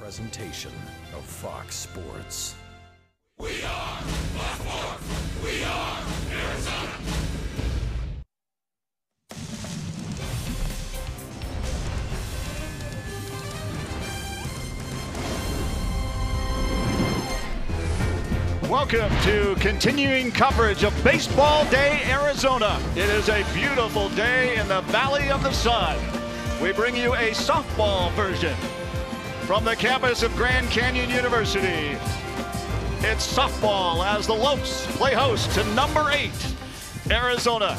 presentation of Fox Sports. We are Blackmore. We are Arizona. Welcome to continuing coverage of Baseball Day, Arizona. It is a beautiful day in the Valley of the Sun. We bring you a softball version from the campus of Grand Canyon University. It's softball as the Lopes play host to number 8, Arizona.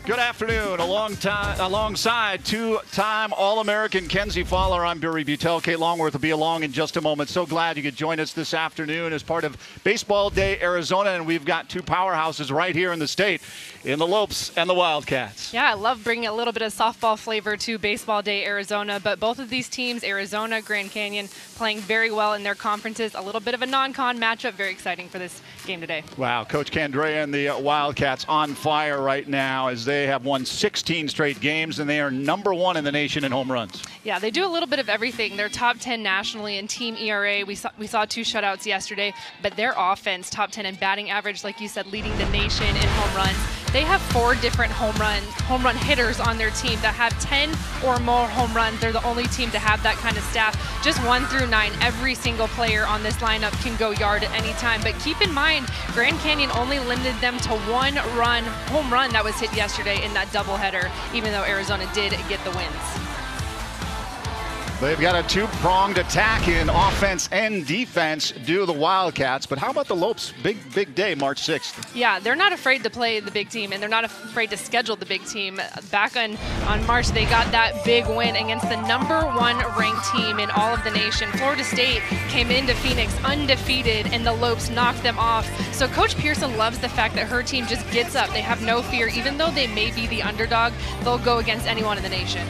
Good afternoon. Alongside two-time All-American Kenzie Fowler, I'm Barry Butel. Kate Longworth will be along in just a moment. So glad you could join us this afternoon as part of Baseball Day Arizona, and we've got two powerhouses right here in the state, in the Lopes and the Wildcats. Yeah, I love bringing a little bit of softball flavor to Baseball Day Arizona, but both of these teams, Arizona, Grand Canyon, playing very well in their conferences. A little bit of a non-con matchup. Very exciting for this game today. Wow, Coach Candrea and the Wildcats on fire right now as they have won 16 straight games, and they are number 1 in the nation in home runs. Yeah, they do a little bit of everything. They're top 10 nationally in team ERA. We saw 2 shutouts yesterday, but their offense, top 10 in batting average, like you said, leading the nation in home runs. They have 4 different home run hitters on their team that have 10 or more home runs. They're the only team to have that kind of staff. Just 1 through 9, every single player on this lineup can go yard at any time. But keep in mind, Grand Canyon only limited them to 1 home run that was hit yesterday in that doubleheader, even though Arizona did get the wins. They've got a 2-pronged attack in offense and defense due to the Wildcats. But how about the Lopes? Big day, March 6th. Yeah, they're not afraid to play the big team, and they're not afraid to schedule the big team. Back on March, they got that big win against the number 1 ranked team in all of the nation. Florida State came into Phoenix undefeated, and the Lopes knocked them off. So Coach Pearson loves the fact that her team just gets up. They have no fear. Even though they may be the underdog, they'll go against anyone in the nation.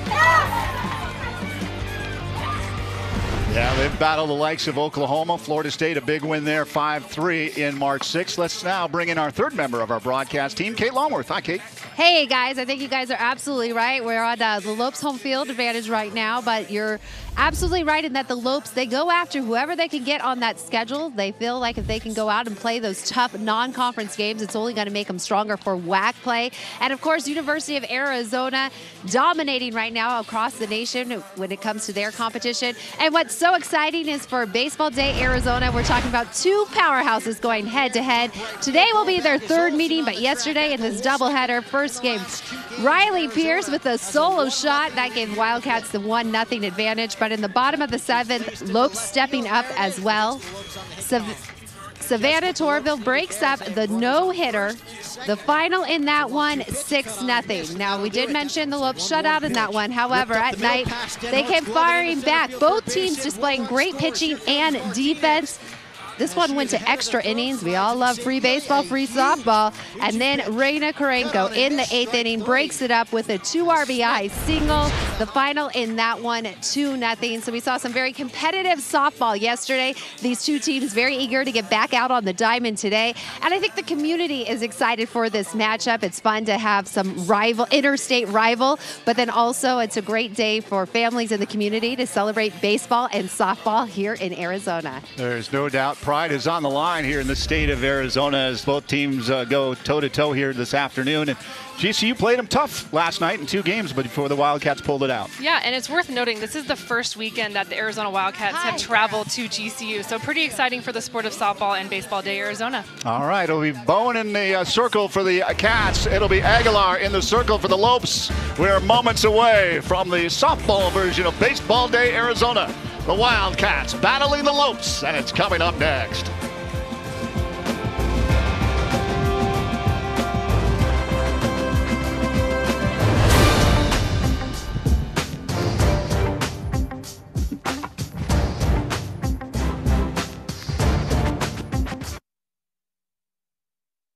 Yeah, they've battled the likes of Oklahoma, Florida State, a big win there, 5-3 in March 6th. Let's now bring in our third member of our broadcast team, Kate Longworth. Hi, Kate. Hey, guys. I think you guys are absolutely right. We're on the Lopes home field advantage right now, but you're absolutely right in that the Lopes, they go after whoever they can get on that schedule. They feel like if they can go out and play those tough non-conference games, it's only going to make them stronger for WAC play. And, of course, University of Arizona dominating right now across the nation when it comes to their competition. And what's so exciting is for Baseball Day Arizona, we're talking about 2 powerhouses going head-to-head. Today will be their 3rd meeting, but yesterday in this doubleheader, first game, Riley Pierce with a solo shot. That gave Wildcats the 1-0 advantage. But in the bottom of the 7th, Lopes stepping up as well. Savannah Torville breaks up the no-hitter. The final in that one, 6-0. Now, we did mention the Lopes shutout in that one. However, at night, they came firing back. Both teams displaying great pitching and defense. This one went to extra innings. We all love free baseball, free softball. And then Reina Karenko in the 8th inning breaks it up with a 2 RBI single. The final in that one, 2-0. So we saw some very competitive softball yesterday. These 2 teams very eager to get back out on the diamond today. And I think the community is excited for this matchup. It's fun to have some interstate rival, but then also it's a great day for families in the community to celebrate baseball and softball here in Arizona. There's no doubt pride is on the line here in the state of Arizona as both teams go toe-to-toe here this afternoon. And GCU played them tough last night in 2 games, but before the Wildcats pulled it out. Yeah, and it's worth noting this is the first weekend that the Arizona Wildcats have traveled to GCU. So pretty exciting for the sport of softball and Baseball Day Arizona. All right, it'll be Bowen in the circle for the Cats. It'll be Aguilar in the circle for the Lopes. We're moments away from the softball version of Baseball Day Arizona. The Wildcats battling the Lopes, and it's coming up next.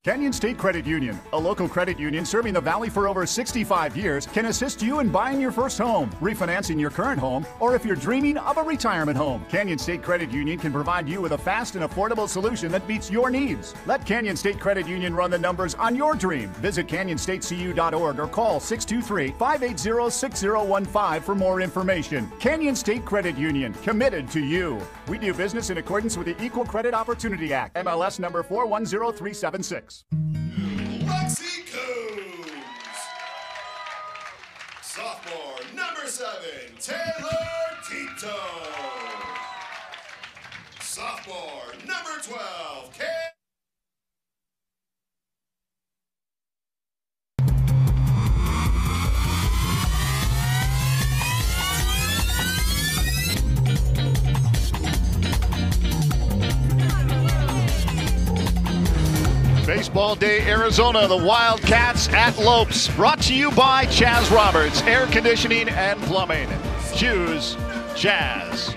Canyon State Credit Union, a local credit union serving the Valley for over 65 years, can assist you in buying your first home, refinancing your current home, or if you're dreaming of a retirement home. Canyon State Credit Union can provide you with a fast and affordable solution that meets your needs. Let Canyon State Credit Union run the numbers on your dream. Visit canyonstatecu.org or call 623-580-6015 for more information. Canyon State Credit Union, committed to you. We do business in accordance with the Equal Credit Opportunity Act, MLS number 410376. Roxy Coons. Sophomore number 7, Taylor Tito. Sophomore number 12, K. Baseball Day, Arizona, the Wildcats at Lopes. Brought to you by Chaz Roberts, Air Conditioning and Plumbing. Choose Chaz.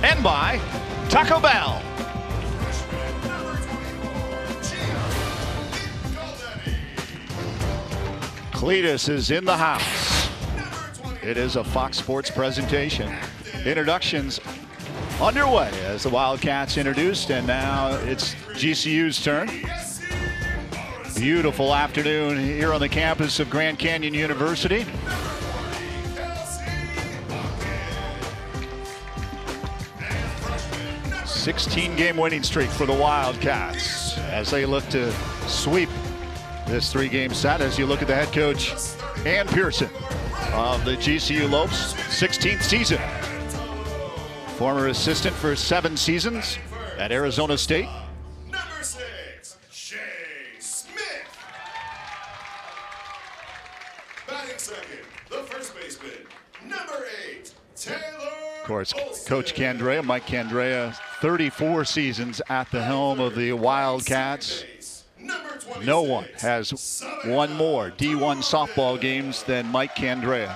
And by Taco Bell. Cletus is in the house. It is a Fox Sports presentation. Introductions underway as the Wildcats introduced, and now it's GCU's turn. Beautiful afternoon here on the campus of Grand Canyon University. A 16-game winning streak for the Wildcats as they look to sweep this 3-game set. As you look at the head coach, Ann Pearson of the GCU Lopes, 16th season. Former assistant for 7 seasons at Arizona State. Number 6, Shay Smith. Batting second, the first baseman, number 8, Taylor. Of course, Coach Candrea, Mike Candrea, 34 seasons at the helm of the Wildcats. No one has won more D1 softball games than Mike Candrea.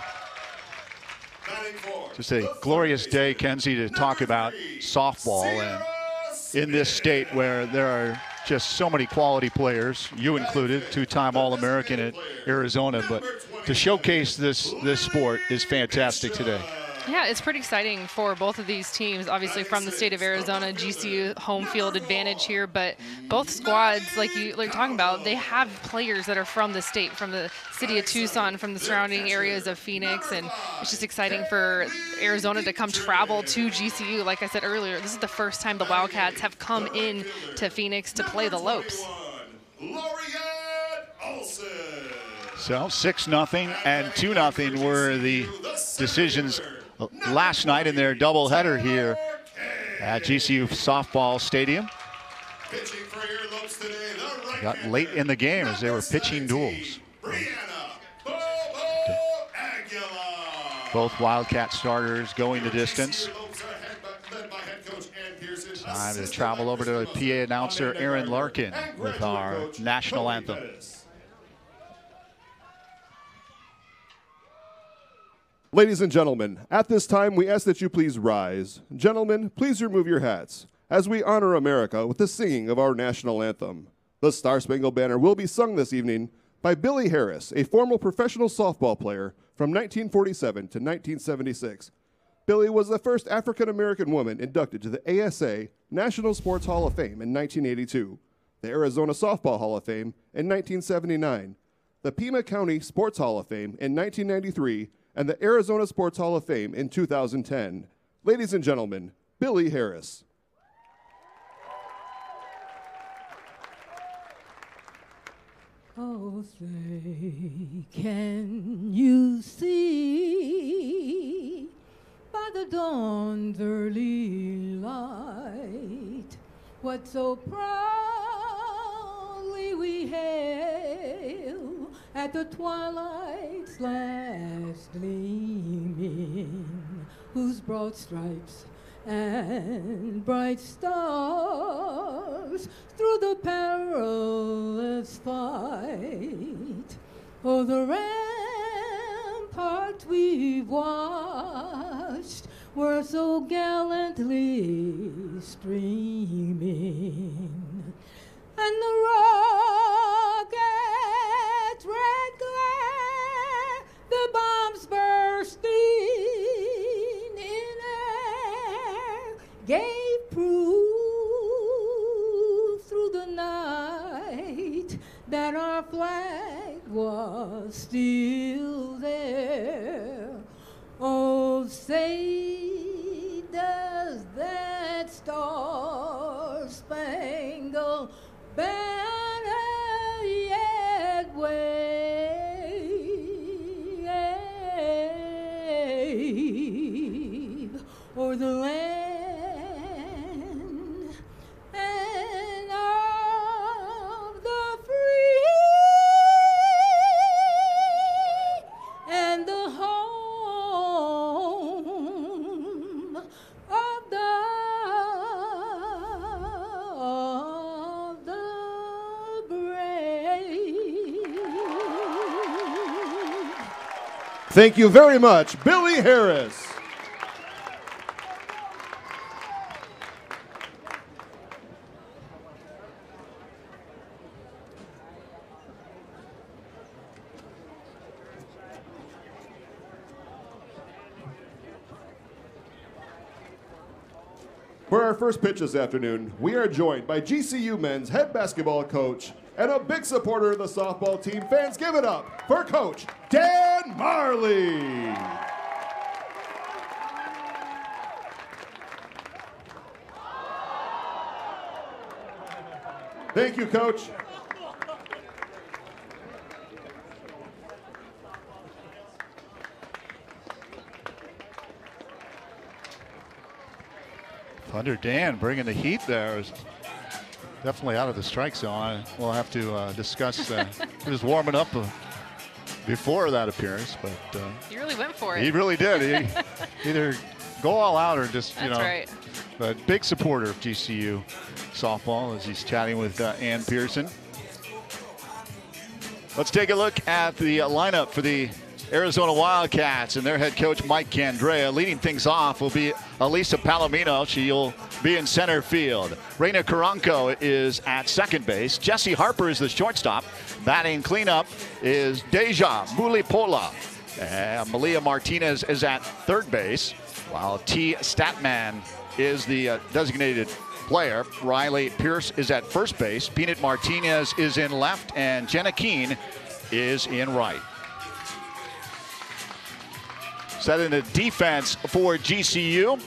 Just a glorious day, Kenzie, to talk about softball and in this state where there are just so many quality players, you included, 2-time All-American at Arizona. But to showcase this sport is fantastic today. Yeah, it's pretty exciting for both of these teams. Obviously from the state of Arizona, GCU home field advantage here, but both squads, like you're talking about, they have players that are from the state, from the city of Tucson, from the surrounding areas of Phoenix, and it's just exciting for Arizona to come travel to GCU. Like I said earlier, this is the first time the Wildcats have come in to Phoenix to play the Lopes. So 6-0 and 2-0 were the decisions last night in their doubleheader here at GCU Softball Stadium. Got late in the game as they were pitching duels. Both Wildcat starters going the distance. Time to travel over to PA announcer Aaron Larkin with our national anthem. Ladies and gentlemen, at this time, we ask that you please rise. Gentlemen, please remove your hats as we honor America with the singing of our national anthem. The Star-Spangled Banner will be sung this evening by Billie Harris, a former professional softball player from 1947 to 1976. Billie was the first African-American woman inducted to the ASA National Sports Hall of Fame in 1982, the Arizona Softball Hall of Fame in 1979, the Pima County Sports Hall of Fame in 1993, and the Arizona Sports Hall of Fame in 2010. Ladies and gentlemen, Billie Harris. Oh, say, can you see by the dawn's early light what so proudly we hail at the twilight's last gleaming, whose broad stripes and bright stars through the perilous fight, oh, the rampart we've watched were so gallantly streaming. and the rocket's red glare, the bombs bursting in air, gave proof through the night that our flag was still there. Oh, say does that star-spangled banner yet wave o'er the land and of the free and the home of the brave. Thank you very much, Billy Harris. For our first pitch this afternoon, we are joined by GCU men's head basketball coach and a big supporter of the softball team. Fans, give it up for Coach Dan Marley. Thank you, Coach. Thunder Dan bringing the heat there. Is definitely out of the strike zone. We'll have to discuss. He was warming up before that appearance, but He really went for it. he really did. He either go all out or just, That's right. But big supporter of GCU softball as he's chatting with Ann Pearson. Let's take a look at the lineup for the Arizona Wildcats and their head coach Mike Candrea. Leading things off will be Elisa Palomino. She'll be in center field. Reina Caranco is at second base. Jessie Harper is the shortstop. Batting cleanup is Deja Mulipola. Malia Martinez is at third base, while T. Statman is the designated player. Riley Pierce is at first base. Peanut Martinez is in left, and Jenna Keene is in right. Setting the defense for GCU.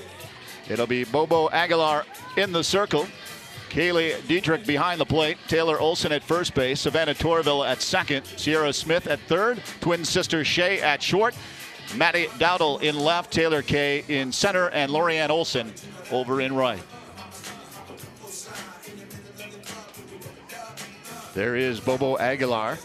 It'll be Bobo Aguilar in the circle. Kaylee Dietrich behind the plate. Taylor Olson at first base. Savannah Torville at second. Sierra Smith at third. Twin sister Shea at short. Maddie Dowdle in left. Taylor Kay in center. And Lorianne Olson over in right. There is Bobo Aguilar.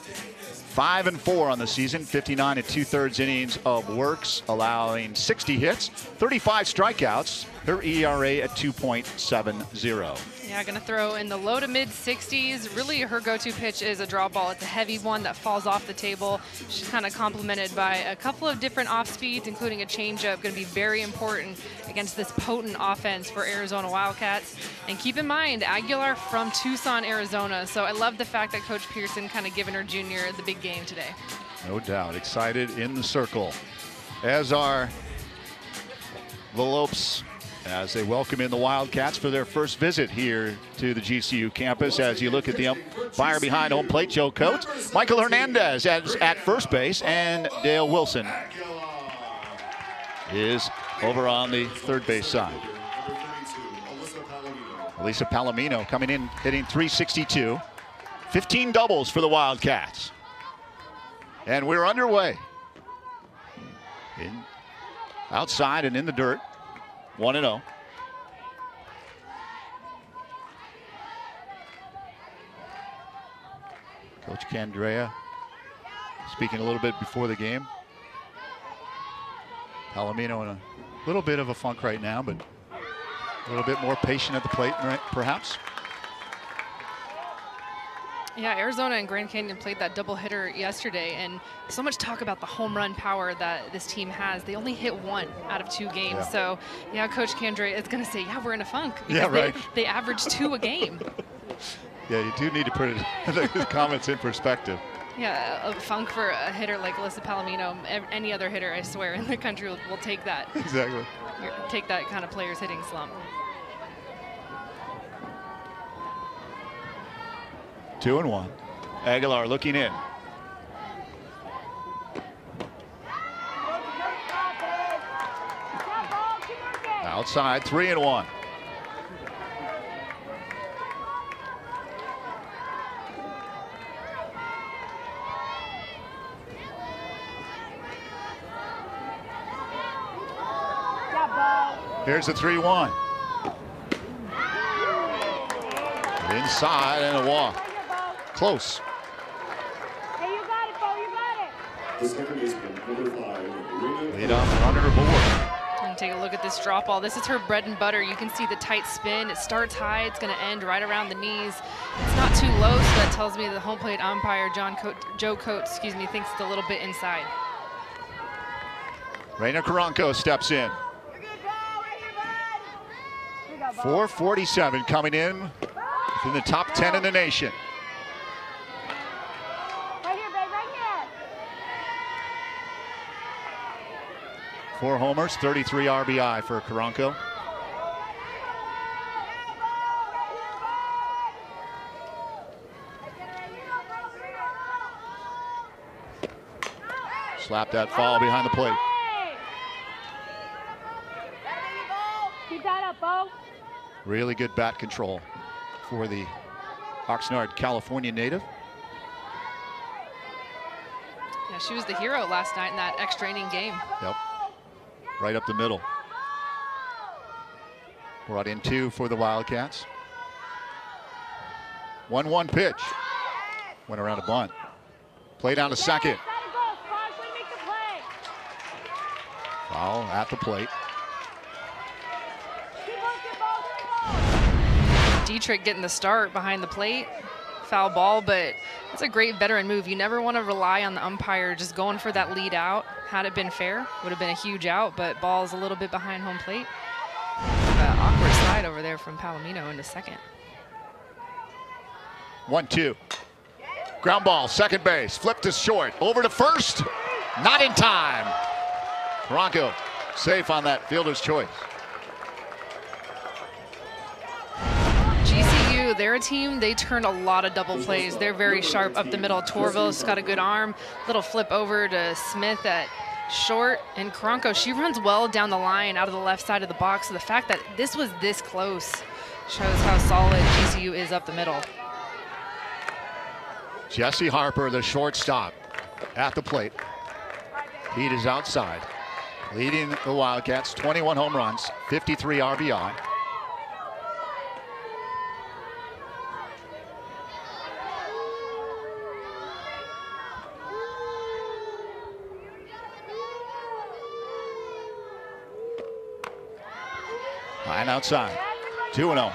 5-4 on the season, 59 2/3 innings of works, allowing 60 hits, 35 strikeouts. Her ERA at 2.70. Yeah, going to throw in the low to mid 60s. Really, her go-to pitch is a draw ball. It's a heavy one that falls off the table. She's kind of complemented by a couple of different off speeds, including a changeup. Going to be very important against this potent offense for Arizona Wildcats. And keep in mind, Aguilar from Tucson, Arizona. So I love the fact that Coach Pearson kind of giving her junior the big game today. No doubt. Excited in the circle, as are the Lopes, as they welcome in the Wildcats for their first visit here to the GCU campus. As you look at the umpire behind home plate, Joe Coates, Michael Hernandez at first base, and Dale Wilson is over on the third base side. Elisa Palomino coming in, hitting .362. 15 doubles for the Wildcats. And we're underway. Outside and in the dirt. 1-0. Coach Candrea speaking a little bit before the game. Palomino in a little bit of a funk right now, but a little bit more patient at the plate, perhaps. Yeah, Arizona and Grand Canyon played that doubleheader yesterday, and so much talk about the home run power that this team has. They only hit 1 out of 2 games. Yeah. So, yeah, Coach Candrea is going to say, yeah, we're in a funk. Yeah, right. They average 2 a game. Yeah, you do need to put the comments in perspective. Yeah, a funk for a hitter like Alyssa Palomino. Any other hitter, I swear, in the country will take that. Exactly. Take that kind of player's hitting slump. 2-1. Aguilar looking in. Outside, 3-1. Here's the 3-1. Inside and a walk. Close. Hey, you got it, Bo. You got it. The second baseman, number 5, Lead off runner aboard. And take a look at this drop ball. This is her bread and butter. You can see the tight spin. It starts high. It's going to end right around the knees. It's not too low, so that tells me the home plate umpire, Joe Coates, thinks it's a little bit inside. Reina Caranco steps in. 447 coming in the top 10 in the nation. Right here, babe, right here. 4 homers, 33 RBI for Caranco. Slap that foul behind the plate. Keep that up, Bo. Really good bat control for the Oxnard, California native. Yeah, she was the hero last night in that extra inning game. Yep. Right up the middle. Brought in 2 for the Wildcats. 1-1 pitch. Went around a bunt. Play down to second. Foul at the plate. Dietrich getting the start behind the plate. Foul ball, but it's a great veteran move. You never want to rely on the umpire just going for that lead out. Had it been fair, would have been a huge out, but ball's a little bit behind home plate. Awkward slide over there from Palomino into second. 1-2. Ground ball, second base, flip to short, over to first. Not in time. Caranco safe on that fielder's choice. GCU, they're a team, they turn a lot of double plays. They're very sharp up the middle. Torville's got a good arm. Little flip over to Smith at short. And Caranco, she runs well down the line out of the left side of the box. So the fact that this was this close shows how solid GCU is up the middle. Jesse Harper, the shortstop, at the plate. Heat is outside. Leading the Wildcats, 21 home runs, 53 RBI. Line outside, 2-0.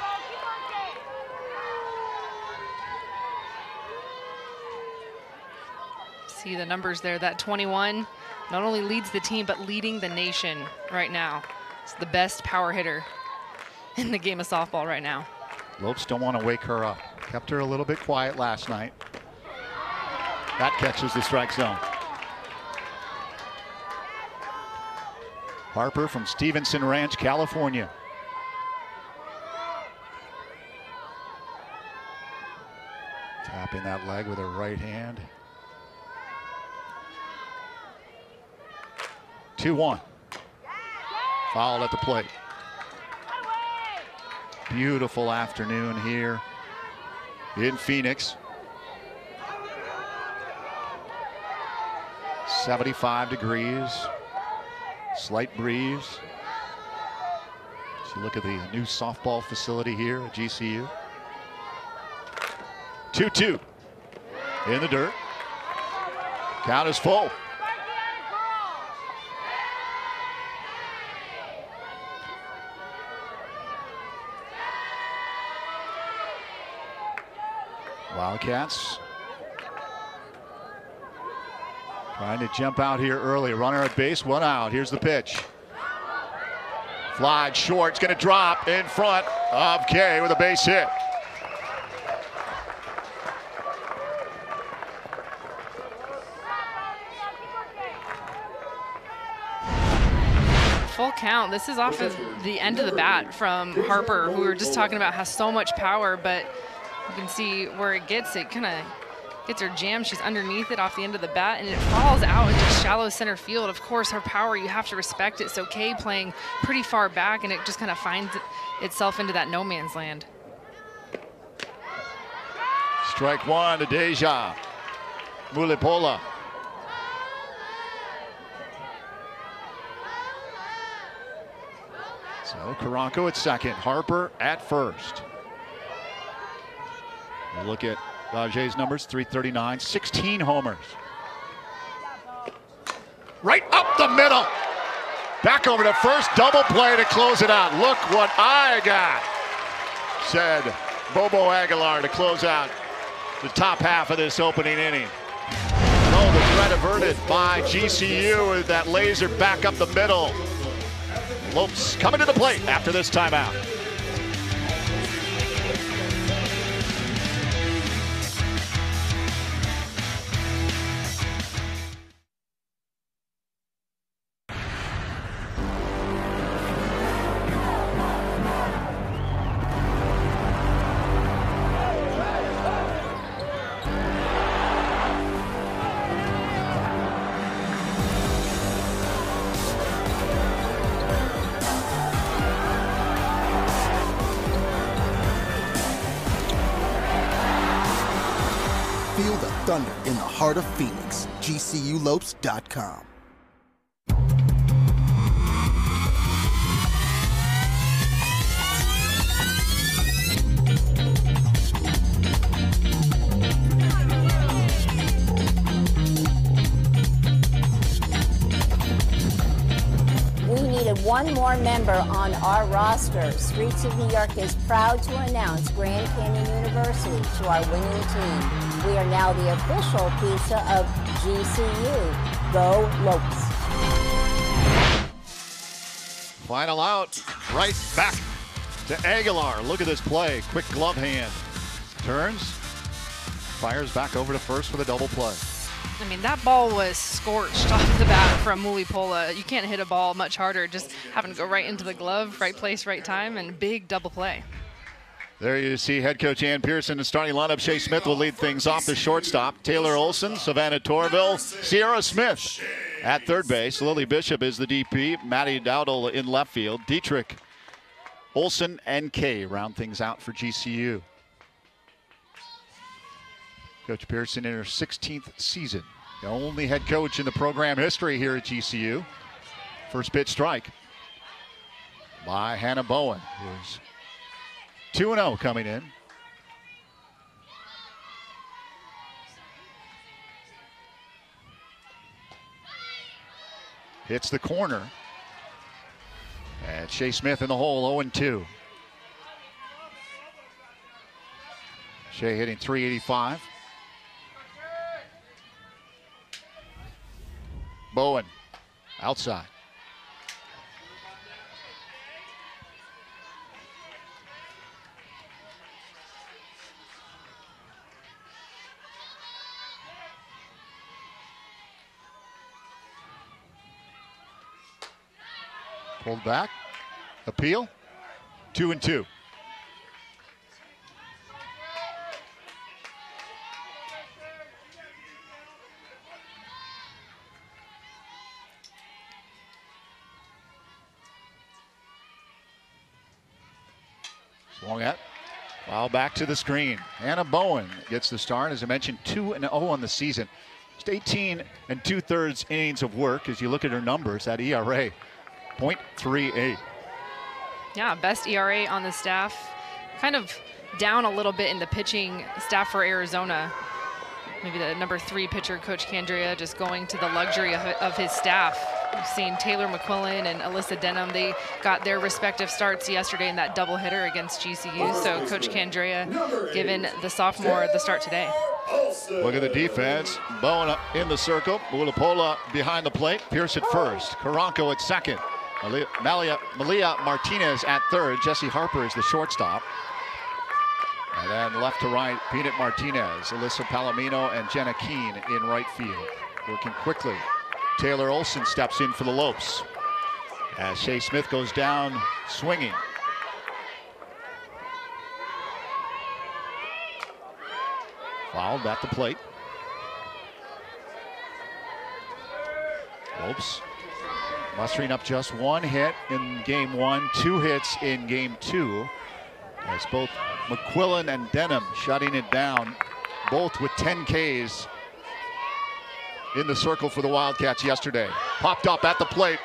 See the numbers there, that 21 not only leads the team, but leading the nation right now. It's the best power hitter in the game of softball right now. Lopes don't want to wake her up. Kept her a little bit quiet last night. That catches the strike zone. Harper from Stevenson Ranch, California. Tapping that leg with her right hand. 2-1. Foul at the plate. Beautiful afternoon here in Phoenix. 75 degrees. Slight breeze. So look at the new softball facility here at GCU. 2-2 in the dirt. Count is full. Wildcats trying to jump out here early. Runner at base, 1 out. Here's the pitch. Fly short, it's going to drop in front of Kay with a base hit. full count. This is off of the end of the bat from Harper, who we were just talking about has so much power, but you can see where it gets. It kind of gets her jammed. She's underneath it off the end of the bat, and it falls out into shallow center field. Of course, her power, you have to respect it. So Kay playing pretty far back, and it just kind of finds itself into that no man's land. Strike one to Deja Mulipola. So Karanko at second, Harper at first. We'll look at Dage's numbers, 339, 16 homers. Right up the middle. Back over to first, double play to close it out. Look what I got, said Bobo Aguilar to close out the top half of this opening inning. Oh, the threat averted by GCU with that laser back up the middle. Lopes coming to the plate after this timeout. Feel the thunder in the heart of Phoenix. GCULopes.com. We needed one more member on our roster. Streets of New York is proud to announce Grand Canyon University to our winning team. We are now the official pizza of GCU. Go Lopes. Final out, right back to Aguilar. Look at this play, quick glove hand. Turns, fires back over to first with a double play. I mean, that ball was scorched off the bat from Mulipola. You can't hit a ball much harder, just having to go right into the glove, right place, right time, and big double play. There you see head coach Ann Pearson. The starting lineup, Shea Smith will lead things off. The shortstop, Taylor Olson, Savannah Torville, Sierra Smith at third base. Lily Bishop is the DP. Maddie Dowdle in left field. Dietrich, Olson, and Kay round things out for GCU. Coach Pearson in her 16th season. The only head coach in the program history here at GCU. First pitch strike by Hannah Bowen, who's 2-0 coming in. Hits the corner. And Shea Smith in the hole, 0-2. Shea hitting .385. Bowen outside. Pulled back. Appeal. 2-2. Swung at. Foul back to the screen. Hannah Bowen gets the start. As I mentioned, 2-0 on the season. Just 18 2/3 innings of work. As you look at her numbers, that ERA, .38. Yeah, best ERA on the staff. Kind of down a little bit in the pitching staff for Arizona. Maybe the number 3 pitcher, Coach Candrea, just going to the luxury of his staff. We've seen Taylor McQuillan and Alyssa Denham. They got their respective starts yesterday in that doubleheader against GCU. So Coach Candrea giving the sophomore the start today. Look at the defense. Bowen in the circle. Mulipola behind the plate. Pierce at first. Karanko at second. Malia Martinez at third. Jessie Harper is the shortstop. And then left to right, Peanut Martinez, Alyssa Palomino, and Jenna Keene in right field. Working quickly. Taylor Olson steps in for the Lopes. as Shea Smith goes down swinging. Fouled at the plate. Lopes mustering up just one hit in game one, 2 hits in game 2. As both McQuillan and Denham shutting it down, both with 10 Ks in the circle for the Wildcats yesterday. Popped up at the plate.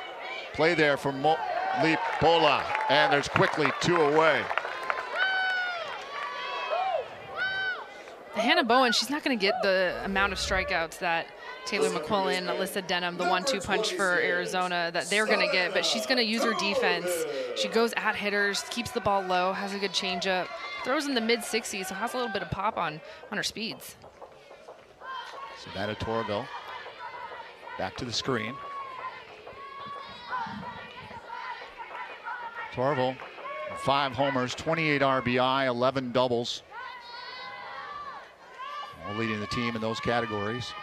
Play there for Lipola, and there's quickly 2 away. Hannah Bowen, she's not going to get the amount of strikeouts that Taylor McQuillan, Alyssa Denham, the 1-2 punch for Arizona, that they're going to get, but she's going to use her defense. She goes at hitters, keeps the ball low, has a good changeup, throws in the mid-60s, so has a little bit of pop on her speeds. Savannah Torville back to the screen. Torville, 5 homers, 28 RBI, 11 doubles. All leading the team in those categories.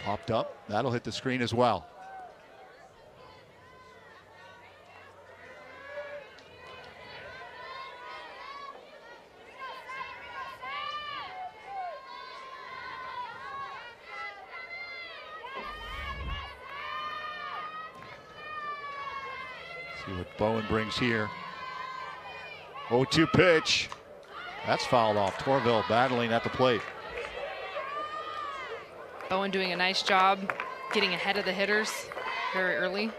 Popped up, that'll hit the screen as well. See what Bowen brings here. 0-2 pitch. That's fouled off. Torville battling at the plate. Bowen doing a nice job getting ahead of the hitters very early.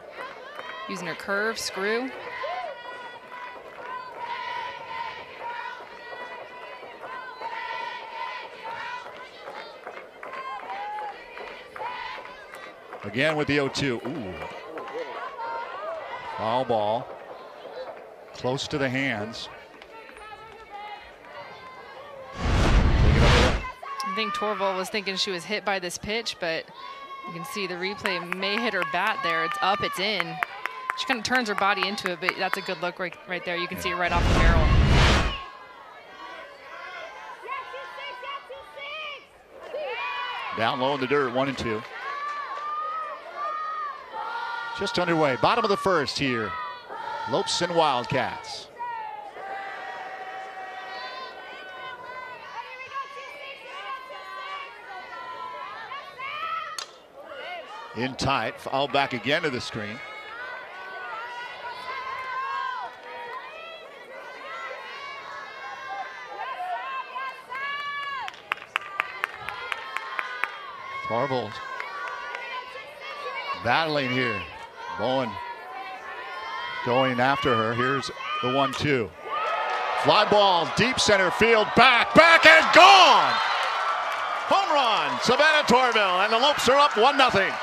Using her curve, screw. Again with the 0-2. Ooh. Foul ball. Close to the hands. I think Torville was thinking she was hit by this pitch, but you can see the replay may hit her bat there. It's up, it's in. She kind of turns her body into it, but that's a good look right there. You can see it right off the barrel. Down low in the dirt, 1-2. Just underway, bottom of the first here. Lopes and Wildcats. In tight, foul back again to the screen. Torville battling here. Bowen going after her. Here's the 1-2. Fly ball, deep center field, back and gone! Home run, Savannah Torville, and the Lopes are up 1-0.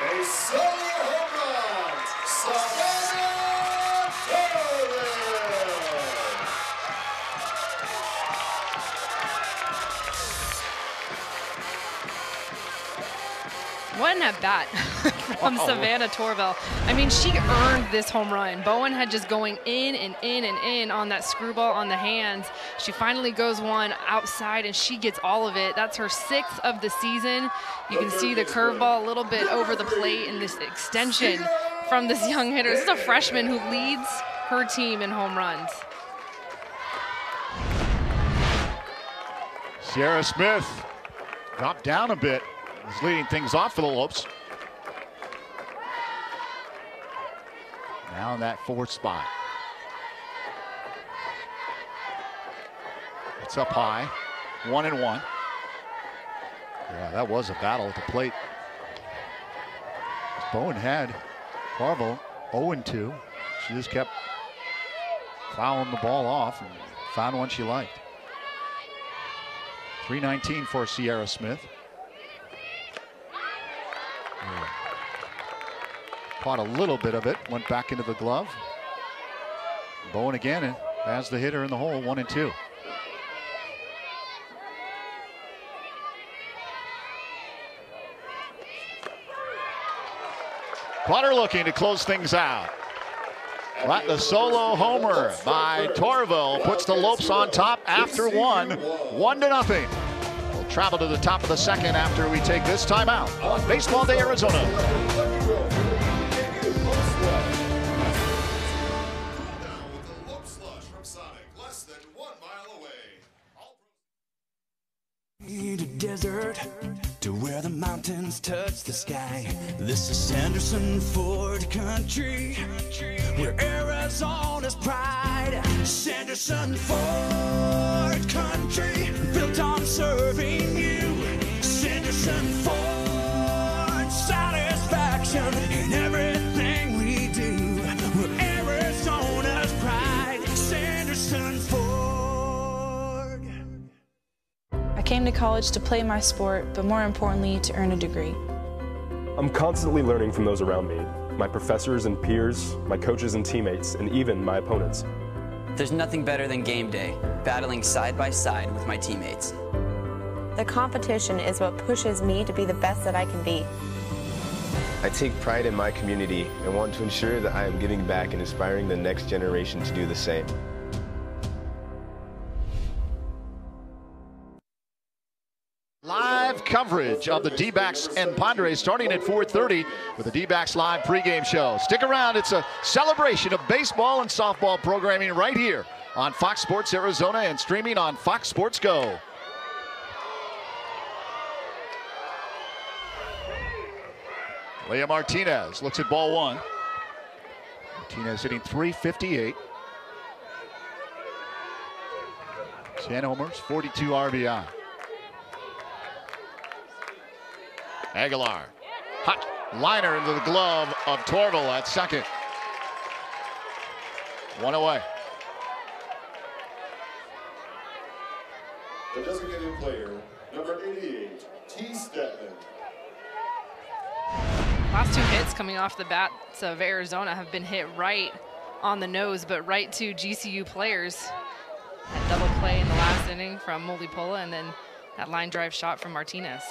A solo home run, Savannah Torville. What an at-bat from Savannah Torville. I mean, she earned this home run. Bowen had just going in and in and in on that screwball on the hands. She finally goes one outside, and she gets all of it. That's her 6th of the season. You can see the curveball a little bit over the plate and this extension from this young hitter. This is a freshman who leads her team in home runs. Sierra Smith dropped down a bit. Is leading things off for the Lopes. Now in that 4th spot. It's up high, 1-1. Yeah, that was a battle at the plate. Bowen had Carville 0-2. She just kept fouling the ball off and found one she liked. 319 for Sierra Smith. Caught a little bit of it, went back into the glove. Bowen again has the hitter in the hole, 1-2. Clutter looking to close things out. But the solo homer by Torville puts the Lopes on top after 1-0. Well, travel to the top of the second after we take this timeout on Baseball Day Arizona. Need a desert to where the mountains touch the sky. This is Sanderson Ford country, where Arizona's pride. Sanderson Ford country, built on serving you. Sanderson Ford, satisfaction in everything we do. We're Arizona's pride. Sanderson Ford. I came to college to play my sport, but more importantly, to earn a degree. I'm constantly learning from those around me, my professors and peers, my coaches and teammates, and even my opponents. There's nothing better than game day, battling side by side with my teammates. The competition is what pushes me to be the best that I can be. I take pride in my community and want to ensure that I am giving back and inspiring the next generation to do the same. Live coverage of the D-backs and Padres starting at 4:30 with the D-backs live pregame show. Stick around. It's a celebration of baseball and softball programming right here on Fox Sports Arizona and streaming on Fox Sports Go. Leah Martinez looks at ball one. Martinez hitting .358. 10 homers, 42 RBI. Aguilar, hot liner into the glove of Torval at second. One away. The designated player, number 88, T. Statman. Last two hits coming off the bats of Arizona have been hit right on the nose, but right to GCU players. That double play in the last inning from Mulipola, and then that line drive shot from Martinez.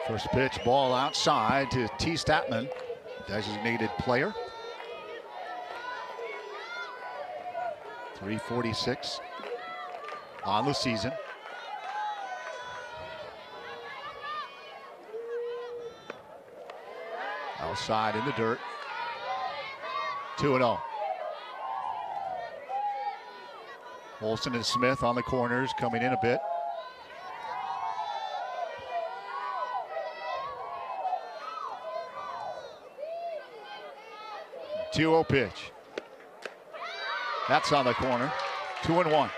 First pitch, ball outside to T. Statman, designated player. 346 on the season. Outside in the dirt. 2-0. Olsen and Smith on the corners, coming in a bit. Two-0 pitch. That's on the corner. 2-1.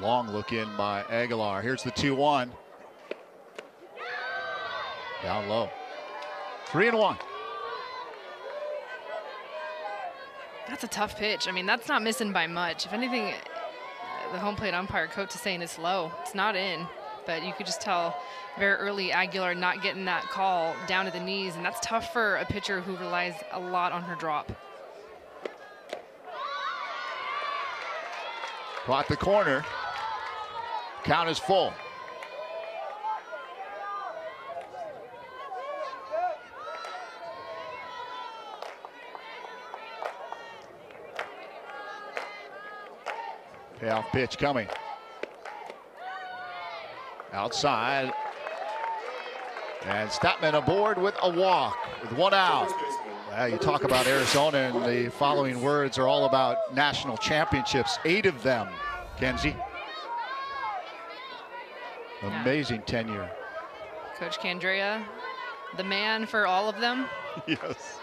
Long look in by Aguilar. Here's the 2-1. Down low. 3-1. That's a tough pitch. I mean, that's not missing by much. If anything, the home plate umpire coach is saying it's low. It's not in, but you could just tell very early Aguilar not getting that call down to the knees, and that's tough for a pitcher who relies a lot on her drop. Caught the corner. Count is full. Payoff pitch coming. Outside. And Statman aboard with a walk with one out. You talk about Arizona, and the following words are all about national championships. 8 of them, Kenzie. Amazing tenure. Coach Candrea, the man for all of them. Yes.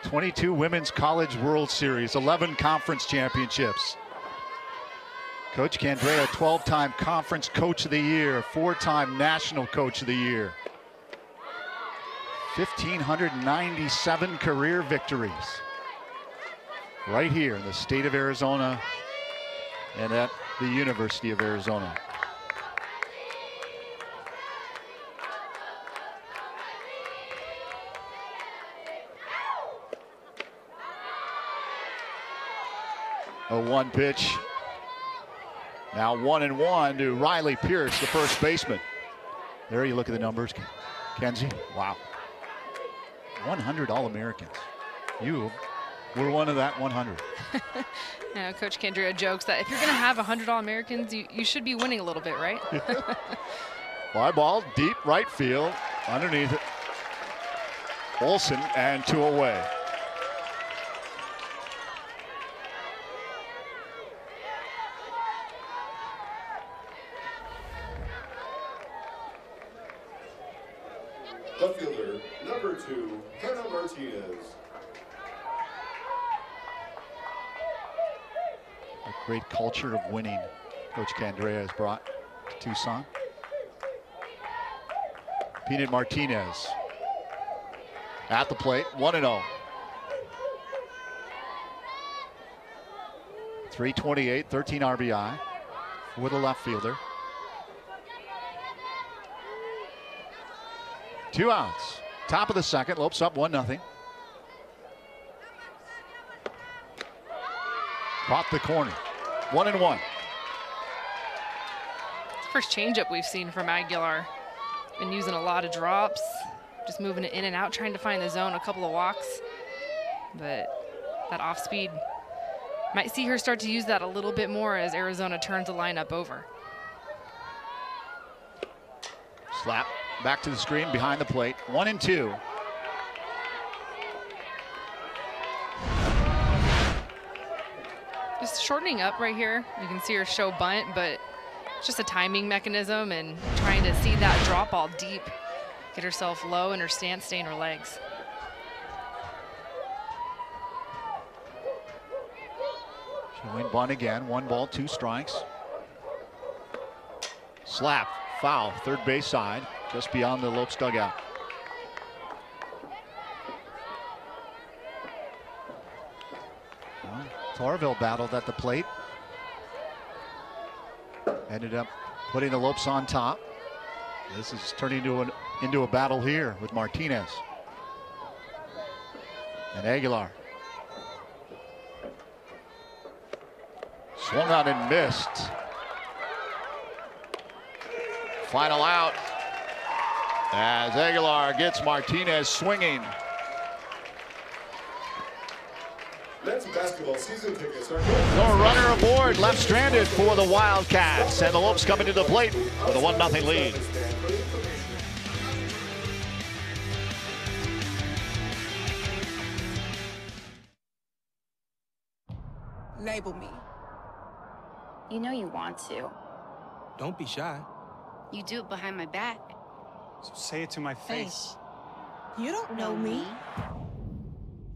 22 Women's College World Series, 11 conference championships. Coach Candrea, 12-time Conference Coach of the Year, 4-time National Coach of the Year. 1,597 career victories. Right here in the state of Arizona and at the University of Arizona. A 1 pitch. Now 1-1 to Riley Pierce, the first baseman. There you look at the numbers, Kenzie. Wow. 100 All-Americans. You were one of that 100. Yeah, Coach Kendria jokes that if you're going to have 100 All-Americans, you should be winning a little bit, right? Fly ball, deep right field, underneath it. Olsen, and 2 away. The fielder, number 2, Hannah Martinez. A great culture of winning Coach Candrea has brought to Tucson. Peanut Martinez at the plate, 1-0. 328, 13 RBI for the left fielder. 2 outs. Top of the second, Lopes up 1-0. Caught the corner. 1-1. First changeup we've seen from Aguilar. Been using a lot of drops, just moving it in and out, trying to find the zone, a couple of walks. But that off speed, might see her start to use that a little bit more as Arizona turns the lineup over. Slap back to the screen behind the plate. 1-2. Just shortening up right here. You can see her show bunt, but it's just a timing mechanism and trying to see that drop ball deep, get herself low in her stance, stay in her legs. Showing bunt again. 1 ball, 2 strikes. Slap, foul, third base side, just beyond the Lopes dugout. Well, Torville battled at the plate. Ended up putting the Lopes on top. This is turning into a battle here with Martinez and Aguilar. Swung out and missed. Final out as Aguilar gets Martinez swinging. Men's basketball season tickets are No runner aboard, left stranded for the Wildcats, and the Lopes coming to the plate with a 1-0 lead. Label me. You know you want to. Don't be shy. You do it behind my back. So say it to my face. You don't know me.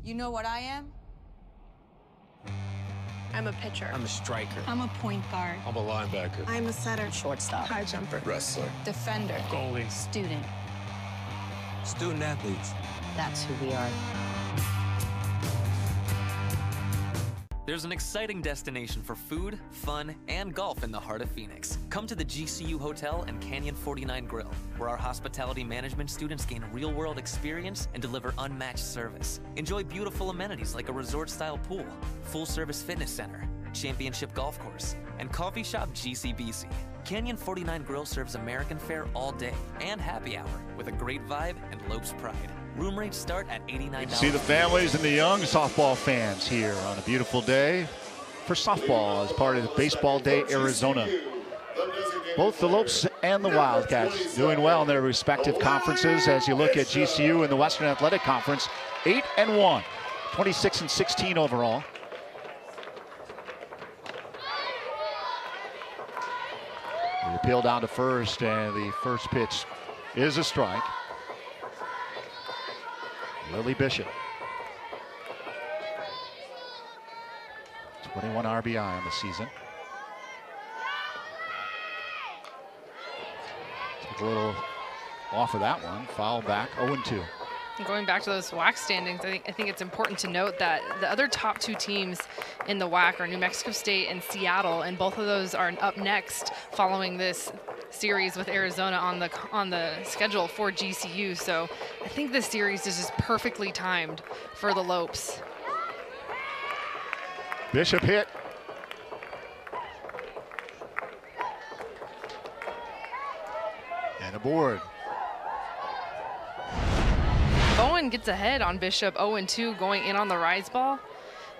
You know what I am? I'm a pitcher. I'm a striker. I'm a point guard. I'm a linebacker. I'm a setter. Shortstop. High jumper. Wrestler. Defender. Goalie. Student. Student athletes. That's who we are. There's an exciting destination for food, fun, and golf in the heart of Phoenix. Come to the GCU Hotel and Canyon 49 Grill, where our hospitality management students gain real-world experience and deliver unmatched service. Enjoy beautiful amenities like a resort-style pool, full-service fitness center, championship golf course, and coffee shop GCBC. Canyon 49 Grill serves American fare all day and happy hour with a great vibe and Lopes pride. Room rates start at $89. See the families and the young softball fans here on a beautiful day for softball as part of Baseball Day Arizona. Both the Lopes and the Wildcats doing well in their respective conferences. As you look at GCU in the Western Athletic Conference, 8-1, 26-16 overall. The appeal down to first, and the first pitch is a strike. Lily Bishop. 21 RBI on the season. Took a little off of that one. Foul back, 0-2. Going back to those WAC standings, I think it's important to note that the other top 2 teams in the WAC are New Mexico State and Seattle, and both of those are up next following this series with Arizona on the schedule for GCU. So I think this series is just perfectly timed for the Lopes. Bishop hit. And aboard. Bowen gets ahead on Bishop 0-2 going in on the rise ball.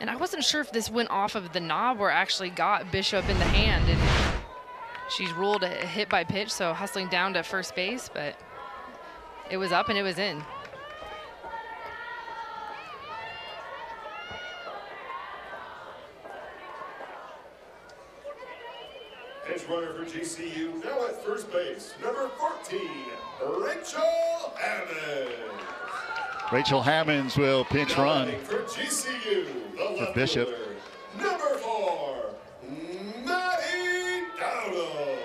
And I wasn't sure if this went off of the knob or actually got Bishop in the hand. And she's ruled a hit by pitch, so hustling down to first base, but it was up and it was in. Pitch runner for GCU, now at first base, number 14, Rachel Hammond. Rachel Hammonds will pinch run For GCU, the for Bishop. fielder, number 4, Maddie Dowdle.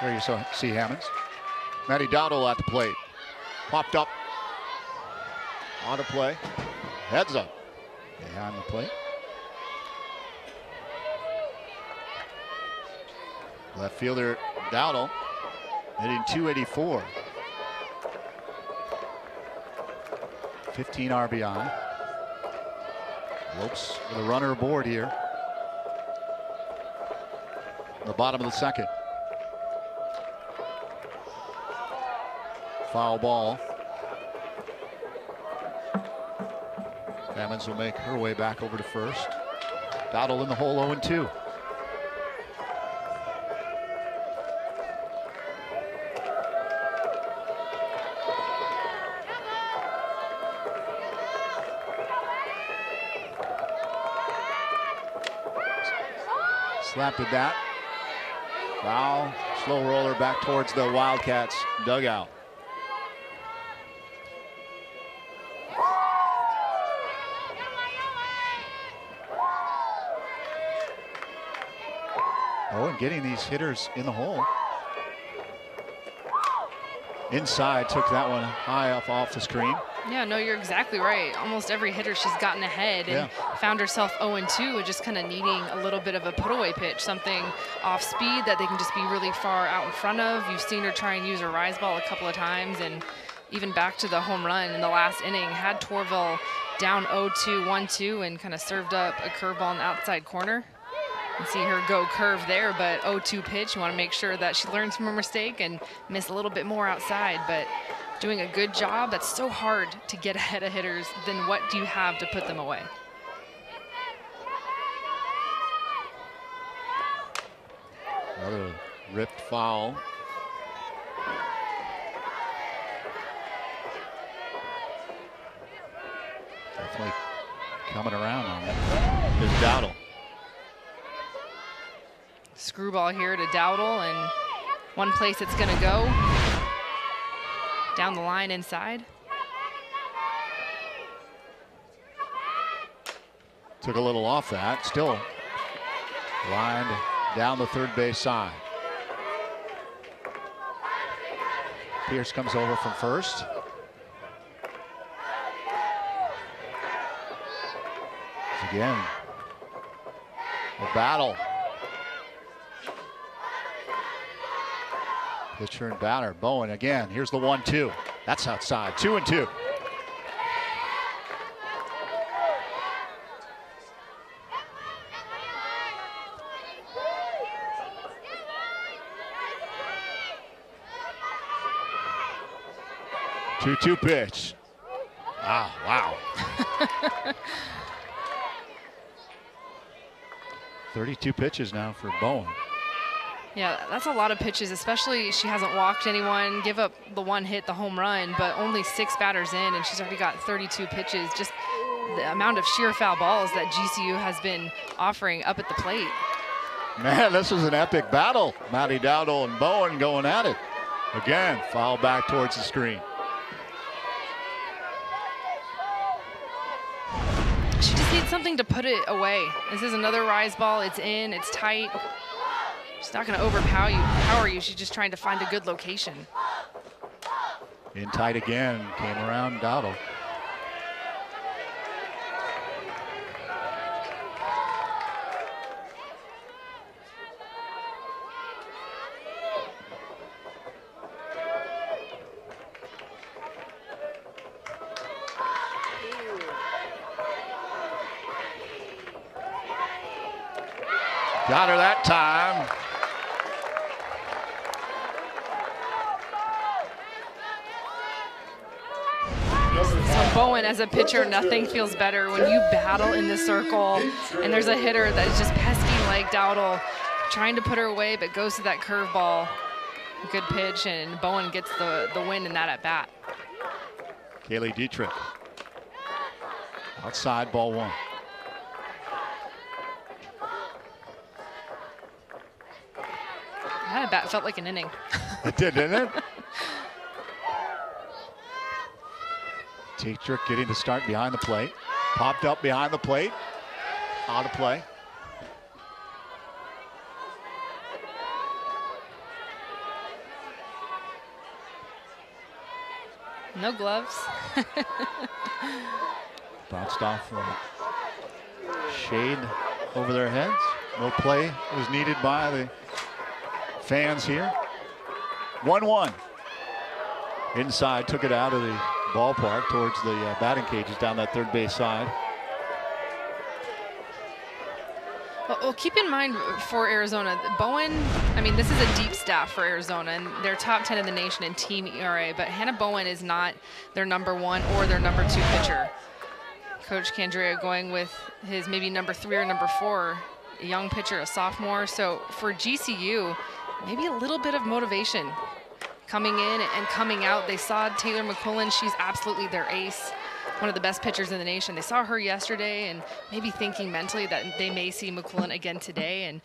There you see Hammonds. Maddie Dowdle at the plate. Popped up. On to play. Heads up. Behind the plate. Left fielder Dowdle hitting .284. 15 RBI. Lopes with a runner aboard here. The bottom of the second. Foul ball. Hammonds will make her way back over to first. Dowdle in the hole 0-2. Slapped at that. Foul. Slow roller back towards the Wildcats dugout. Oh, and getting these hitters in the hole. Inside, took that one high off the screen. Yeah, no, you're exactly right. Almost every hitter she's gotten ahead and found herself 0-2 and just kind of needing a little bit of a put-away pitch, something off speed that they can just be really far out in front of. You've seen her try and use her rise ball a couple of times, and even back to the home run in the last inning, had Torville down 0-2, 1-2, and kind of served up a curveball in the outside corner. You see her go curve there, but 0-2 pitch. You want to make sure that she learns from her mistake and miss a little bit more outside, but doing a good job. That's so hard to get ahead of hitters. Then what do you have to put them away? Another ripped foul. Definitely coming around on that. There's Dowdle. Screwball here to Dowdle, and one place it's going to go. Down the line inside. Took a little off that. Still lined down the third base side. Pierce comes over from first. Again, a battle. Pitcher and batter. Bowen again. Here's the 1-2. That's outside. 2-2. Two pitch. Ah, wow. 32 pitches now for Bowen. Yeah, that's a lot of pitches, especially she hasn't walked anyone, give up the one hit, the home run, but only 6 batters in, and she's already got 32 pitches. Just the amount of sheer foul balls that GCU has been offering up at the plate. Man, this was an epic battle. Maddie Dowdle and Bowen going at it. Again, foul back towards the screen. She just needs something to put it away. This is another rise ball. It's in, it's tight. She's not going to overpower you. She's just trying to find a good location. In tight again. Came around Dowdle. Got her that time. Bowen, as a pitcher, nothing feels better when you battle in the circle and there's a hitter that is just pesky like Dowdle, trying to put her away, but goes to that curveball. Good pitch, and Bowen gets the win in that at bat. Kaylee Dietrich. Outside, ball 1. That at bat felt like an inning. It did, didn't it? Dietrich getting the start behind the plate. Popped up behind the plate. Out of play. No gloves. Bounced off shade over their heads. No play was needed by the fans here. 1-1. Inside, took it out of the ballpark towards the batting cages down that third base side. Well, keep in mind for Arizona, Bowen, I mean, this is a deep staff for Arizona, and they're top 10 in the nation in team ERA, but Hannah Bowen is not their #1 or their #2 pitcher. Coach Candrea going with his maybe #3 or #4, a young pitcher, a sophomore. So for GCU, maybe a little bit of motivation coming in and coming out. They saw Taylor McQuillan. She's absolutely their ace, one of the best pitchers in the nation. They saw her yesterday and maybe thinking mentally that they may see McQuillan again today. And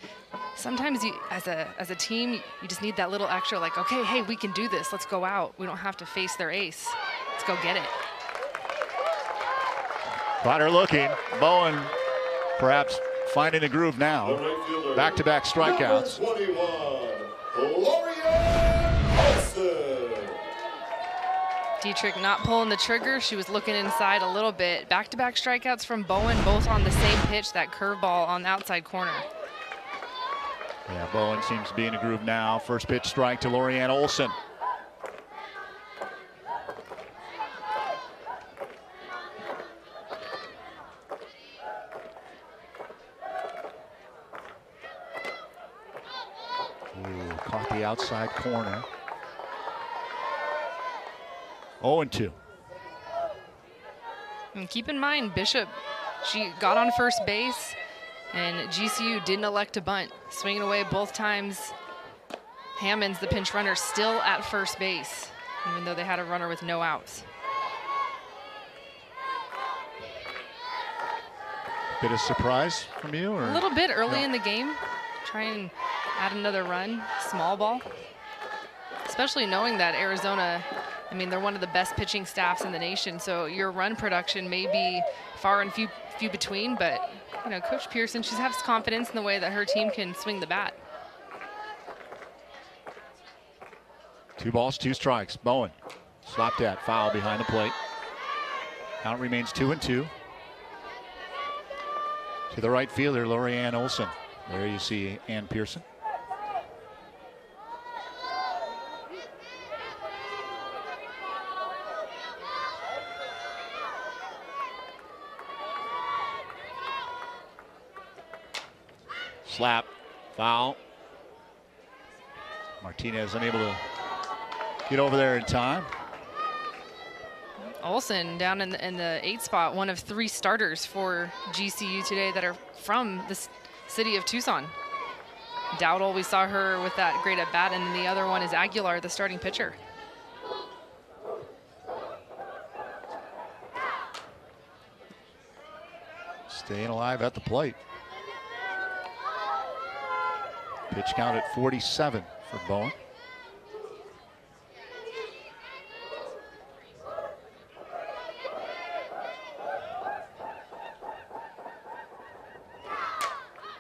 sometimes you, as a team, you just need that little extra, like, okay, hey, we can do this. Let's go out. We don't have to face their ace. Let's go get it. Potter looking. Bowen perhaps finding the groove now. Back-to-back strikeouts. 21, Dietrich not pulling the trigger. She was looking inside a little bit. Back-to-back strikeouts from Bowen, both on the same pitch, that curveball on the outside corner. Yeah, Bowen seems to be in a groove now. First pitch strike to Lorianne Olson. Ooh, caught the outside corner. 0-2. And keep in mind, Bishop, she got on first base, and GCU didn't elect to bunt. Swinging away both times. Hammonds, the pinch runner, still at first base, even though they had a runner with no outs. Bit of surprise from you? Or? A little bit early in the game. Try and add another run, small ball. Especially knowing that Arizona, I mean, they're one of the best pitching staffs in the nation, so your run production may be far and few between, but, you know, Coach Pearson, she has confidence in the way that her team can swing the bat. 2 balls, 2 strikes. Bowen slapped at, foul behind the plate. Count remains 2-2. To the right fielder, Lorianne Olson. There you see Ann Pearson. Slap, foul. Martinez unable to get over there in time. Olson down in the 8th spot, one of 3 starters for GCU today that are from the city of Tucson. Dowdle, we saw her with that great at bat, and then the other one is Aguilar, the starting pitcher. Staying alive at the plate. Pitch count at 47 for Bowen.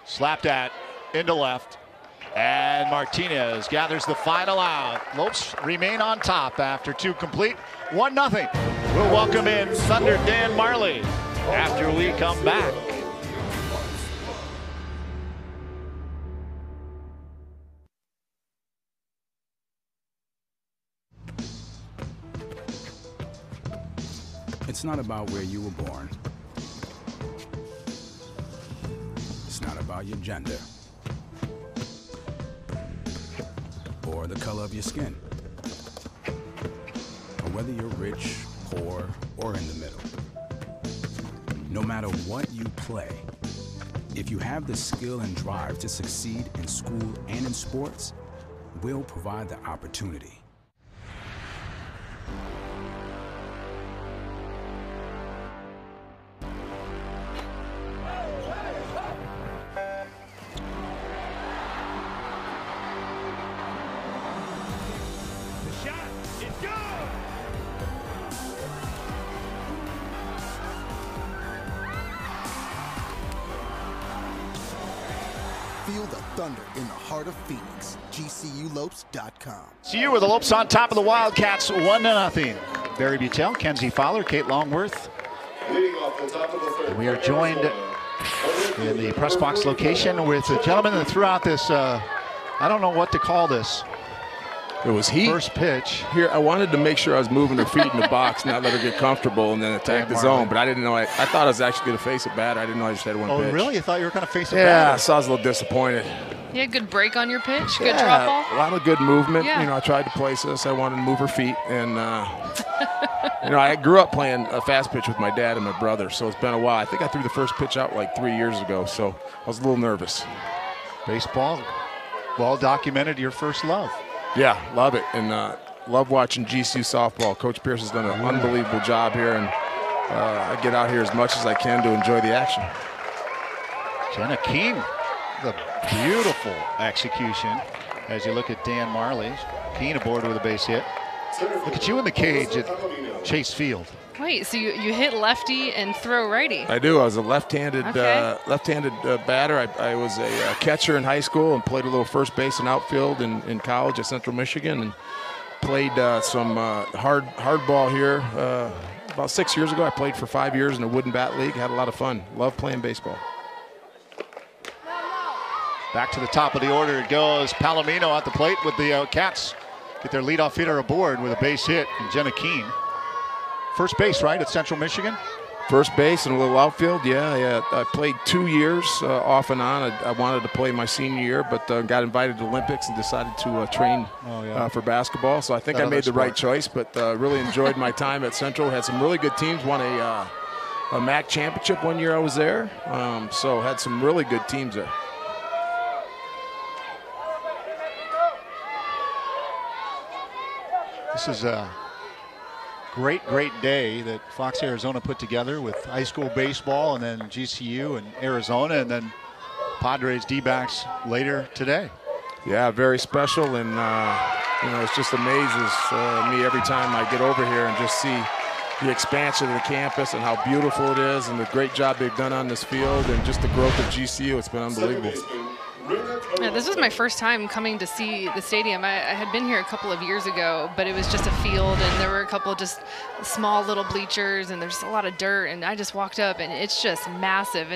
Slapped at into left, and Martinez gathers the final out. Lopes remain on top after 2 complete. 1-0. We'll welcome in Thunder Dan Marley after we come back. It's not about where you were born. It's not about your gender or the color of your skin, or whether you're rich, poor, or in the middle. No matter what you play, if you have the skill and drive to succeed in school and in sports, we'll provide the opportunity. Feel the thunder in the heart of Phoenix. GCULopes.com. GCU with the Lopes on top of the Wildcats, 1-0. Barry Butel, Kenzie Fowler, Kate Longworth. We are joined in the press box location with the gentleman that threw out this, I don't know what to call this. It was heat. First pitch. Here, I wanted to make sure I was moving her feet in the box, not let her get comfortable and then attack the zone. But I didn't know. I thought I was actually going to face a batter. I didn't know I just had one pitch. Oh, really? You thought you were going to face a batter? Yeah, so I was a little disappointed. You had good break on your pitch? Good drop ball? A lot of good movement. Yeah. You know, I tried to place this. I wanted to move her feet. And, you know, I grew up playing a fast pitch with my dad and my brother, so it's been a while. I think I threw the first pitch out like 3 years ago, so I was a little nervous. Baseball, well documented, your first love. Yeah, love it, and love watching GCU softball. Coach Pierce has done an unbelievable job here, and I get out here as much as I can to enjoy the action. Jenna Keene, the beautiful execution as you look at Dan Marley. Keene aboard with a base hit. Look at you in the cage at Chase Field. Wait, so you hit lefty and throw righty? I do. I was a left-handed Okay. batter. I was a catcher in high school and played a little first base and outfield in college at Central Michigan, and played some hard ball here. About 6 years ago, I played for 5 years in a wooden bat league. Had a lot of fun. Love playing baseball. Back to the top of the order it goes. Palomino at the plate with the Cats get their leadoff hitter aboard with a base hit, and Jenna Keene. First base, right, at Central Michigan? First base and a little outfield, yeah. I played 2 years off and on. I wanted to play my senior year, but got invited to the Olympics and decided to train for basketball. So I think I made the right choice, but really enjoyed my time at Central. Had some really good teams. Won a MAC championship 1 year I was there. So had some really good teams there. This is a great day that Fox Arizona put together with high school baseball and then GCU and Arizona and then Padres D-backs later today. Yeah, very special, and you know, it just amazes me every time I get over here and just see the expansion of the campus and how beautiful it is and the great job they've done on this field and just the growth of GCU. It's been unbelievable. Yeah, this was my first time coming to see the stadium. I had been here a couple of years ago, but it was just a field, and there were a couple of just small little bleachers, and there's a lot of dirt, and I just walked up, and it's just massive.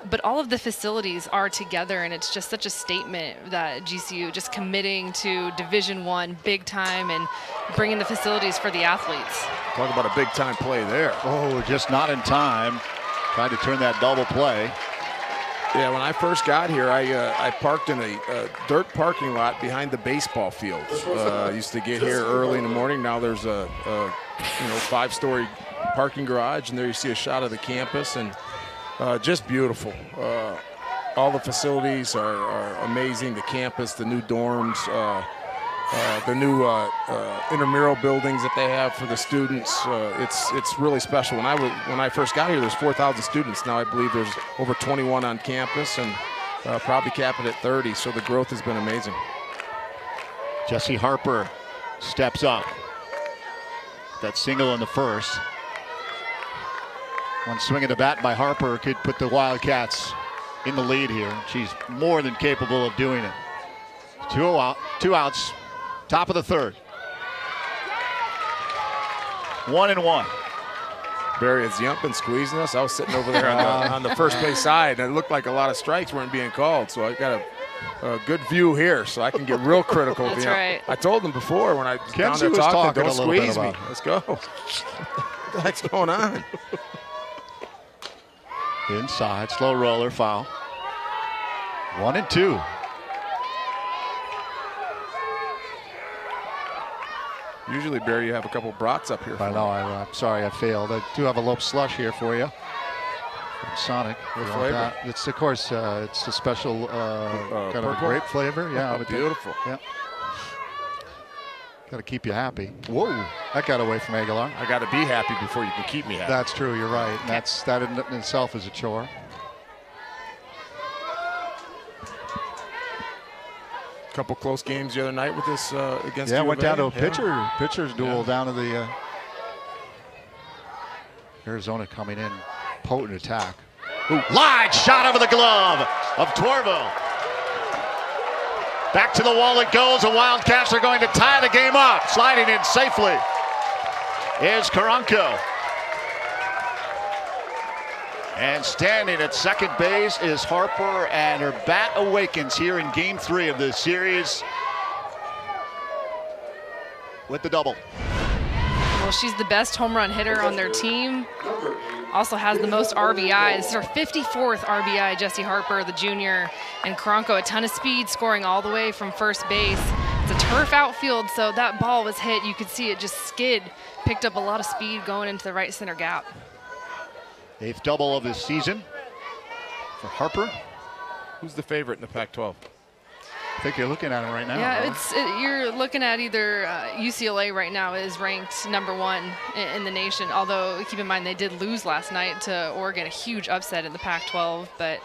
But all of the facilities are together, and it's just such a statement that GCU just committing to Division I big time and bringing the facilities for the athletes. Talk about a big time play there. Oh, just not in time. Tried to turn that double play. Yeah, when I first got here, I parked in a dirt parking lot behind the baseball field. I used to get here early in the morning. Now there's a 5-story parking garage, and there you see a shot of the campus, and just beautiful. All the facilities are amazing. The campus, the new dorms, the new intramural buildings that they have for the students. It's really special. When I first got here, there's 4,000 students. Now I believe there's over 21 on campus, and probably capping at 30. So the growth has been amazing. Jesse Harper steps up. That single in the first. One swing of the bat by Harper could put the Wildcats in the lead here. She's more than capable of doing it. Two outs. Top of the third. 1-1. Barry, has Yump been squeezing us? I was sitting over there on the first base side, and it looked like a lot of strikes weren't being called. So I got a good view here, so I can get real critical. That's right. I told them before when I was down there talking, don't squeeze me. Let's go. What the heck's going on? Inside, slow roller, foul. 1-2. Usually, Barry, you have a couple brats up here. I know. I'm sorry I failed. I do have a Lopes slush here for you. From Sonic. What flavor? It's, of course, it's a special kind of a grape flavor. Yeah. Beautiful. Yeah. Got to keep you happy. Whoa. That got away from Aguilar. I got to be happy before you can keep me happy. That's true. You're right. And that in itself is a chore. Couple close games the other night with this against. Yeah, U went of A. down to a pitcher's duel down to the Arizona coming in, potent attack. Ooh, line shot over the glove of Torvo. Back to the wall it goes. The Wildcats are going to tie the game up. Sliding in safely is Karanko. And standing at second base is Harper, and her bat awakens here in Game 3 of this series with the double. Well, she's the best home run hitter on their team. Also has the most RBIs. This is her 54th RBI, Jessie Harper, the junior. And Karanko, a ton of speed, scoring all the way from first base. It's a turf outfield, so that ball was hit. You could see it just skid. Picked up a lot of speed going into the right center gap. 8th double of this season for Harper. Who's the favorite in the Pac-12? I think you're looking at it right now. Yeah, you're looking at either UCLA right now is ranked #1 in the nation, although keep in mind they did lose last night to Oregon, a huge upset in the Pac-12, but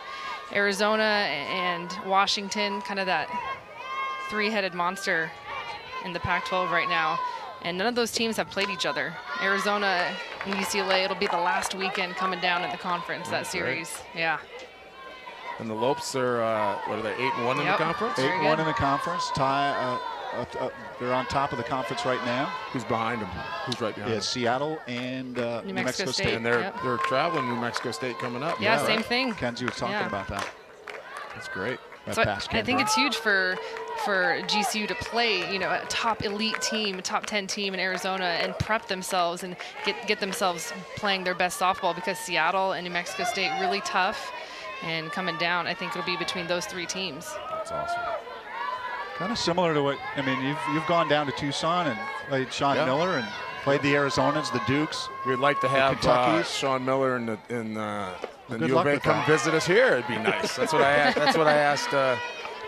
Arizona and Washington, kind of that three-headed monster in the Pac-12 right now, and none of those teams have played each other. Arizona and UCLA, it'll be the last weekend coming down in the conference, that series. Right. Yeah. And the Lopes are, what are they, 8-1 in the conference? 8-1 in the conference. They're on top of the conference right now. Who's behind them? Who's right behind them? Seattle and New Mexico State. And they're traveling New Mexico State coming up. Yeah, same thing. Kenzie was talking about that. That's great. So I think it's huge for GCU to play, a top elite team, a top 10 team in Arizona, and prep themselves and get themselves playing their best softball, because Seattle and New Mexico State really tough. And coming down, I think it'll be between those three teams. That's awesome. Kind of similar to what, you've gone down to Tucson and played Sean Miller and played the Arizonas, the Dukes. We'd like to have Sean Miller and the U of A come visit us here. It'd be nice. That's what I asked.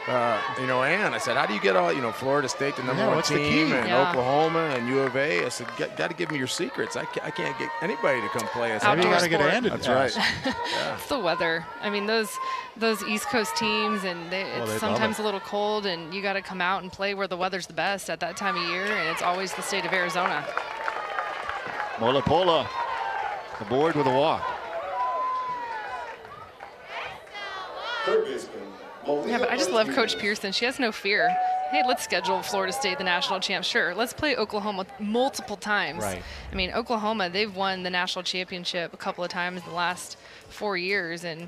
Ann. I said, how do you get all, Florida State, the #1 team, and Oklahoma and U of A? I said, got to give me your secrets. I can't get anybody to come play us. Maybe you got to get Ann. That's right. It's the weather. I mean, those East Coast teams, and it's sometimes a little cold, and you got to come out and play where the weather's the best at that time of year, and it's always the state of Arizona. Molapola aboard with a walk. Yeah, but I just love Coach Pearson. She has no fear. Hey, let's schedule Florida State, the national champ. Sure, let's play Oklahoma multiple times. Right. I mean, Oklahoma, they've won the national championship a couple of times in the last 4 years, and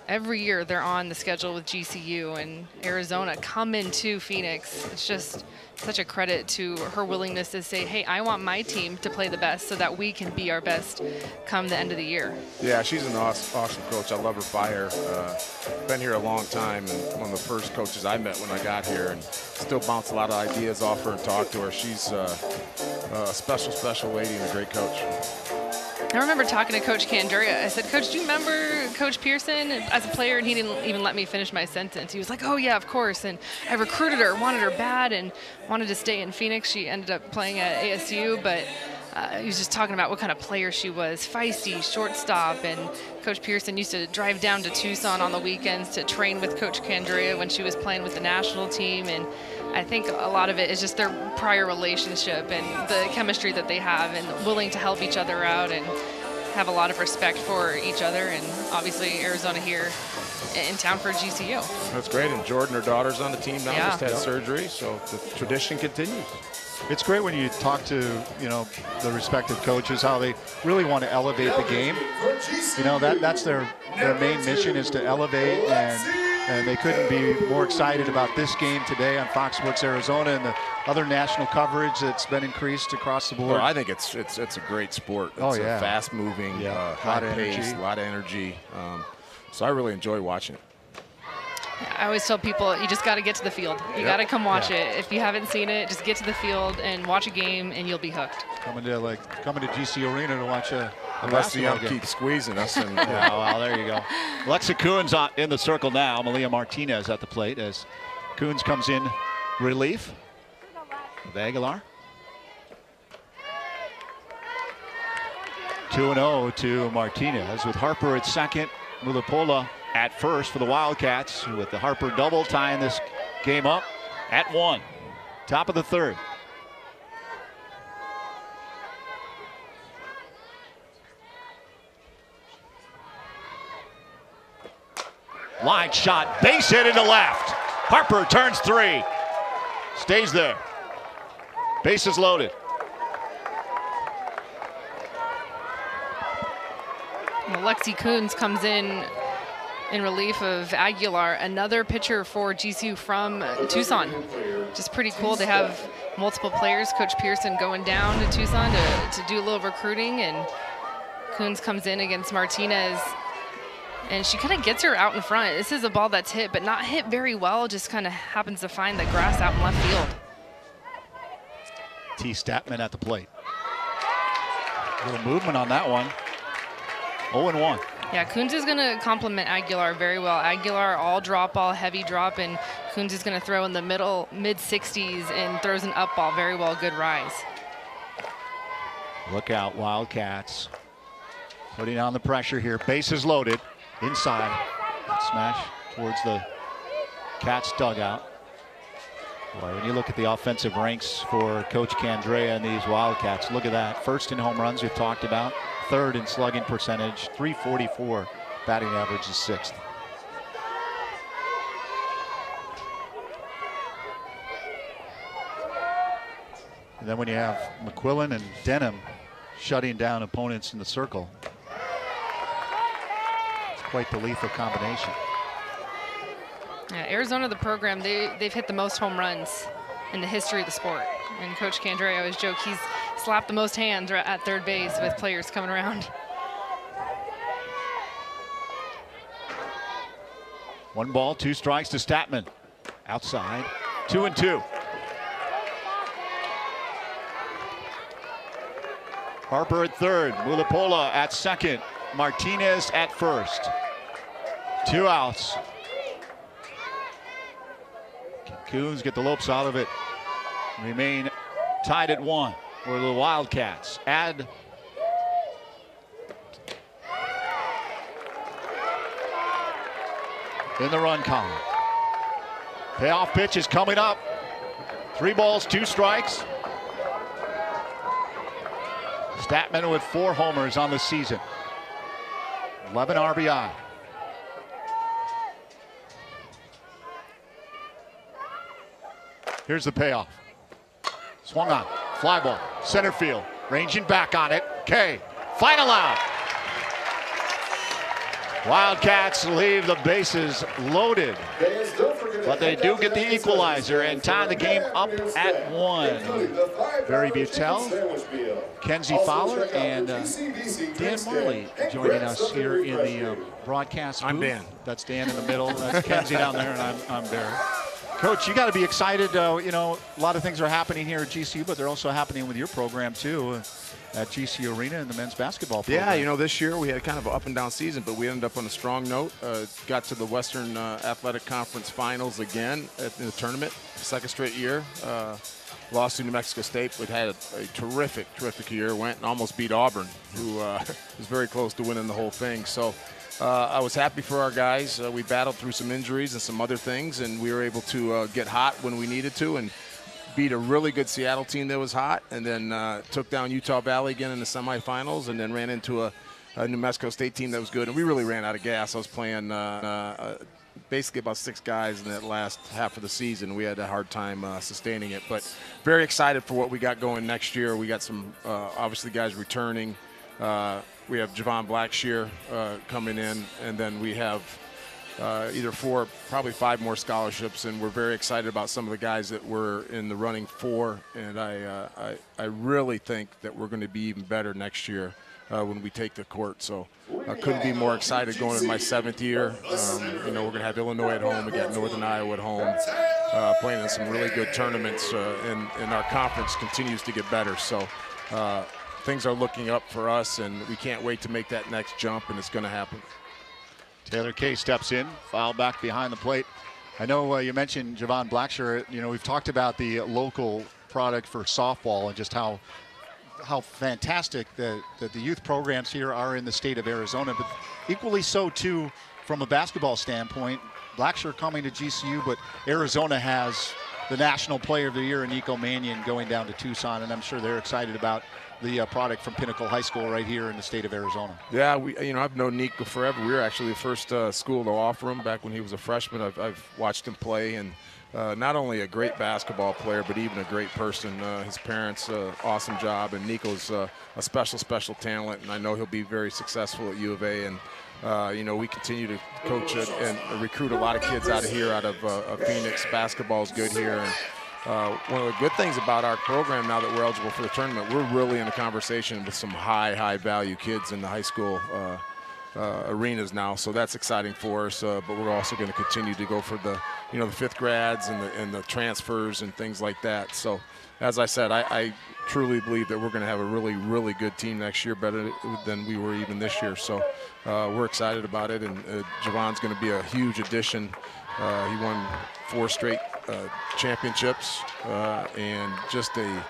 every year they're on the schedule with GCU, and Arizona come into Phoenix. It's just such a credit to her willingness to say, hey, I want my team to play the best so that we can be our best come the end of the year. Yeah, she's an awesome coach. I love her fire. Been here a long time, and one of the first coaches I met when I got here, and still bounce a lot of ideas off her and talk to her. She's a special lady and a great coach. I remember talking to Coach Canduria. I said, Coach, do you remember Coach Pearson as a player? And he didn't even let me finish my sentence. He was like, oh, yeah, of course. And I recruited her, wanted her bad, and wanted to stay in Phoenix. She ended up playing at ASU, but he was just talking about what kind of player she was, feisty, shortstop. And Coach Pearson used to drive down to Tucson on the weekends to train with Coach Canduria when she was playing with the national team. And I think a lot of it is just their prior relationship and the chemistry that they have, and willing to help each other out and have a lot of respect for each other. And obviously Arizona here in town for GCU. That's great. And Jordan, her daughter's on the team now, just had surgery, so the tradition continues. It's great when you talk to, the respective coaches, how they really want to elevate the game. That's their main mission, is to elevate, and they couldn't be more excited about this game today on Fox Sports Arizona and the other national coverage that's been increased across the board. Well, I think it's a great sport. It's fast-moving, high pace, a lot of energy. So I really enjoy watching it. I always tell people, you just got to get to the field. You got to come watch it. If you haven't seen it, just get to the field and watch a game, and you'll be hooked. Coming to GCU Arena to watch a Unless the basketball game. keep squeezing us. And, well, there you go. Alexa Coons in the circle now. Malia Martinez at the plate as Coons comes in relief with Aguilar. 2-0 to Martinez with Harper at second, Mulapola at first for the Wildcats, with the Harper double tying this game up at 1. Top of the third. Line shot, base hit into left. Harper turns 3. Stays there. Bases loaded. Lexi Coons comes in relief of Aguilar, another pitcher for GCU from Tucson. Just pretty cool. They have multiple players. Coach Pearson going down to Tucson to do a little recruiting, and Coons comes in against Martinez, and she kind of gets her out in front. This is a ball that's hit, but not hit very well. Just kind of happens to find the grass out in left field. T. Statman at the plate. A little movement on that one. 0-1. Yeah, Coons is going to complement Aguilar very well. Aguilar all drop ball, heavy drop, and Coons is going to throw in the mid-60s and throws an up ball very well. Good rise. Look out, Wildcats. Putting on the pressure here. Bases loaded. Inside. Smash towards the Cats dugout. Boy, when you look at the offensive ranks for Coach Candrea and these Wildcats, look at that. First in home runs we've talked about. Third in slugging percentage. 344 batting average is 6th. And then when you have McQuillan and Denham shutting down opponents in the circle, it's quite the lethal combination. Yeah, Arizona, the program, they've hit the most home runs in the history of the sport. And Coach Candrea always joke he's slapped the most hands at third base with players coming around. 1 ball, 2 strikes to Statman. Outside, 2-2. Harper at third, Mulapola at second, Martinez at first. 2 outs. Coons get the Lopes out of it. Remain tied at 1. Where the Wildcats add in the run column. Payoff pitch is coming up. 3 balls, 2 strikes. Statman with 4 homers on the season. 11 RBI. Here's the payoff. Swung on, fly ball, center field, ranging back on it. K, final out. Wildcats leave the bases loaded, but they do get the equalizer and tie the game up at 1. Barry Butel, Kenzie Fowler, and Dan Marley joining us here in the broadcast booth. I'm Dan. That's Dan in the middle. That's Kenzie down there, and I'm Barry. Coach, you got to be excited. You know, a lot of things are happening here at GCU, but they're also happening with your program too at GCU Arena in the men's basketball program. Yeah, you know, this year we had kind of an up and down season, but we ended up on a strong note. Got to the Western Athletic Conference Finals again in the tournament, 2nd straight year. Lost to New Mexico State. We'd had a terrific year. Went and almost beat Auburn, who was very close to winning the whole thing. So. I was happy for our guys. We battled through some injuries and some other things, and we were able to get hot when we needed to and beat a really good Seattle team that was hot, and then took down Utah Valley again in the semifinals, and then ran into a New Mexico State team that was good. And we really ran out of gas. I was playing basically about 6 guys in that last half of the season. We had a hard time sustaining it, but very excited for what we got going next year. We got some, obviously, guys returning. We have Javon Blackshear coming in, and then we have either 4, probably 5 more scholarships, and we're very excited about some of the guys that we're in the running for, and I really think that we're going to be even better next year when we take the court. So I couldn't be more excited going into my 7th year. You know, we're going to have Illinois at home. We got Northern Iowa at home, playing in some really good tournaments, and our conference continues to get better. So things are looking up for us, and we can't wait to make that next jump, and it's going to happen. Taylor Kay steps in, foul back behind the plate. I know you mentioned Javon Blacksher. You know, we've talked about the local product for softball and just how fantastic that the youth programs here are in the state of Arizona, but equally so too from a basketball standpoint. Blacksher coming to GCU, but Arizona has the National Player of the Year in Nico Mannion going down to Tucson, and I'm sure they're excited about the product from Pinnacle High School right here in the state of Arizona. Yeah, I've known Nico forever. We were actually the first school to offer him back when he was a freshman. I've watched him play, and not only a great basketball player, but even a great person. His parents, awesome job, and Nico's a special talent, and I know he'll be very successful at U of A. And you know, we continue to coach and recruit a lot of kids out of here, out of Phoenix. Basketball's good here. And one of the good things about our program now that we're eligible for the tournament, we're really in a conversation with some high value kids in the high school arenas now, so that's exciting for us. But we're also going to continue to go for the the 5th grads and the transfers and things like that. So as I said, I truly believe that we're going to have a really good team next year, better than we were even this year. So we're excited about it, and Javon's going to be a huge addition. He won 4 straight championships, and just a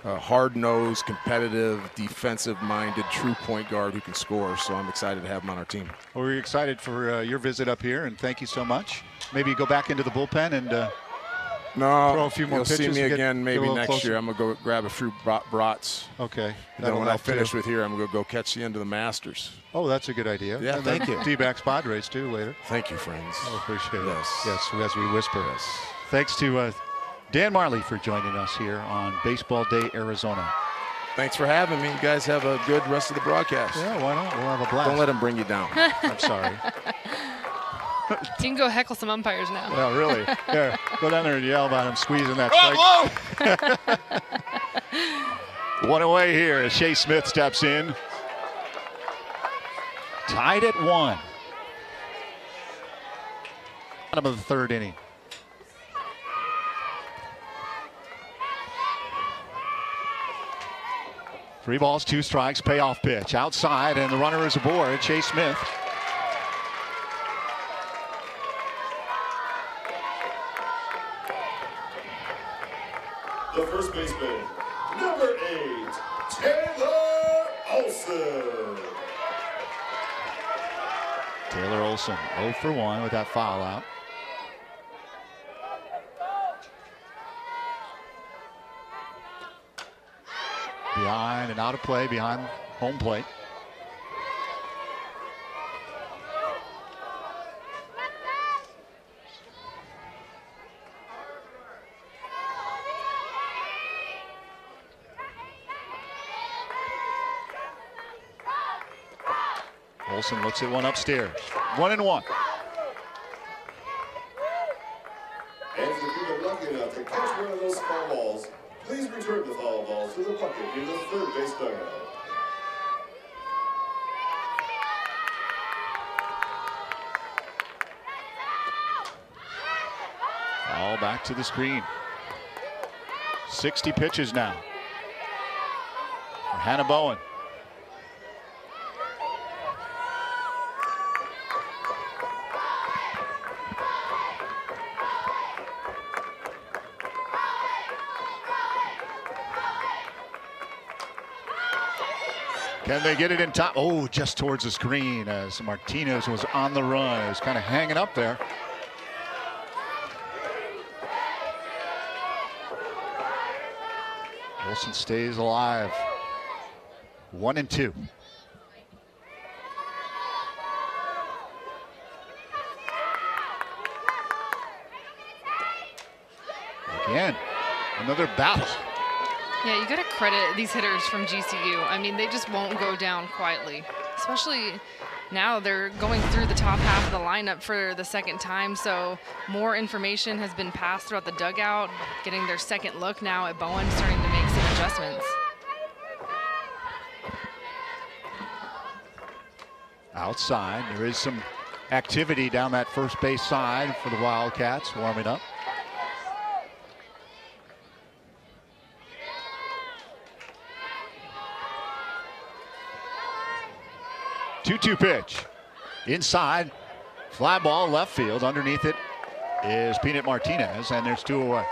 hard-nosed, competitive, defensive-minded, true point guard who can score. So I'm excited to have him on our team. Well, we're excited for your visit up here, and thank you so much. Maybe you go back into the bullpen and throw a few more pitches. You'll see me again maybe next year. I'm going to go grab a few brats. Okay. And then when I finish with here, I'm going to go catch the end of the Masters. Oh, that's a good idea. Yeah, and thank you. D-backs Padres, too, later. Thank you, friends. I appreciate it. Yes. Yes, as we whisper. Yes. Thanks to Dan Marley for joining us here on Baseball Day, Arizona. Thanks for having me. You guys have a good rest of the broadcast. Yeah, why not? We'll have a blast. Don't let them bring you down. I'm sorry. You can go heckle some umpires now. Yeah, really. Here, go down there and yell about him squeezing that strike. One away here as Shea Smith steps in. Tied at 1. Bottom of the 3rd inning. Three balls, 2 strikes, payoff pitch. Outside, and the runner is aboard, Shea Smith. The first baseman, number 8, Taylor Olson. Taylor Olson, 0 for 1 with that foul out. Behind and out of play behind home plate. Olson looks at one upstairs. 1-1. And if you've been lucky enough to catch one of those foul balls, please return the foul ball to the bucket near the 3rd base dugout. All back to the screen. 60 pitches now for Hannah Bowen. Can they get it in time? Oh, just towards the screen as Martinez was on the run. It was kind of hanging up there. Wilson stays alive. 1-2. Again, another battle. Yeah, you got to credit these hitters from GCU. I mean, they just won't go down quietly, especially now they're going through the top half of the lineup for the 2nd time, so more information has been passed throughout the dugout, getting their 2nd look now at Bowen, starting to make some adjustments. Outside, there is some activity down that first base side for the Wildcats warming up. Two-two pitch. Inside, fly ball left field. Underneath it is Peanut Martinez, and there's 2 away.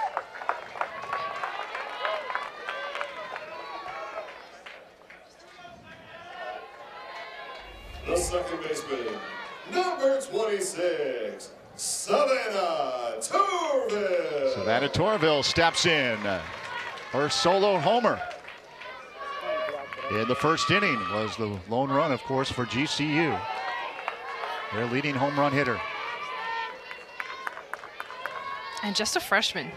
The second baseman, number 26, Savannah Torville. Savannah Torville steps in. Her solo homer in the first inning was the lone run, of course, for GCU. Their leading home run hitter. And just a freshman.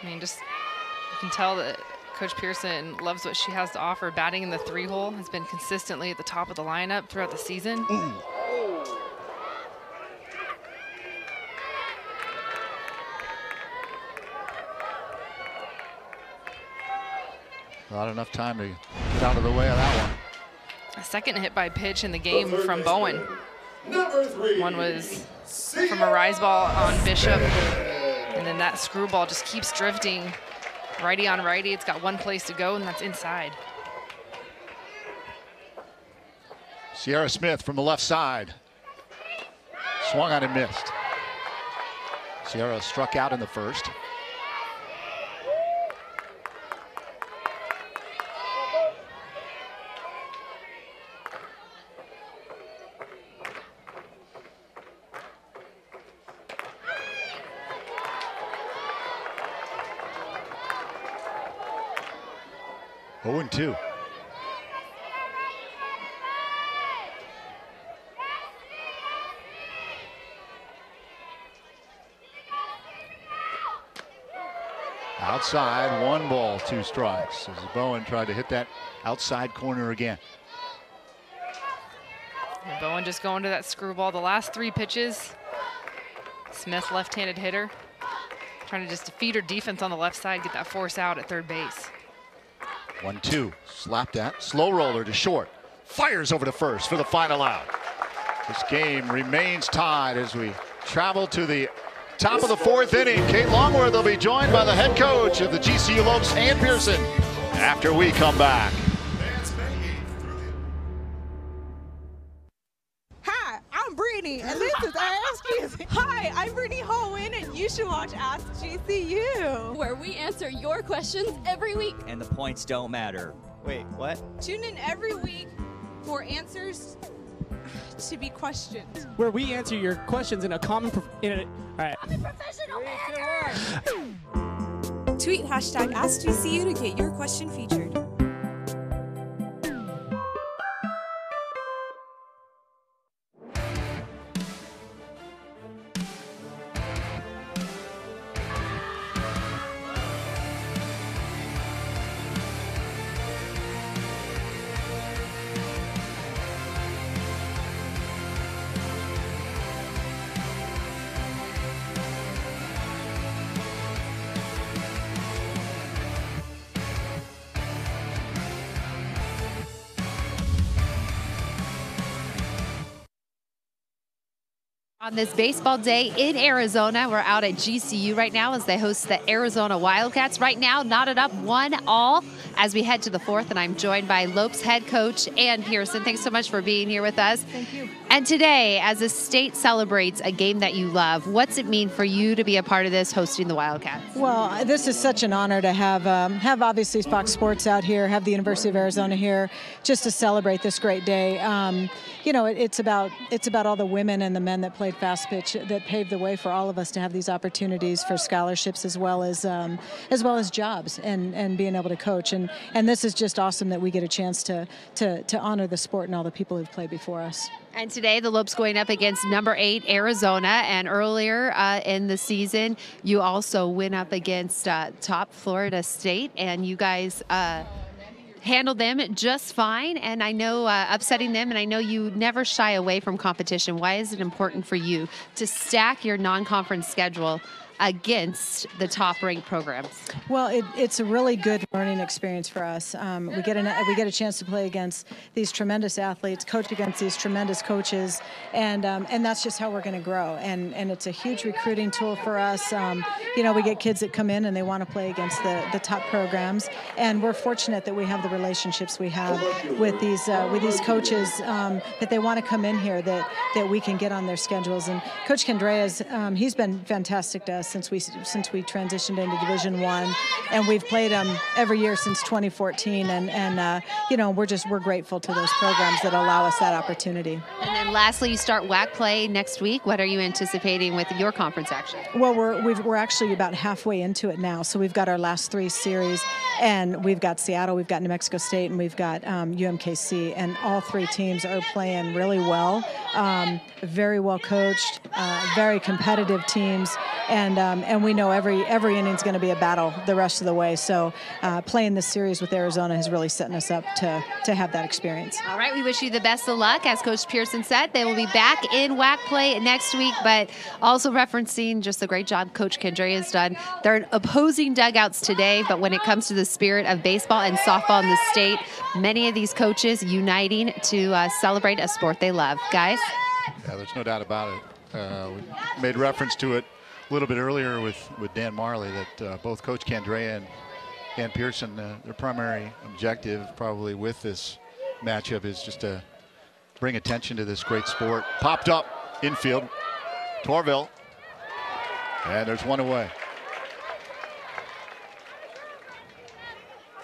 I mean, just you can tell that Coach Pearson loves what she has to offer. Batting in the 3-hole, has been consistently at the top of the lineup throughout the season. Not enough time to get out of the way of that one. A second hit by pitch in the game from Bowen. Number 3. One was from a rise ball on Bishop. And then that screwball just keeps drifting. Righty on righty, it's got one place to go, and that's inside. Sierra Smith from the left side. Swung on and missed. Sierra struck out in the first. Oh, and 2. Outside, 1 ball, 2 strikes. As Bowen tried to hit that outside corner again. And Bowen just going to that screwball. The last 3 pitches, Smith, left-handed hitter, trying to just defeat her defense on the left side, get that force out at third base. 1-2, slapped at, slow roller to short, fires over to first for the final out. This game remains tied as we travel to the top of the 4th inning. Kate Longworth will be joined by the head coach of the GCU Lopes, Ann Pearson, after we come back. Hi, I'm Brittany, and this is Ask GCU. Hi, I'm Brittany Holwyn, and you should watch Ask GCU, where we answer your questions every week. And the points don't matter. Wait, what? Tune in every week for answers to be questioned. Where we answer your questions in a common... all right. I'm a professional manager! Tweet hashtag AskGCU to get your question featured. On this baseball day in Arizona, we're out at GCU right now as they host the Arizona Wildcats. Right now, knotted up 1-1 as we head to the 4th, and I'm joined by Lopes head coach Ann Pearson. Thanks so much for being here with us. Thank you. And today, as the state celebrates a game that you love, what's it mean for you to be a part of this, hosting the Wildcats? Well, this is such an honor to have obviously Fox Sports out here, have the University of Arizona here, just to celebrate this great day. You know, it's about all the women and the men that played fast pitch that paved the way for all of us to have these opportunities for scholarships as well as jobs and being able to coach. And this is just awesome that we get a chance to honor the sport and all the people who've played before us. And today, the Lopes going up against number 8 Arizona, and earlier in the season, you also went up against top Florida State, and you guys handled them just fine, and I know upsetting them, and I know you never shy away from competition. Why is it important for you to stack your non-conference schedule against the top-ranked programs? Well, it's a really good learning experience for us. We get a chance to play against these tremendous athletes, coach against these tremendous coaches, and that's just how we're going to grow. And it's a huge recruiting tool for us. We get kids that come in and they want to play against the top programs, and we're fortunate that we have the relationships we have with these coaches that they want to come in here, that we can get on their schedules. And Coach Kendrea's he's been fantastic to us since we transitioned into Division I, and we've played them every year since 2014. And we're grateful to those programs that allow us that opportunity. And then lastly, you start WAC play next week. What are you anticipating with your conference action? Well, we're actually about halfway into it now. So we've got our last 3 series, and we've got Seattle, we've got New Mexico State, and we've got UMKC, and all 3 teams are playing really well, very well coached, very competitive teams, and we know every inning's going to be a battle the rest of the way. So playing this series with Arizona is really setting us up to have that experience. All right, we wish you the best of luck. As Coach Pearson said, they will be back in WAC play next week, but also referencing just the great job Coach Kendrea has done. They're in opposing dugouts today, but when it comes to the spirit of baseball and softball in the state, many of these coaches uniting to celebrate a sport they love. Guys? Yeah, there's no doubt about it. We made reference to it a little bit earlier with Dan Marley that both Coach Kendrea and Pearson, their primary objective probably with this matchup is just to bring attention to this great sport. Popped up infield, Torville, and there's one away.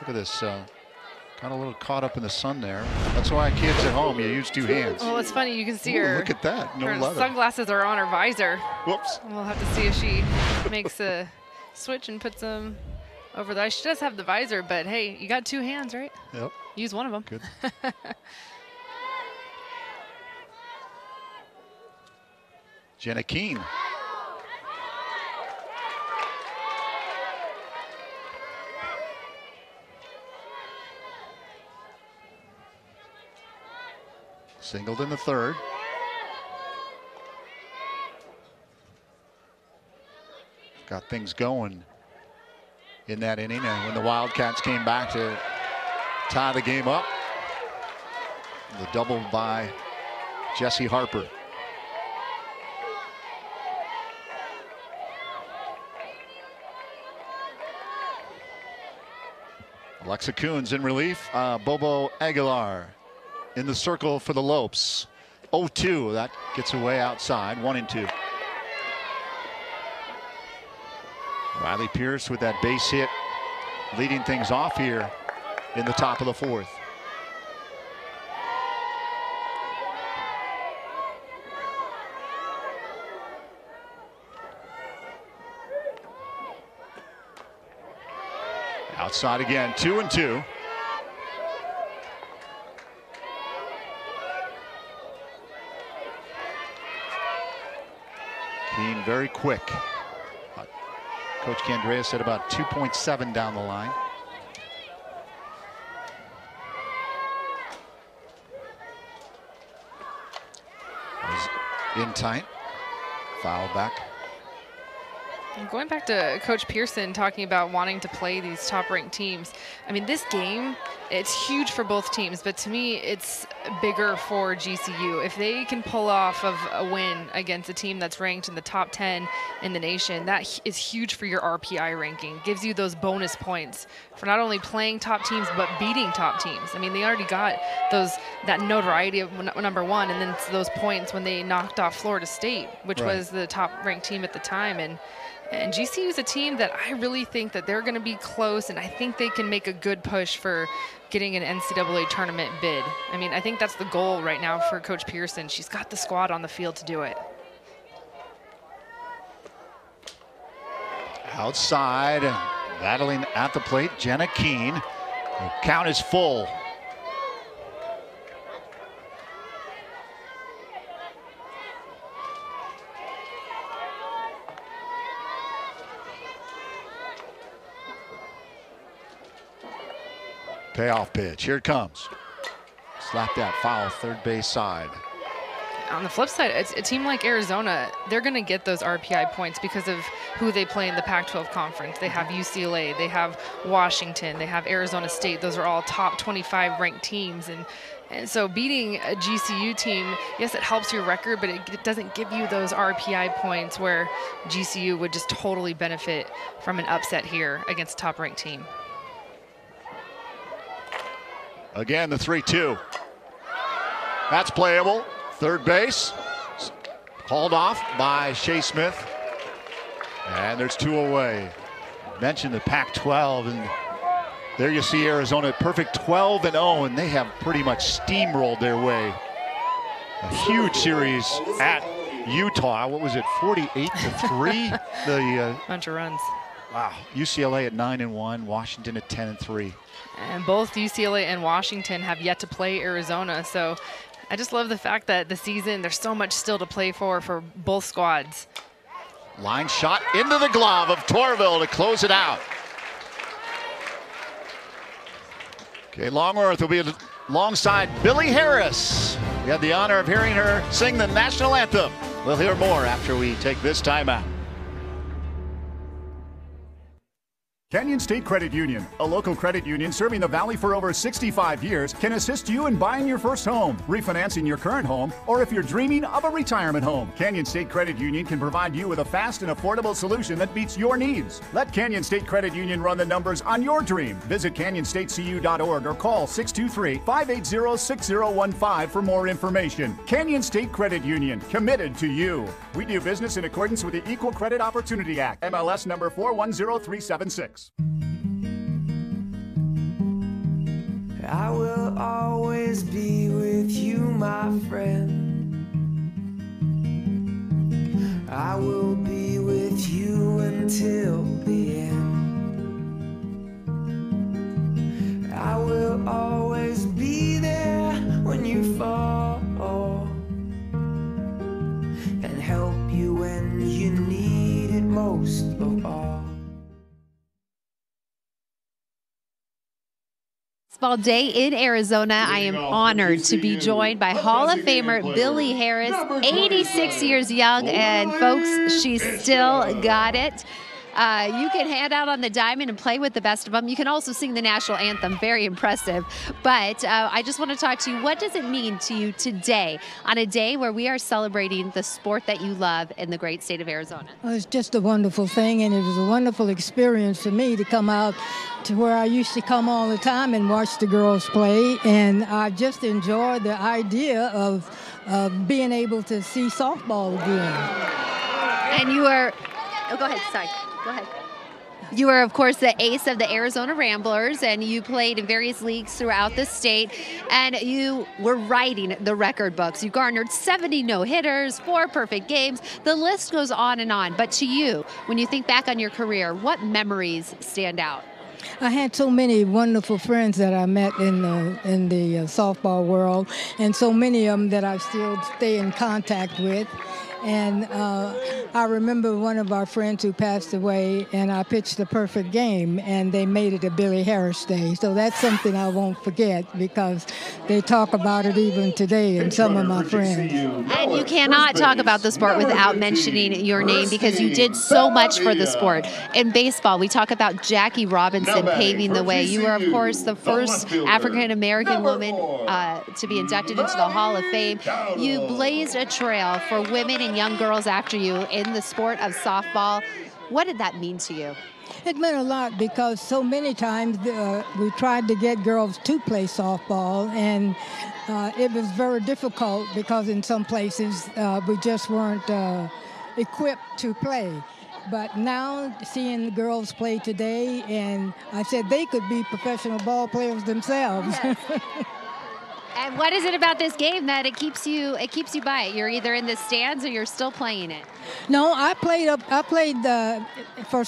Look at this, got a little caught up in the sun there. That's why kids at home, you use 2 hands. Well, it's funny, you can see her. Look at that, no her leather. Sunglasses are on her visor. Whoops. We'll have to see if she makes a switch and puts them over there. She does have the visor, but hey, you got 2 hands, right? Yep. Use one of them. Good. Jenna Keene. Singled in the 3rd. Got things going in that inning, and when the Wildcats came back to tie the game up, the double by Jesse Harper. Alexa Coons in relief. Bobo Aguilar in the circle for the Lopes. 0-2, that gets away outside, 1-2. Riley Pierce with that base hit, leading things off here in the top of the 4th. Outside again, 2-2. Keene very quick. Coach Kendrea said about 2.7 down the line. Was in tight. Foul back. Going back to Coach Pearson talking about wanting to play these top-ranked teams. I mean, this game, it's huge for both teams, but to me, it's bigger for GCU. If they can pull off of a win against a team that's ranked in the top 10 in the nation, that is huge for your RPI ranking. Gives you those bonus points for not only playing top teams, but beating top teams. I mean, they already got that notoriety of number 1, and then it's those points when they knocked off Florida State, which was the top-ranked team at the time. And GCU is a team that I really think that they're going to be close, and I think they can make a good push for getting an NCAA tournament bid. I mean, I think that's the goal right now for Coach Pearson. She's got the squad on the field to do it. Outside, battling at the plate, Jenna Keene. The count is full. Payoff pitch. Here it comes. Slapped that foul, third base side. on the flip side, it's a team like Arizona, they're going to get those RPI points because of who they play in the Pac-12 conference. They have UCLA, they have Washington, they have Arizona State. Those are all top 25 ranked teams. And so beating a GCU team, yes, it helps your record, but it doesn't give you those RPI points where GCU would just totally benefit from an upset here against a top-ranked team. Again, the 3-2. That's playable. Third base. Called off by Shea Smith. And there's 2 away. Mentioned the Pac-12, and there you see Arizona perfect 12-0, and they have pretty much steamrolled their way. A huge series at Utah. What was it, 48-3? Bunch of runs. Wow. UCLA at 9-1, Washington at 10-3. And both UCLA and Washington have yet to play Arizona, so I just love the fact that the season, there's so much still to play for both squads. Line shot into the glove of Torville to close it out. Okay, Longworth will be alongside Billy Harris. We had the honor of hearing her sing the national anthem. We'll hear more after we take this time out. Canyon State Credit Union, a local credit union serving the Valley for over 65 years, can assist you in buying your first home, refinancing your current home, or if you're dreaming of a retirement home. Canyon State Credit Union can provide you with a fast and affordable solution that meets your needs. Let Canyon State Credit Union run the numbers on your dream. Visit canyonstatecu.org or call 623-580-6015 for more information. Canyon State Credit Union, committed to you. We do business in accordance with the Equal Credit Opportunity Act, MLS number 410376. I will always be with you, my friend. I will be with you until the end. I will always be there when you fall and help you when you need it most of all. Baseball Day in Arizona. I am honored to be joined by Hall of Famer Billy Harris, 86 years young, and folks, she's still got it. You can hand out on the diamond and play with the best of them. You can also sing the national anthem. Very impressive. But I just want to talk to you. What does it mean to you today, on a day where we are celebrating the sport that you love in the great state of Arizona? Well, it's just a wonderful thing, and it was a wonderful experience for me to come out to where I used to come all the time and watch the girls play. And I just enjoyed the idea of being able to see softball again. And you are, oh, go ahead, sorry. Go ahead. You were, of course, the ace of the Arizona Ramblers, and you played in various leagues throughout the state, and you were writing the record books. You garnered 70 no-hitters, 4 perfect games. The list goes on and on. But to you, when you think back on your career, what memories stand out? I had so many wonderful friends that I met in the softball world, and so many of them that I still stay in contact with. And I remember one of our friends who passed away, and I pitched the perfect game, and they made it a Billy Harris Day. So that's something I won't forget, because they talk about it even today in some of my friends. And you cannot talk about the sport without mentioning your name, because you did so much for the sport. In baseball, we talk about Jackie Robinson paving the way. You were, of course, the first African-American woman to be inducted into the Hall of Fame. You blazed a trail for women and young girls after you in the sport of softball. What did that mean to you? It meant a lot, because so many times we tried to get girls to play softball, and it was very difficult, because in some places we just weren't equipped to play. But now, seeing the girls play today, and I said they could be professional ball players themselves. Yes. And what is it about this game that it keeps you by it? You're either in the stands or you're still playing it. No, I played for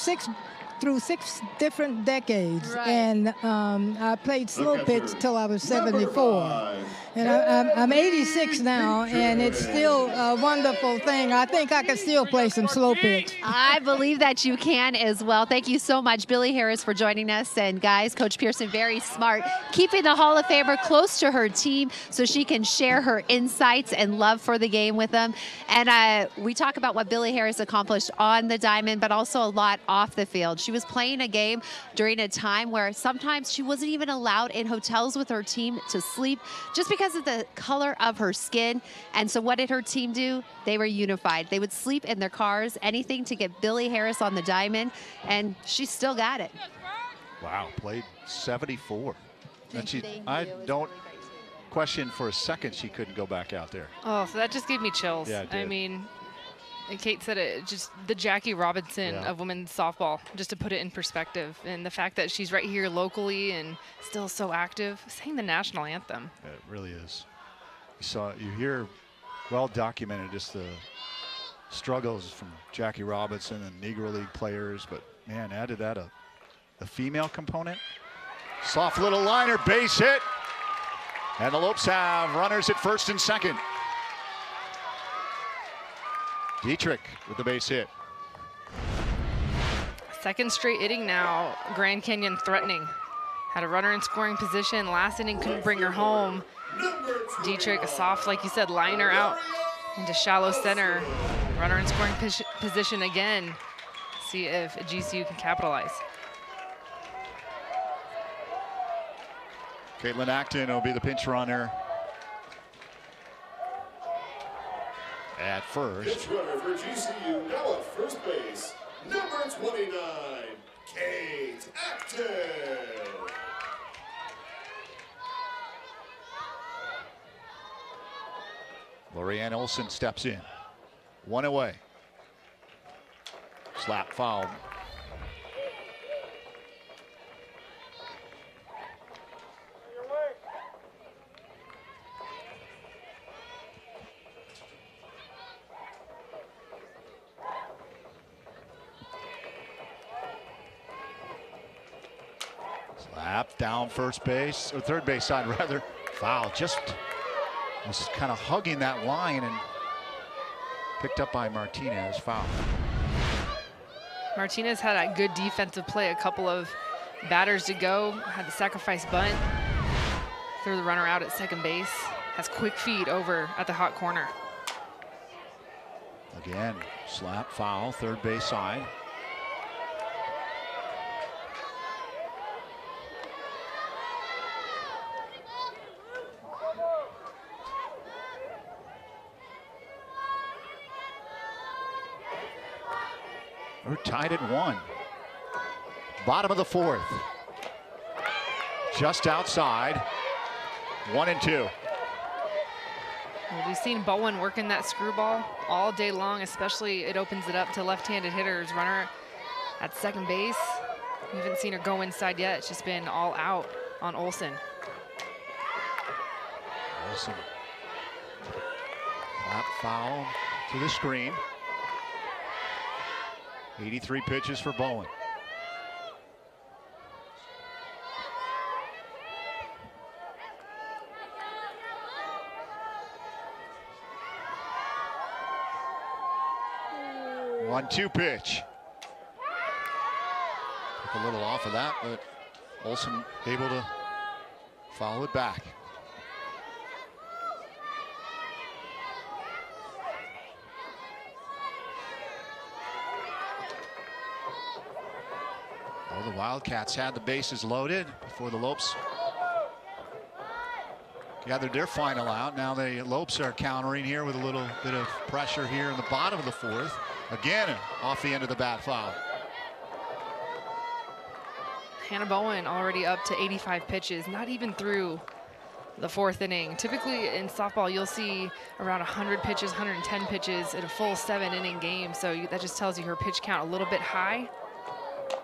through 6 different decades, right. And I played slow pitch till I was 74. And I'm 86 now, and it's still a wonderful thing. I think I can still play some slow pitch. I believe that you can as well. Thank you so much, Billy Harris, for joining us. And guys, Coach Pearson, very smart, keeping the Hall of Famer close to her team so she can share her insights and love for the game with them. And we talk about what Billy Harris accomplished on the diamond, but also a lot off the field. She was playing a game during a time where sometimes she wasn't even allowed in hotels with her team to sleep just because of the color of her skin. And so what did her team do? They were unified. They would sleep in their cars, anything to get Billy Harris on the diamond, and she still got it. Wow, played 74. And I don't question for a second she couldn't go back out there. Oh, so that just gave me chills. Yeah, it did. I mean, and Kate said it, just the Jackie Robinson of women's softball, just to put it in perspective. And the fact that she's right here locally and still so active, sang the national anthem. Yeah, it really is. You hear well documented just the struggles from Jackie Robinson and Negro League players, but man, added that the female component. Soft little liner, base hit. And the Lopes have runners at first and second. Dietrich with the base hit. Second straight inning now, Grand Canyon threatening. Had a runner in scoring position. Last inning couldn't bring her home. Dietrich, a soft, like you said, liner out into shallow center. Runner in scoring position again. See if GCU can capitalize. Caitlin Acton will be the pinch runner at first. Pinch runner for GCU, now at first base, number 29, Kate Acton. Lorianne Olson steps in. One away. Slap foul. Slap down first base, or third base side rather. Foul, just was kind of hugging that line and picked up by Martinez. Foul. Martinez had a good defensive play, a couple of batters to go, had the sacrifice bunt, threw the runner out at second base, has quick feet over at the hot corner. Again, slap foul, third base side. We're tied at 1. Bottom of the 4th. Just outside. 1-2. Well, we've seen Bowen working that screwball all day long, especially it opens it up to left-handed hitters. Runner at second base. We haven't seen her go inside yet. It's just been all out on Olson. Olson. Slap foul to the screen. 83 pitches for Bowen. One-two pitch. Took a little off of that, but Olson able to follow it back. The Wildcats had the bases loaded before the Lopes gathered their final out. Now the Lopes are countering here with a little bit of pressure here in the bottom of the 4th. Again, off the end of the bat foul. Hannah Bowen already up to 85 pitches, not even through the 4th inning. Typically in softball, you'll see around 100 pitches, 110 pitches in a full 7-inning game. So that just tells you her pitch count a little bit high.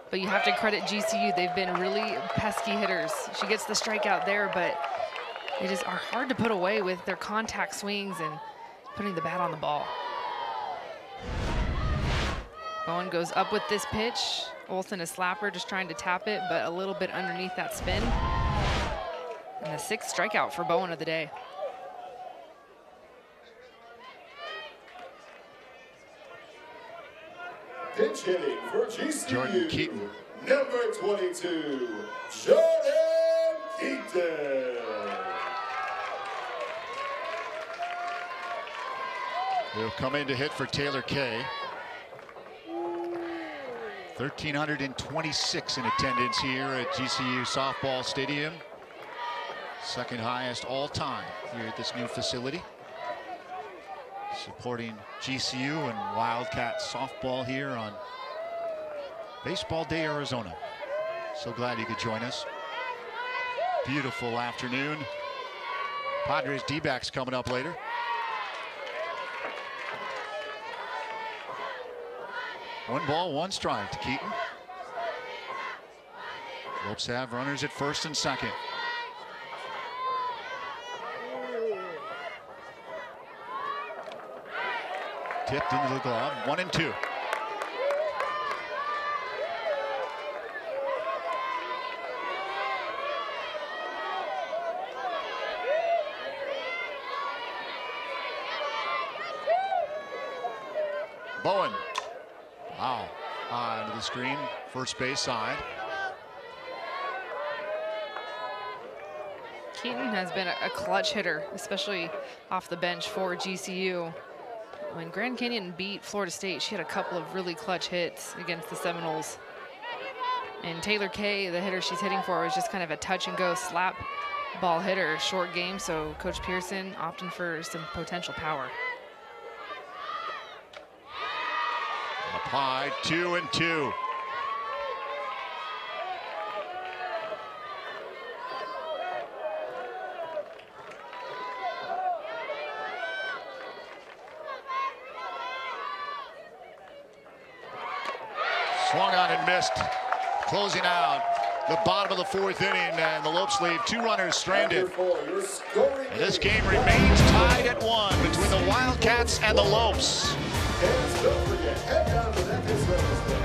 But you have to credit GCU. They've been really pesky hitters. She gets the strikeout there, but they just are hard to put away with their contact swings and putting the bat on the ball. Bowen goes up with this pitch. Olson, a slapper, just trying to tap it, but a little bit underneath that spin. And the 6th strikeout for Bowen of the day. Pinch hitting for GCU. Jordan Keaton. Number 22, Jordan Keaton. He'll come in to hit for Taylor Kay. 1,326 in attendance here at GCU Softball Stadium. Second highest all time here at this new facility. Supporting GCU and Wildcat softball here on Baseball Day Arizona. So glad you could join us. Beautiful afternoon. Padres D-backs coming up later. One ball, one strike to Keaton. Lopes have runners at first and second. Tipped into the glove, 1-2. Bowen. Wow. Into the screen, first base side. Keaton has been a clutch hitter, especially off the bench for GCU. When Grand Canyon beat Florida State, she had a couple of really clutch hits against the Seminoles. And Taylor Kay, the hitter she's hitting for, was just kind of a touch and go slap ball hitter, short game, so Coach Pearson opting for some potential power. Up high, 2-2. Swung on and missed. Closing out the bottom of the fourth inning, and the Lopes leave two runners stranded. And this game remains tied at 1 between the Wildcats and the Lopes. And don't forget, head down to that Wednesday.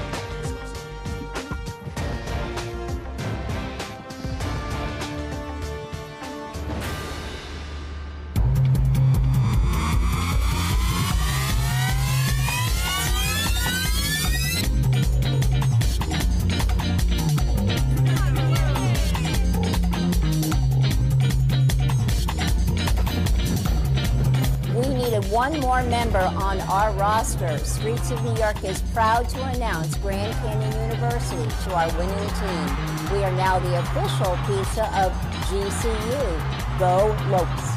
One more member on our roster. Streets of New York is proud to announce Grand Canyon University to our winning team. We are now the official pizza of GCU. Go Lopes.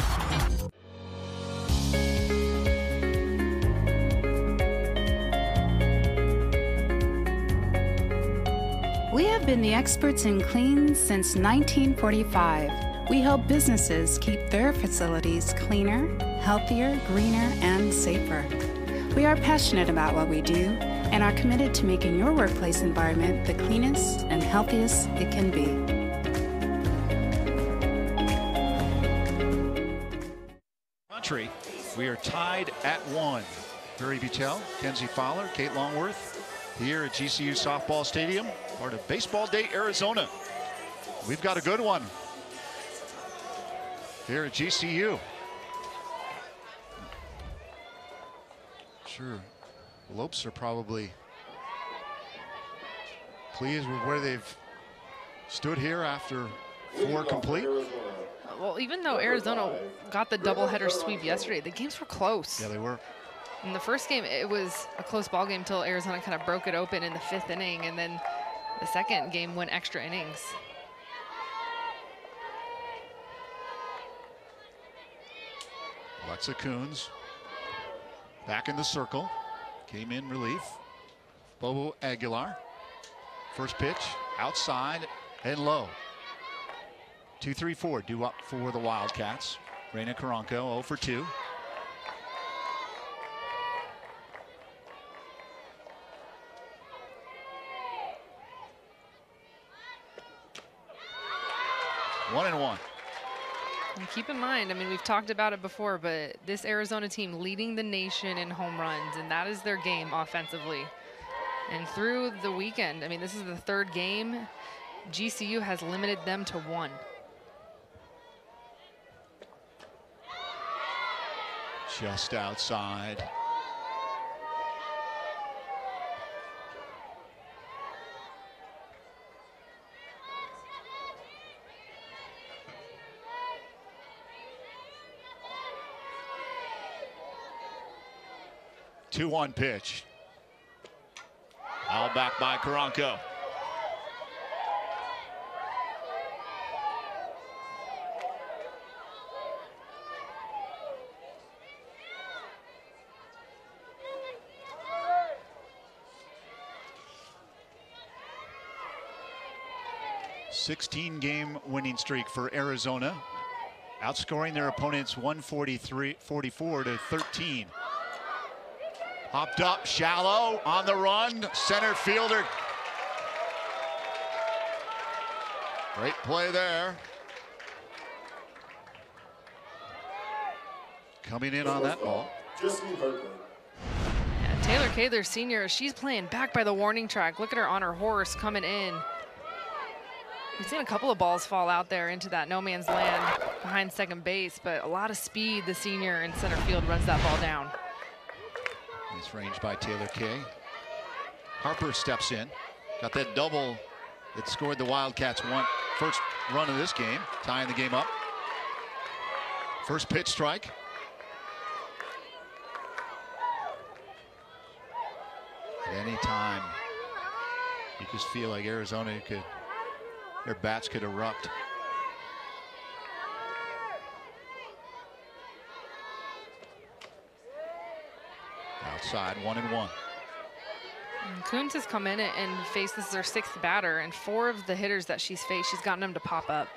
We have been the experts in clean since 1945. We help businesses keep their facilities cleaner, healthier, greener, and safer. We are passionate about what we do and are committed to making your workplace environment the cleanest and healthiest it can be. Country, we are tied at 1. Barry Butel, Kenzie Fowler, Kate Longworth here at GCU Softball Stadium, part of Baseball Day Arizona. We've got a good one here at GCU. Sure, Lopes are probably pleased with where they've stood here after 4 complete. Well, even though Arizona got the doubleheader sweep yesterday, the games were close. Yeah, they were. In the first game, it was a close ball game until Arizona kind of broke it open in the 5th inning, and then the second game went extra innings. Alexa Coons back in the circle. Came in relief. Bobo Aguilar. First pitch outside and low. 2-3-4 due up for the Wildcats. Reina Caranco 0 for 2. One and one. And keep in mind, I mean, we've talked about it before, but this Arizona team leading the nation in home runs, and that is their game offensively. And through the weekend, I mean, this is the 3rd game. GCU has limited them to 1. Just outside. 2-1 pitch. All back by Karanko. Game winning streak for Arizona, outscoring their opponents 144 to 13. Hopped up, shallow, on the run, center fielder. Great play there. Coming in on that ball. Yeah, Taylor Kaler Sr., she's playing back by the warning track. Look at her on her horse coming in. We've seen a couple of balls fall out there into that no man's land behind second base, but a lot of speed. The senior in center field runs that ball down. Nice range by Taylor Kay. Harper steps in. Got that double that scored the Wildcats first run of this game, tying the game up. First pitch strike. At any time, you just feel like Arizona their bats could erupt. Outside, 1-1. Coons has come in and faced, this is her 6th batter, and 4 of the hitters that she's faced, she's gotten them to pop up.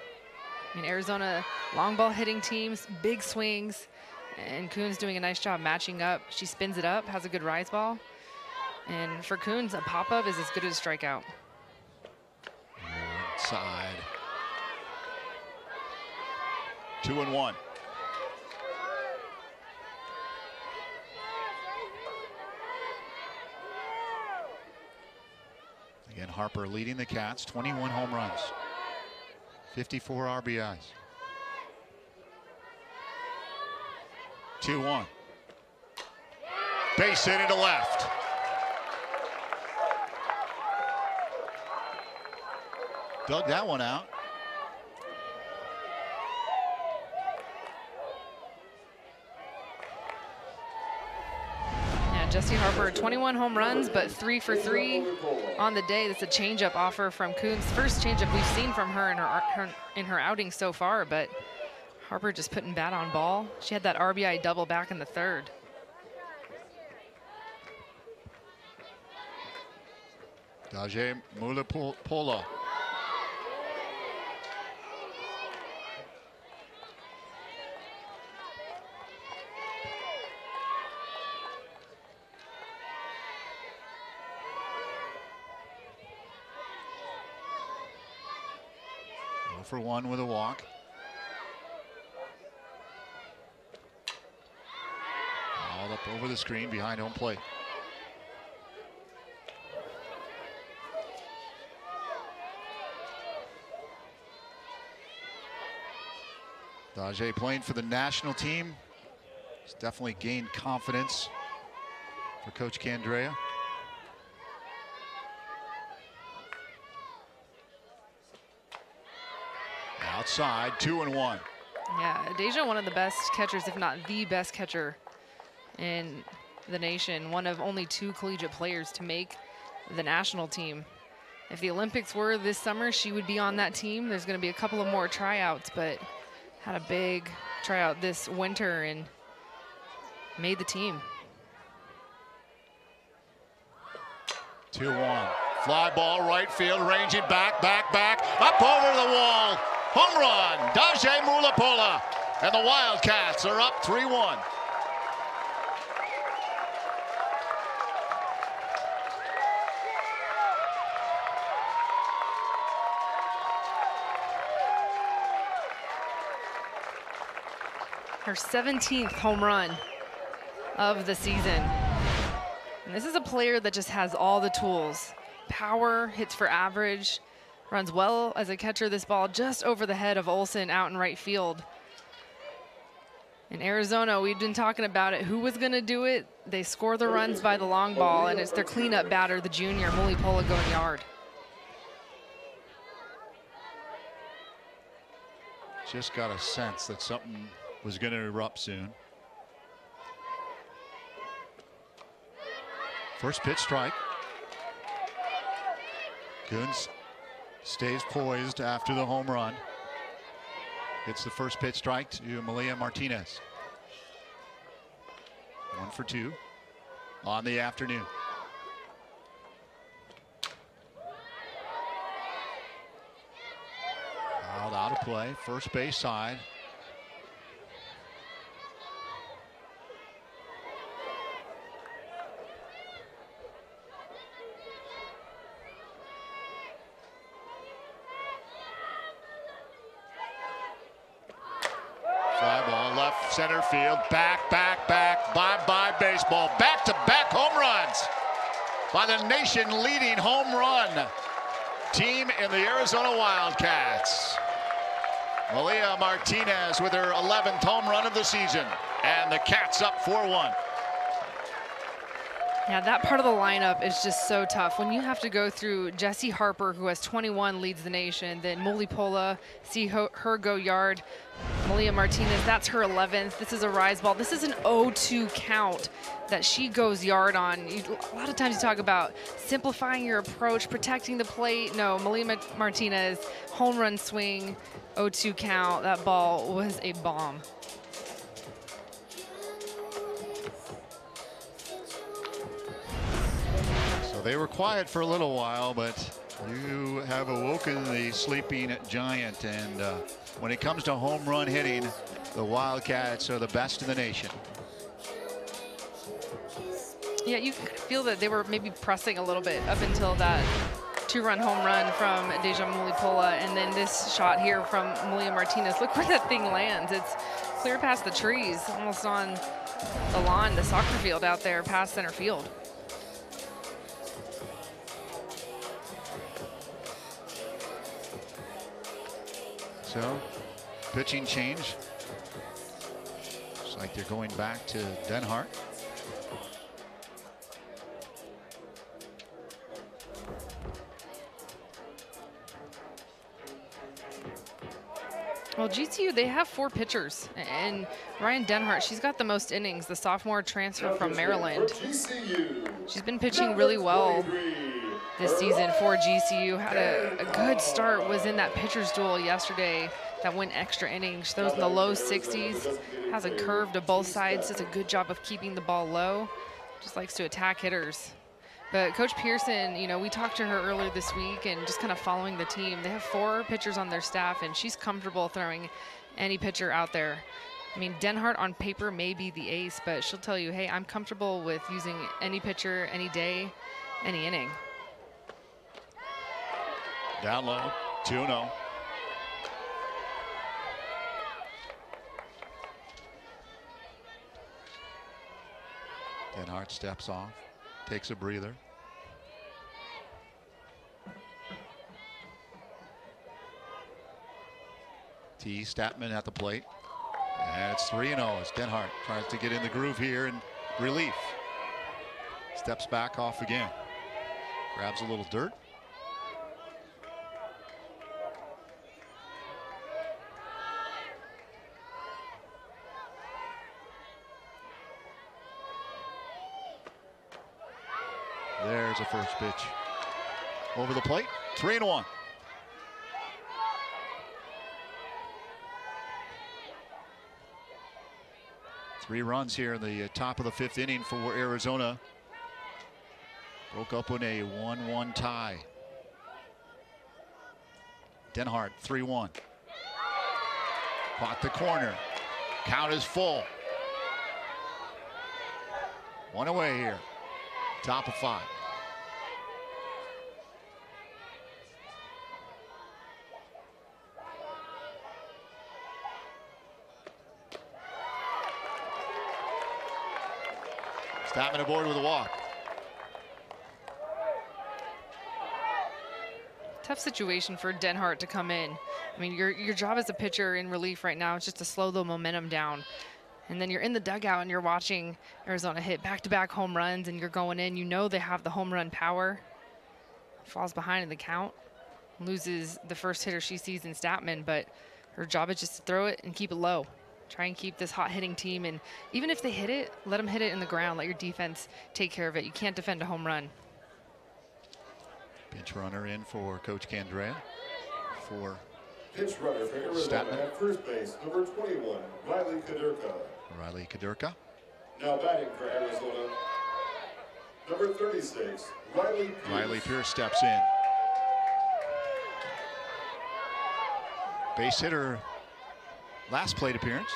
I mean, Arizona, long ball hitting teams, big swings, and Coons doing a nice job matching up. She spins it up, has a good rise ball. And for Coons, a pop-up is as good as a strikeout. Side. 2-1. Again, Harper leading the Cats, 21 home runs, 54 RBIs. 2-1. Base hit into left. Dug that one out. Yeah, Jessie Harper, 21 home runs, but 3 for 3 on the day. That's a changeup offer from Coons. First changeup we've seen from her in her outing so far, but Harper just putting bat on ball. She had that RBI double back in the 3rd. Daje Mulipola. For 1 with a walk. All up over the screen behind home plate. Daje playing for the national team. He's definitely gained confidence for Coach Candrea. Outside, 2-1. Yeah, Deja, one of the best catchers, if not the best catcher in the nation. One of only 2 collegiate players to make the national team. If the Olympics were this summer, she would be on that team. There's going to be a couple of more tryouts, but had a big tryout this winter and made the team. 2-1. Fly ball, right field, ranging back, up over the wall. Home run, Daje Mulipola, and the Wildcats are up 3-1. Her 17th home run of the season. And this is a player that just has all the tools. Power, hits for average, runs well as a catcher. This ball just over the head of Olsen out in right field. In Arizona, we've been talking about it. Who was going to do it? They score the runs by the long ball, and it's their cleanup batter, the junior, Mulipola, going yard. Just got a sense that something was going to erupt soon. First pitch strike. Coons stays poised after the home run. It's the first pitch strike to Malia Martinez. 1 for 2 on the afternoon. Out of play, first base side. Fly ball, left center field, back, bye-bye baseball. Back-to-back home runs by the nation-leading home run team in the Arizona Wildcats. Malia Martinez with her 11th home run of the season, and the Cats up 4-1. Yeah, that part of the lineup is just so tough. When you have to go through Jessie Harper, who has 21, leads the nation, then Mulipola, see her go yard. Malia Martinez, that's her 11th. This is a rise ball. This is an 0-2 count that she goes yard on. A lot of times you talk about simplifying your approach, protecting the plate. No, Malia Martinez, home run swing, 0-2 count. That ball was a bomb. So they were quiet for a little while, but you have awoken the sleeping giant. And when it comes to home run hitting, the Wildcats are the best in the nation. Yeah, you could feel that they were maybe pressing a little bit up until that 2-run home run from Deja Mulipola, and then this shot here from Malia Martinez. Look where that thing lands. It's clear past the trees, almost on the lawn, the soccer field out there past center field. So, pitching change. Looks like they're going back to Denhart. Well, GCU, they have 4 pitchers, and Ryan Denhart, she's got the most innings, the sophomore transfer from Maryland. She's been pitching really well this season for GCU. Had a good start, was in that pitcher's duel yesterday that went extra innings. Throws in the low 60s, has a curve to both sides, does a good job of keeping the ball low, just likes to attack hitters. But Coach Pearson, you know, we talked to her earlier this week and just kind of following the team. They have 4 pitchers on their staff, and she's comfortable throwing any pitcher out there. I mean, Denhart on paper may be the ace, but she'll tell you, hey, I'm comfortable with using any pitcher, any day, any inning. Down low, 2-0. Denhart steps off, takes a breather. T. Statman at the plate. And it's 3-0 as Denhart tries to get in the groove here in relief. Steps back off again. Grabs a little dirt. There's a first pitch. Over the plate, 3-1. Three runs here in the top of the 5th inning for Arizona. Broke up in a 1-1 tie. Denhart, 3-1. Caught the corner. Count is full. 1 away here. Top of 5. Statman aboard with a walk. Tough situation for Denhart to come in. I mean, your job as a pitcher in relief right now is just to slow the momentum down. And then you're in the dugout and you're watching Arizona hit back-to-back home runs, and you're going in. You know they have the home run power. Falls behind in the count. Loses the first hitter she sees in Statman, but her job is just to throw it and keep it low. Try and keep this hot hitting team, and even if they hit it, let them hit it in the ground. Let your defense take care of it. You can't defend a home run. Pinch runner in for Coach Candrea. For Pinch runner for Arizona at first base, number 21, Riley Kadurka. Riley Kadurka. Now batting for Arizona, number 36, Riley Pierce. Riley Pierce steps in. Base hitter, last plate appearance.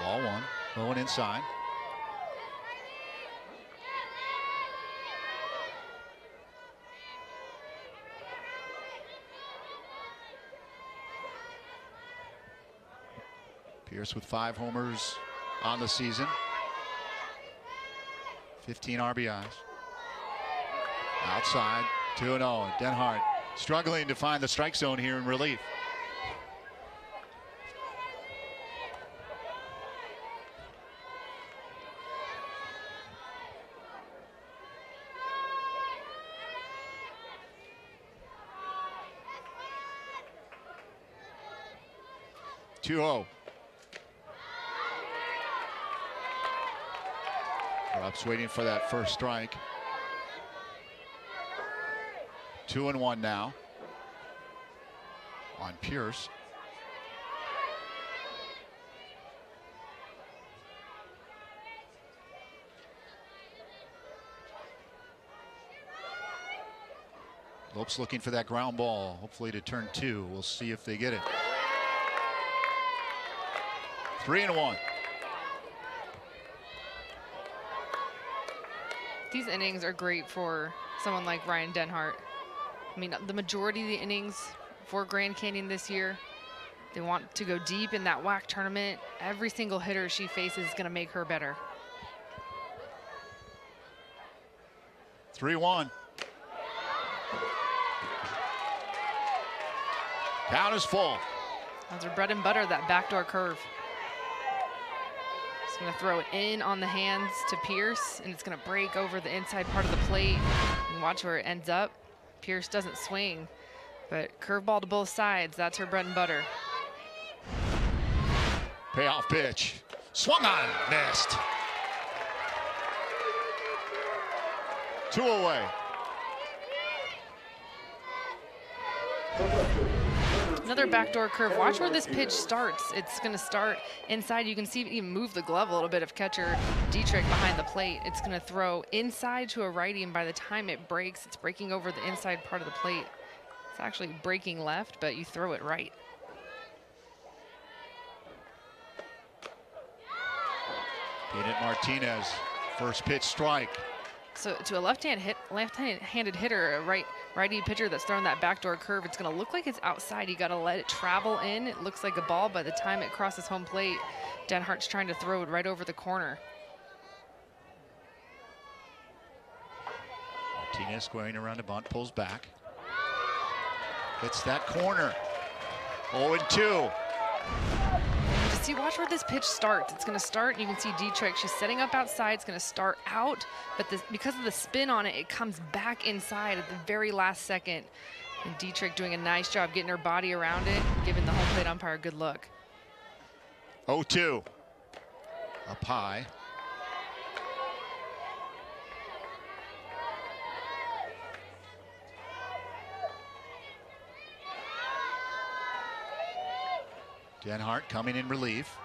Ball one, low and inside. Pierce with 5 homers on the season. 15 RBIs. Outside, 2-0. Denhart struggling to find the strike zone here in relief. Rupp's waiting for that first strike. 2-1 now on Pierce. Lopes looking for that ground ball, hopefully to turn 2. We'll see if they get it. 3-1. These innings are great for someone like Ryan Denhart. I mean, the majority of the innings for Grand Canyon this year, they want to go deep in that WAC tournament. Every single hitter she faces is going to make her better. 3-1. Count is full. That's her bread and butter, that backdoor curve. Just going to throw it in on the hands to Pierce, and it's going to break over the inside part of the plate. And watch where it ends up. Pierce doesn't swing, but curveball to both sides. That's her bread and butter. Payoff pitch. Swung on, missed. 2 away. Another backdoor curve. Watch where this pitch starts. It's going to start inside. You can see it even move the glove a little bit of catcher Dietrich behind the plate. It's going to throw inside to a righty, and by the time it breaks, it's breaking over the inside part of the plate. It's actually breaking left, but you throw it right. Peanut Martinez, first pitch strike. So to a left-handed hitter, a righty pitcher that's throwing that backdoor curve, it's going to look like it's outside. You got to let it travel in. It looks like a ball. By the time it crosses home plate, Denhart's trying to throw it right over the corner. Martinez squaring around the bunt, pulls back. Hits that corner. 0-2. See, watch where this pitch starts. It's going to start. You can see Dietrich. She's setting up outside. It's going to start out, but because of the spin on it, it comes back inside at the very last second. And Dietrich doing a nice job getting her body around it, giving the home plate umpire a good look. 0-2. Up high. Denhart coming in relief.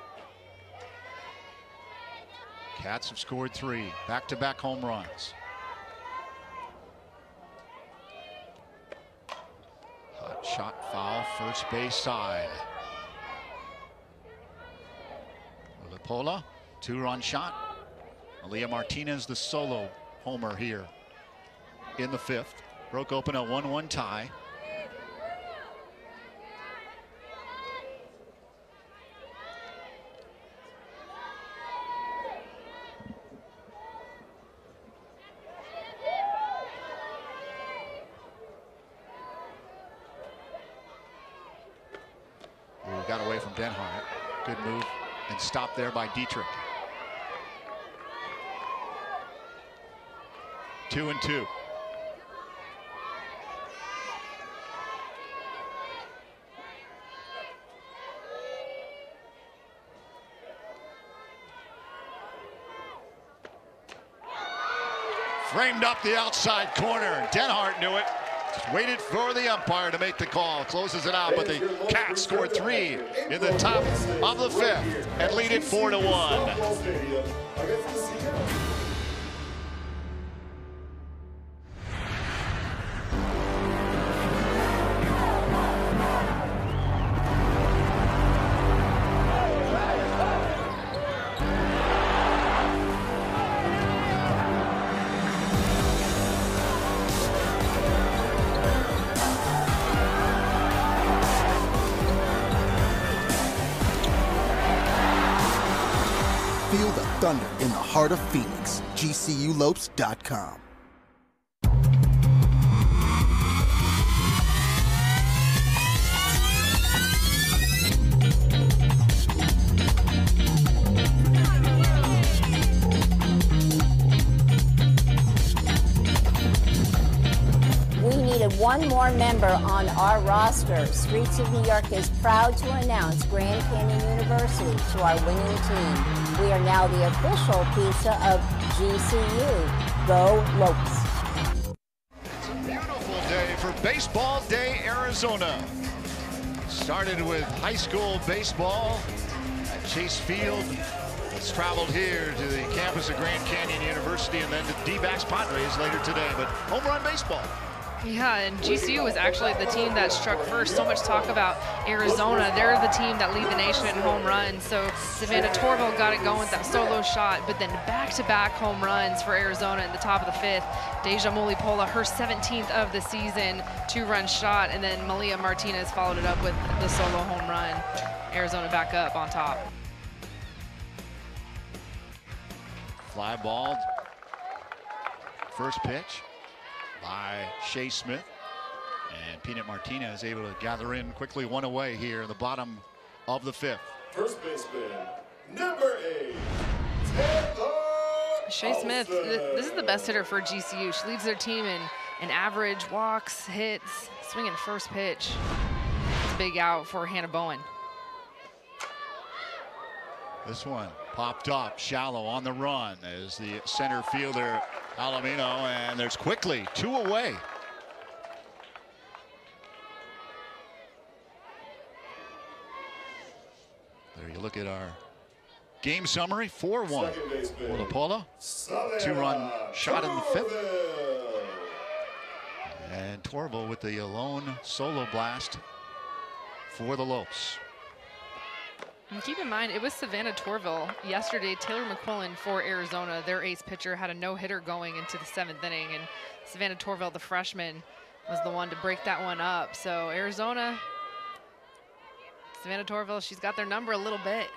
Cats have scored 3 back-to-back home runs. Hot shot foul, first base side. Lipola, 2-run shot. Aaliyah Martinez, the solo homer here in the 5th. Broke open a 1-1 tie. Got away from Denhart. Good move and stopped there by Dietrich. 2-2. framed up the outside corner. Denhart knew it. Just waited for the umpire to make the call. Closes it out, but the Cats score 3 in the top of the 5th and lead it 4-1. Feel the thunder in the heart of Phoenix. GCULopes.com. We needed one more member on our roster. Streets of New York is proud to announce Grand Canyon University to our winning team. We are now the official pizza of GCU. Go Lopes. It's a beautiful day for Baseball Day, Arizona. Started with high school baseball at Chase Field. It's traveled here to the campus of Grand Canyon University and then to D-backs Padres later today. But home run baseball. Yeah, and GCU was actually the team that struck first. So much talk about Arizona. They're the team that lead the nation in home runs. So Savannah Torville got it going with that solo shot, but then back-to-back home runs for Arizona in the top of the 5th. Deja Mulipola, her 17th of the season, 2-run shot, and then Malia Martinez followed it up with the solo home run. Arizona back up on top. Fly ball. First pitch by Shea Smith, and Peanut Martinez able to gather in quickly, one away here in the bottom of the 5th. First baseman, number 8, Shea Smith, this is the best hitter for GCU. She leads their team in average, walks, hits, swinging first pitch. It's a big out for Hannah Bowen. This one popped up shallow on the run as the center fielder Alamino, and there's quickly 2 away. There you look at our game summary. 4-1 Mulipola, 2-run shot in the 5th, and Torville with the lone solo blast for the Lopes. And keep in mind, it was Savannah Torville yesterday. Taylor McQuillan for Arizona, their ace pitcher, had a no-hitter going into the 7th inning, and Savannah Torville, the freshman, was the one to break that one up. So Arizona, Savannah Torville, she's got their number a little bit.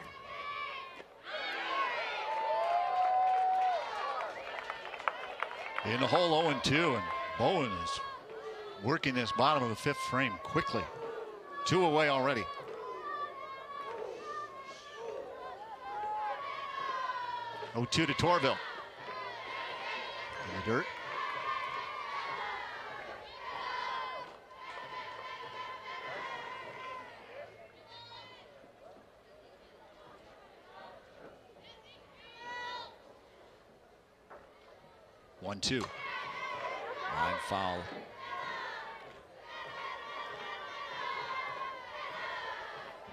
In the hole 0-2, and Bowen is working this bottom of the 5th frame quickly. 2 away already. Oh, 2 to Torville. In the dirt. One, 2. Line foul.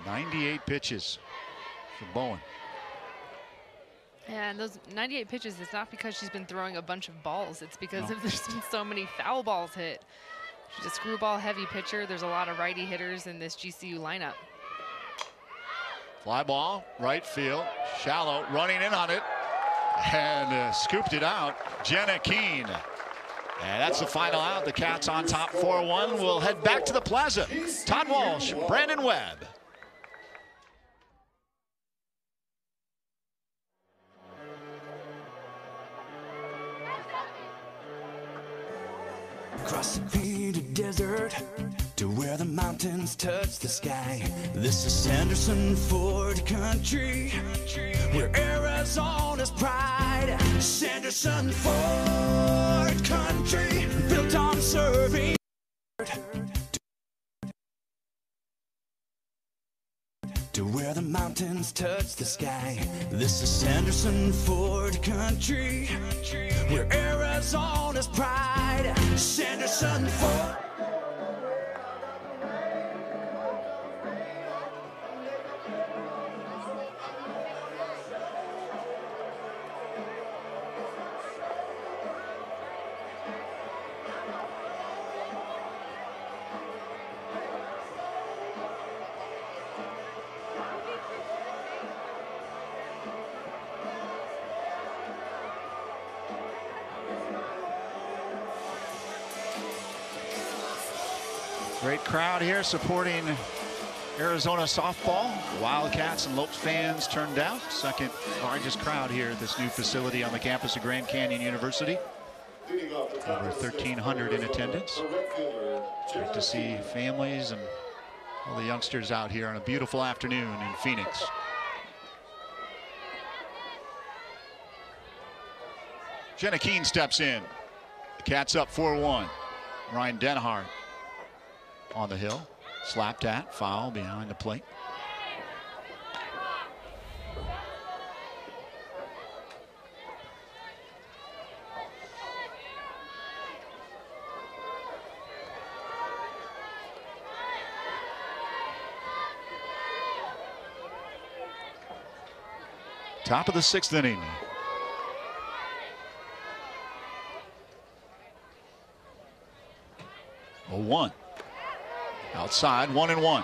.98 pitches for Bowen. And those 98 pitches, it's not because she's been throwing a bunch of balls. It's because there's been so many foul balls hit. She's a screwball heavy pitcher. There's a lot of righty hitters in this GCU lineup. Fly ball, right field, shallow, running in on it, and scooped it out, Jenna Keene. And that's the final out. The Cats on top 4-1. We'll head back to the plaza. Todd Walsh, Brandon Webb. Across the painted desert to where the mountains touch the sky. This is Sanderson Ford country, where Arizona's pride. Sanderson Ford country, built on serving. To where the mountains touch the sky. This is Sanderson Ford country, where Arizona Arizona's pride. Sanderson Ford. Great crowd here supporting Arizona softball. Wildcats and Lopes fans turned out. Second largest crowd here at this new facility on the campus of Grand Canyon University. Over 1,300 in attendance. Great to see families and all the youngsters out here on a beautiful afternoon in Phoenix. Jenna Keene steps in. The Cats up 4-1. Ryan Denhart on the hill, slapped at, foul behind the plate. Top of the 6th inning. A 1. Outside, 1-1.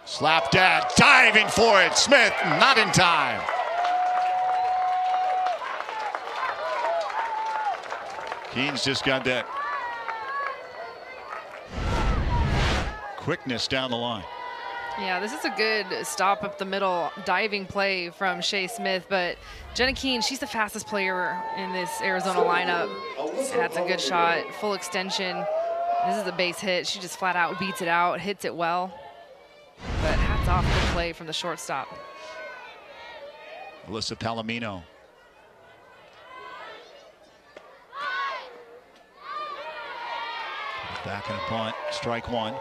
Slapped at, diving for it. Smith, not in time. Keene's just got that quickness down the line. Yeah, this is a good stop up the middle diving play from Shea Smith, but Jenna Keene, she's the fastest player in this Arizona lineup. That's a good shot, full extension. This is a base hit. She just flat out beats it out, hits it well. But hats off the play from the shortstop. Alyssa Palomino. Back in a punt, strike 1.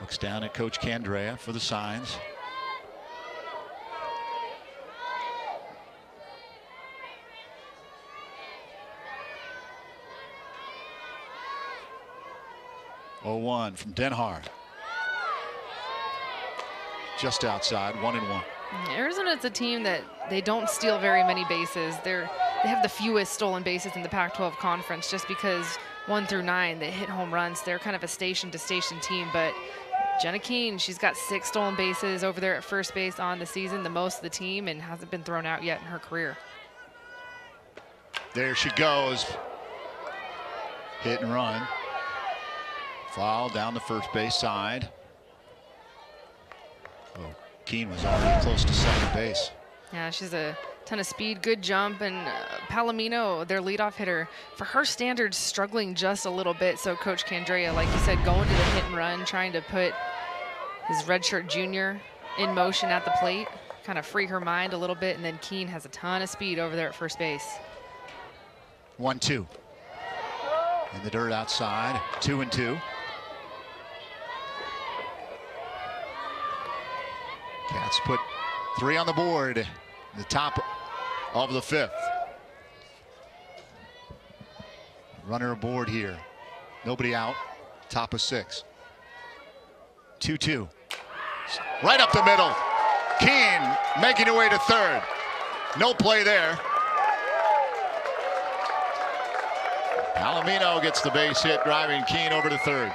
Looks down at Coach Candrea for the signs. Oh, 1 from Denhart. Just outside, 1-1. Arizona's a team that they don't steal very many bases. They have the fewest stolen bases in the Pac-12 conference just because 1 through 9 they hit home runs. They're kind of a station-to-station team, but Jenna Keene, she's got 6 stolen bases over there at first base on the season, the most of the team, and hasn't been thrown out yet in her career. There she goes. Hit and run. Foul down the first base side. Oh, Keene was already close to second base. Yeah, she's a ton of speed, good jump, and Palomino, their leadoff hitter, for her standards, struggling just a little bit. So Coach Candrea, like you said, going to the hit and run, trying to put his redshirt junior in motion at the plate, kind of free her mind a little bit, and then Keene has a ton of speed over there at first base. 1-2. In the dirt outside, 2-2. Cats put 3 on the board. The top of the 5th. Runner aboard here. Nobody out. Top of 6. 2-2. Right up the middle. Keene making her way to third. No play there. Palomino gets the base hit, driving Keene over to third.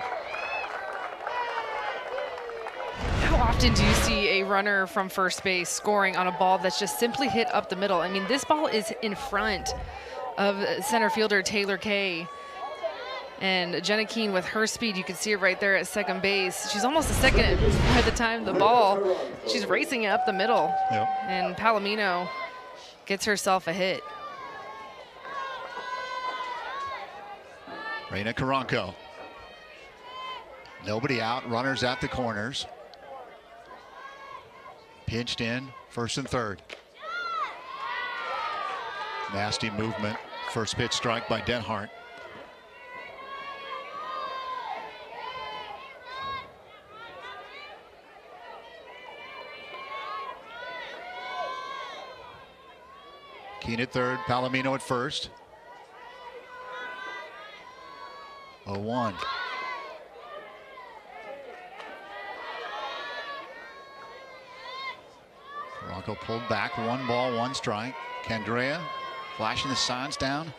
How often do you see a runner from first base scoring on a ball that's just simply hit up the middle? I mean, this ball is in front of center fielder Taylor Kay. And Jenna Keene, with her speed, you can see her right there at second base. She's almost a second by the time the ball, she's racing it up the middle. Yep. And Palomino gets herself a hit. Reina Caranco. Nobody out, runners at the corners. Pinched in, 1st and 3rd. Nasty movement. First pitch strike by Denhart. Keene at 3rd, Palomino at 1st. 0-1. Bronco pulled back, 1 ball, 1 strike. Candrea flashing the signs down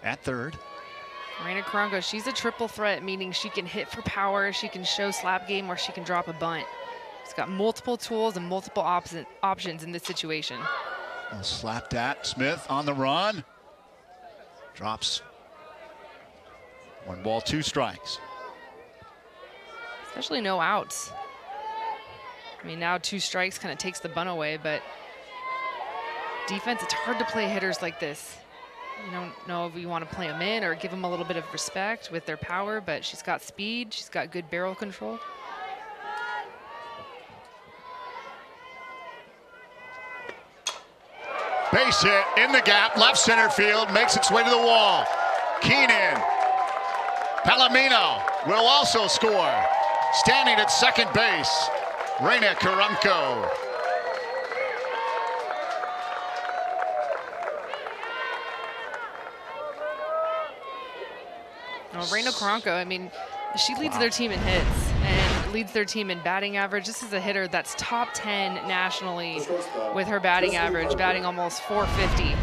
at 3rd. Raina Karanka, she's a triple threat, meaning she can hit for power, she can show slap game, or she can drop a bunt. She's got multiple tools and multiple options in this situation. Slapped at Smith on the run. Drops. 1 ball, 2 strikes. Especially no outs. I mean, now 2 strikes kind of takes the bunt away, but defense, it's hard to play hitters like this. You don't know if you want to play them in or give them a little bit of respect with their power, but she's got speed, she's got good barrel control. Base hit in the gap, left center field, makes its way to the wall. Keenan. Palomino will also score. Standing at 2nd base, Raina Karanka. Raina Karanka, I mean, she leads their team in hits and leads their team in batting average. This is a hitter that's top 10 nationally with her batting average, batting almost .450.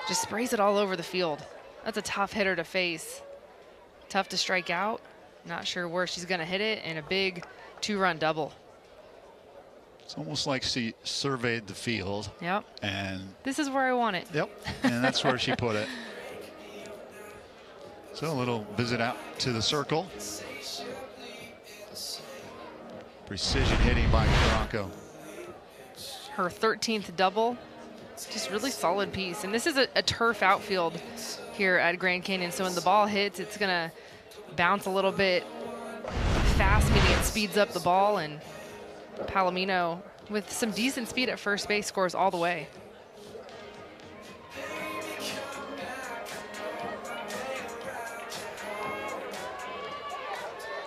Just sprays it all over the field. That's a tough hitter to face. Tough to strike out. Not sure where she's going to hit it, and a big 2-run double. It's almost like she surveyed the field. Yep. And this is where I want it. Yep. And that's where she put it. So a little visit out to the circle. Precision hitting by Karanka. Her 13th double. Just really solid piece. And this is a turf outfield here at Grand Canyon. So when the ball hits, it's going to bounce a little bit fast, meaning it speeds up the ball. And Palomino, with some decent speed at first base, scores all the way.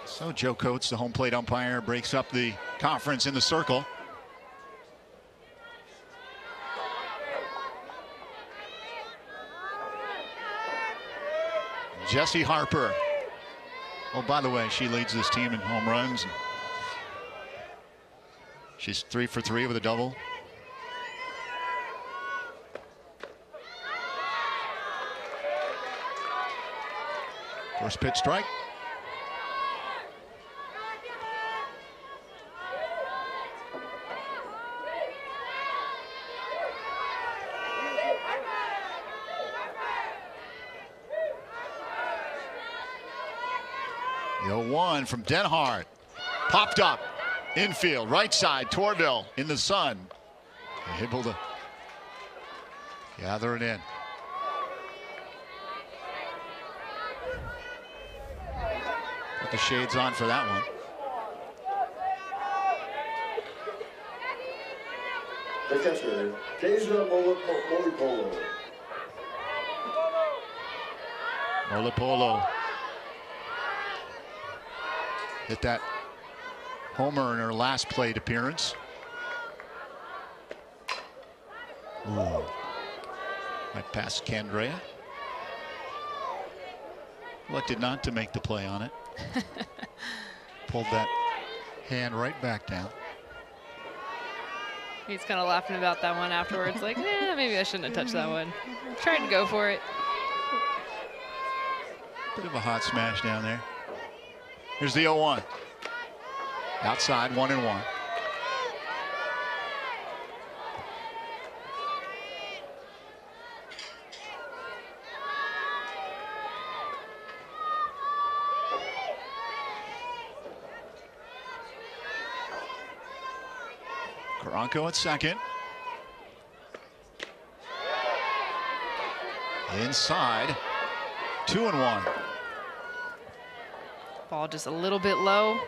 So Joe Coates, the home plate umpire, breaks up the conference in the circle. Jessie Harper. Oh, by the way, she leads this team in home runs. She's 3 for 3 with a double. First pitch strike. The 0-1 from Denhart. Popped up. Infield, right side, Torville in the sun. Able to gather it in. Put the shades on for that one. The catcher, Deja Molipolo. Molipolo hit that homer in her last plate appearance. Ooh. Right past Candrea. Elected not to make the play on it. Pulled that hand right back down. He's kind of laughing about that one afterwards, like, maybe I shouldn't have touched that one. Trying to go for it. Bit of a hot smash down there. Here's the 0-1. Outside, 1-1. Karanka at second. Inside, 2-1. Ball just a little bit low.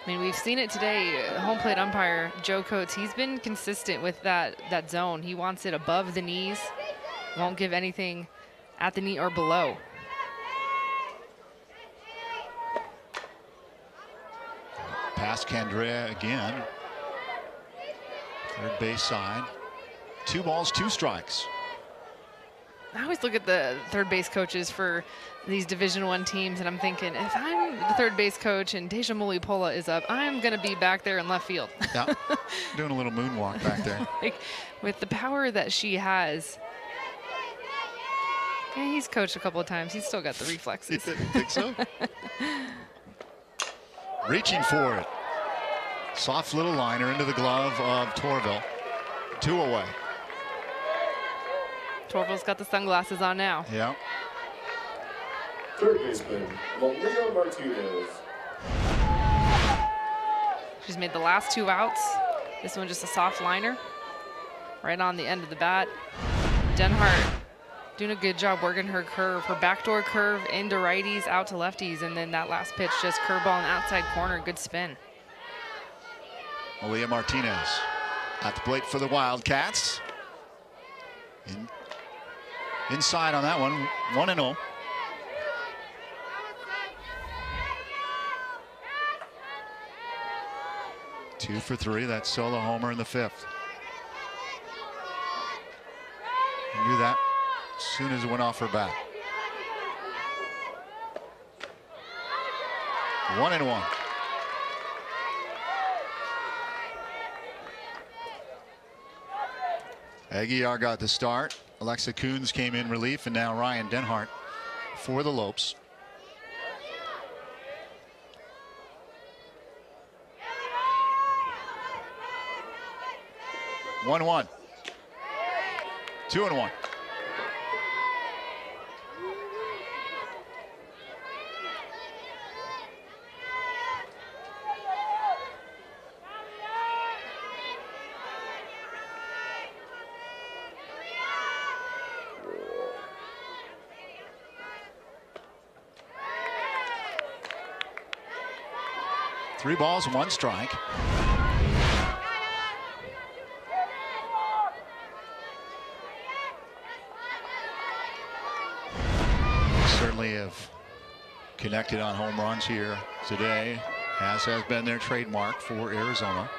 I mean, we've seen it today. Home plate umpire Joe Coates, he's been consistent with that zone. He wants it above the knees, won't give anything at the knee or below. Past Candrea again. Third base side. 2 balls, 2 strikes. I always look at the third base coaches for these Division I teams, and I'm thinking, if I'm the third base coach and Deja Mulipola is up, I'm going to be back there in left field. Yeah, doing a little moonwalk back there. Like, with the power that she has. Yeah, he's coached a couple of times. He's still got the reflexes. You think so? Reaching for it. Soft little liner into the glove of Torville. 2 away. Torville's got the sunglasses on now. Yeah. Third baseman, Malia Martinez. She's made the last 2 outs. This one just a soft liner. Right on the end of the bat. Denhart doing a good job working her curve, her backdoor curve into righties, out to lefties, and then that last pitch just curveball on the outside corner, good spin. Malia Martinez at the plate for the Wildcats. Inside on that one, 1-0. Two for 3, that solo homer in the 5th. Knew that as soon as it went off her bat. 1-1. Aguiar got the start. Alexa Coons came in relief, and now Ryan Denhart for the Lopes. One, 2-1. Three balls, 1 strike. Certainly have connected on home runs here today, as has been their trademark for Arizona.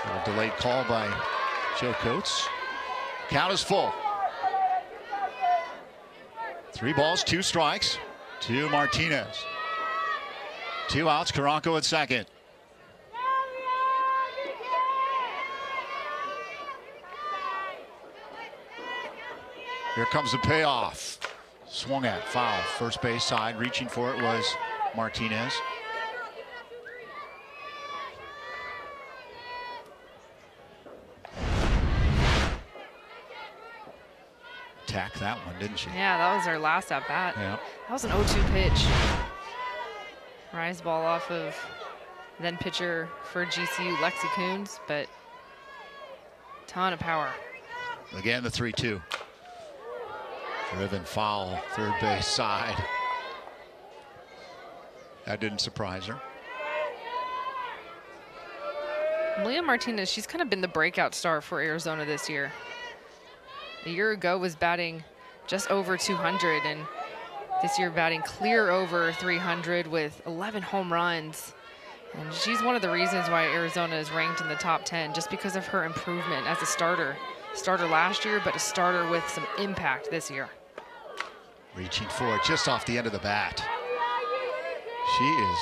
A little delayed call by Joe Coates. Count is full. 3 balls, 2 strikes to Martinez. 2 outs, Caranco at second. Here comes the payoff. Swung at, foul, first base side. Reaching for it was Martinez. Attacked that one, didn't she? Yeah, that was her last at bat. Yeah. That was an 0-2 pitch. Rise ball off of then pitcher for GCU, Lexi Coons, but ton of power. Again, the 3-2. Driven foul, third base side. That didn't surprise her. Malia Martinez, she's kind of been the breakout star for Arizona this year. A year ago was batting just over 200, and this year batting clear over 300 with 11 home runs. And she's one of the reasons why Arizona is ranked in the top 10, just because of her improvement as a starter. Starter last year, but a starter with some impact this year. Reaching for it just off the end of the bat. She is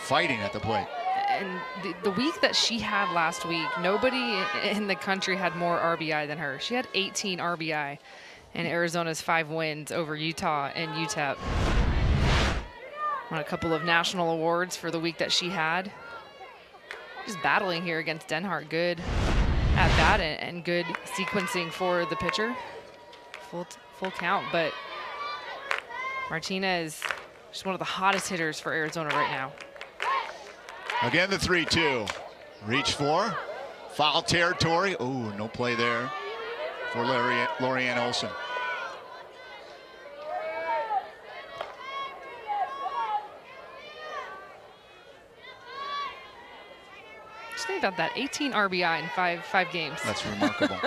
fighting at the plate. And the week that she had last week, nobody in the country had more RBI than her. She had 18 RBI in Arizona's 5 wins over Utah and UTEP. Won a couple of national awards for the week that she had. Just battling here against Denhart. Good at bat and good sequencing for the pitcher. Full count, but Martinez, she's one of the hottest hitters for Arizona right now. Again, the 3-2. Reach for foul territory. Oh, no play there for Lorianne Olson. about that. 18 RBI in five games. That's remarkable.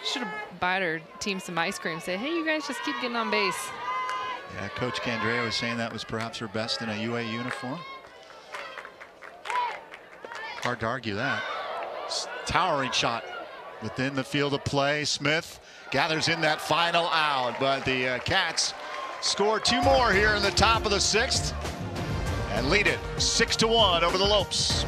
Should have bought our team some ice cream. Say, hey, you guys just keep getting on base. Yeah, Coach Candrea was saying that was perhaps her best in a UA uniform. Hard to argue that. Towering shot within the field of play. Smith gathers in that final out, but the Cats score 2 more here in the top of the 6th and lead it 6-1 over the Lopes.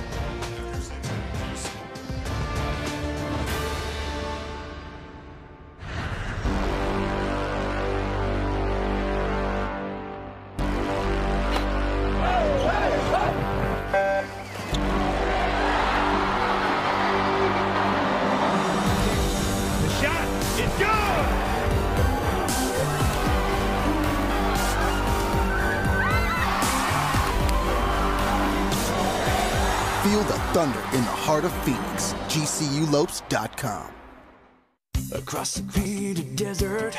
Feel the thunder in the heart of Phoenix. GCULopes.com. Across the painted desert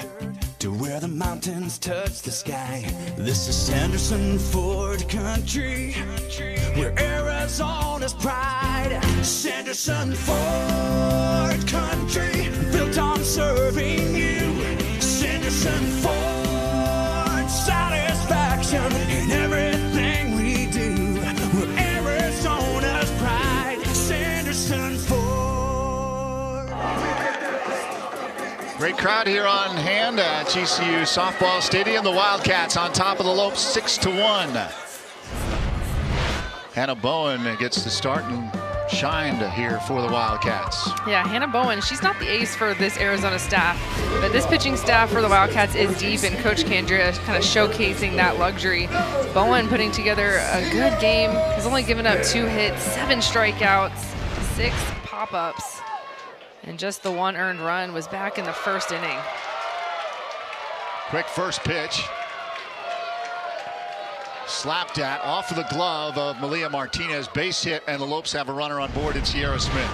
to where the mountains touch the sky. This is Sanderson Ford Country, where Arizona's pride. Sanderson Ford Country, built on serving you. Sanderson Ford, satisfaction in everything we do. We're Arizona's pride. Sanderson Ford. Great crowd here on hand at GCU Softball Stadium. The Wildcats on top of the Lopes 6-1. Hannah Bowen gets the start and shined here for the Wildcats. Yeah, Hannah Bowen, she's not the ace for this Arizona staff, but this pitching staff for the Wildcats is deep, and Coach Candrea is kind of showcasing that luxury. Bowen putting together a good game. Has only given up 2 hits, 7 strikeouts, 6 pop-ups. And just the 1 earned run was back in the 1st inning. Quick first pitch. Slapped at off of the glove of Malia Martinez. Base hit, and the Lopes have a runner on board in Sierra Smith.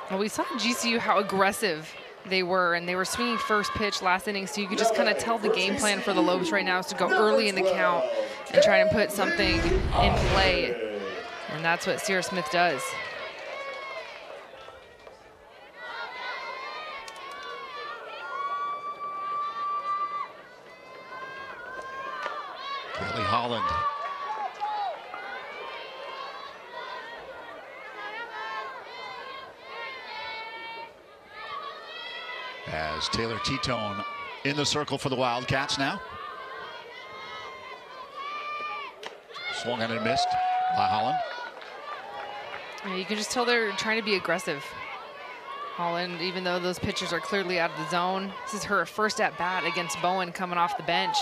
Well, we saw GCU how aggressive they were, and they were swinging first pitch last inning, so you could just kind of tell the game plan for the Lopes right now is to go early in the count and try to put something in play. And that's what Sierra Smith does. Kelly Holland. As Taylor Titone in the circle for the Wildcats now. Swung on and missed by Holland. Yeah, you can just tell they're trying to be aggressive. Holland, even though those pitchers are clearly out of the zone, this is her first at bat against Bowen coming off the bench.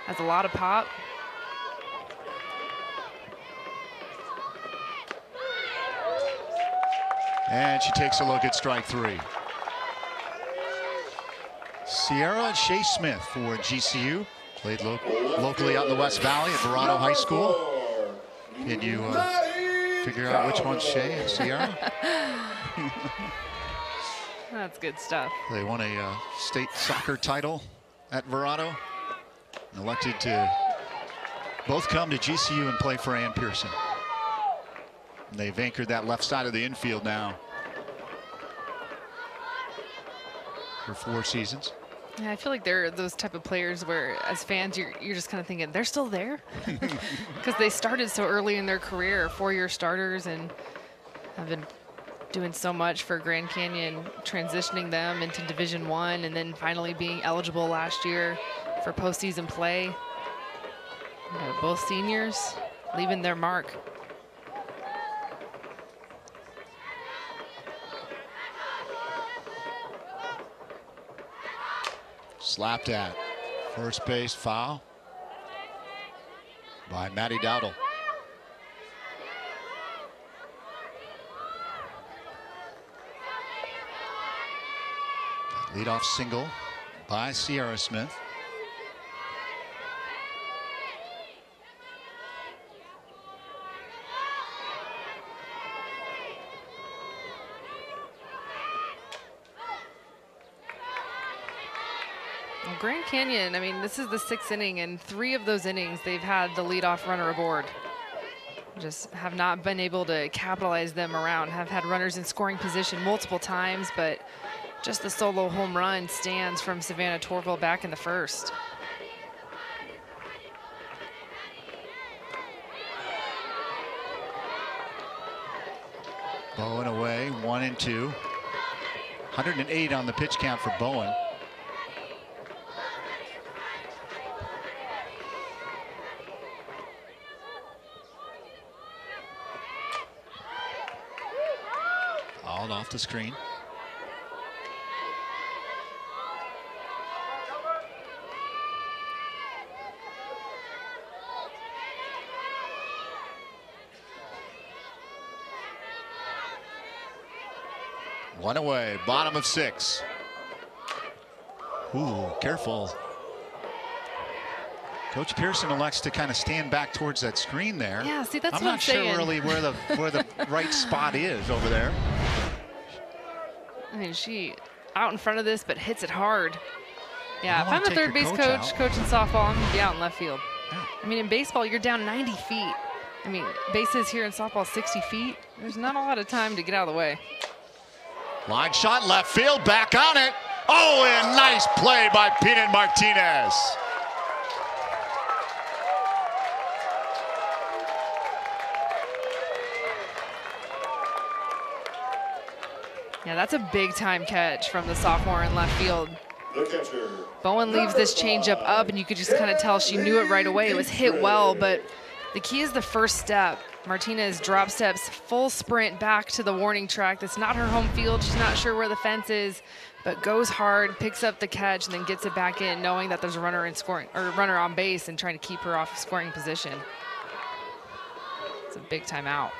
Has a lot of pop. And she takes a look at strike 3. Sierra and Shea Smith for GCU. Played locally out in the West Valley at Verado High School. Can you figure out which one's Shea and Sierra? That's good stuff. They won a state soccer title at Verado. Elected to both come to GCU and play for Ann Pearson. They've anchored that left side of the infield now for 4 seasons. Yeah, I feel like they're those type of players where, as fans, you're just kind of thinking they're still there because they started so early in their career, 4-year starters, and have been doing so much for Grand Canyon, transitioning them into Division I, and then finally being eligible last year for postseason play. Both seniors leaving their mark. Slapped at first base, foul by Maddie Dowdle. Leadoff single by Sierra Smith. Grand Canyon, I mean, this is the 6th inning, and 3 of those innings they've had the leadoff runner aboard. just have not been able to capitalize them around. Have had runners in scoring position multiple times, but just the solo home run stands from Savannah Torville back in the first. Bowen away, 1-2. 108 on the pitch count for Bowen. All off the screen. One away, bottom of 6. Ooh, careful. Coach Pearson elects to kind of stand back towards that screen there. Yeah, see, that's I'm what not I'm sure saying. really where the right spot is over there. I mean, she out in front of this, but hits it hard. Yeah, You if don't I'm wanna the take third your base coach coach out. coaching softball, I'm gonna be out in left field. Yeah. I mean, in baseball, you're down 90 feet. I mean, bases here in softball, 60 feet. There's not a lot of time to get out of the way. Line shot left field, back on it. Oh, and nice play by Peanut Martinez. Yeah, that's a big time catch from the sophomore in left field. The catcher. Bowen leaves this changeup up, and you could just kind of tell she knew it right away. It was hit well, but the key is the first step. Martinez drop steps, full sprint back to the warning track. That's not her home field. She's not sure where the fence is, but goes hard, picks up the catch, and then gets it back in, knowing that there's a runner in scoring or runner on base and trying to keep her off scoring position. It's a big time out.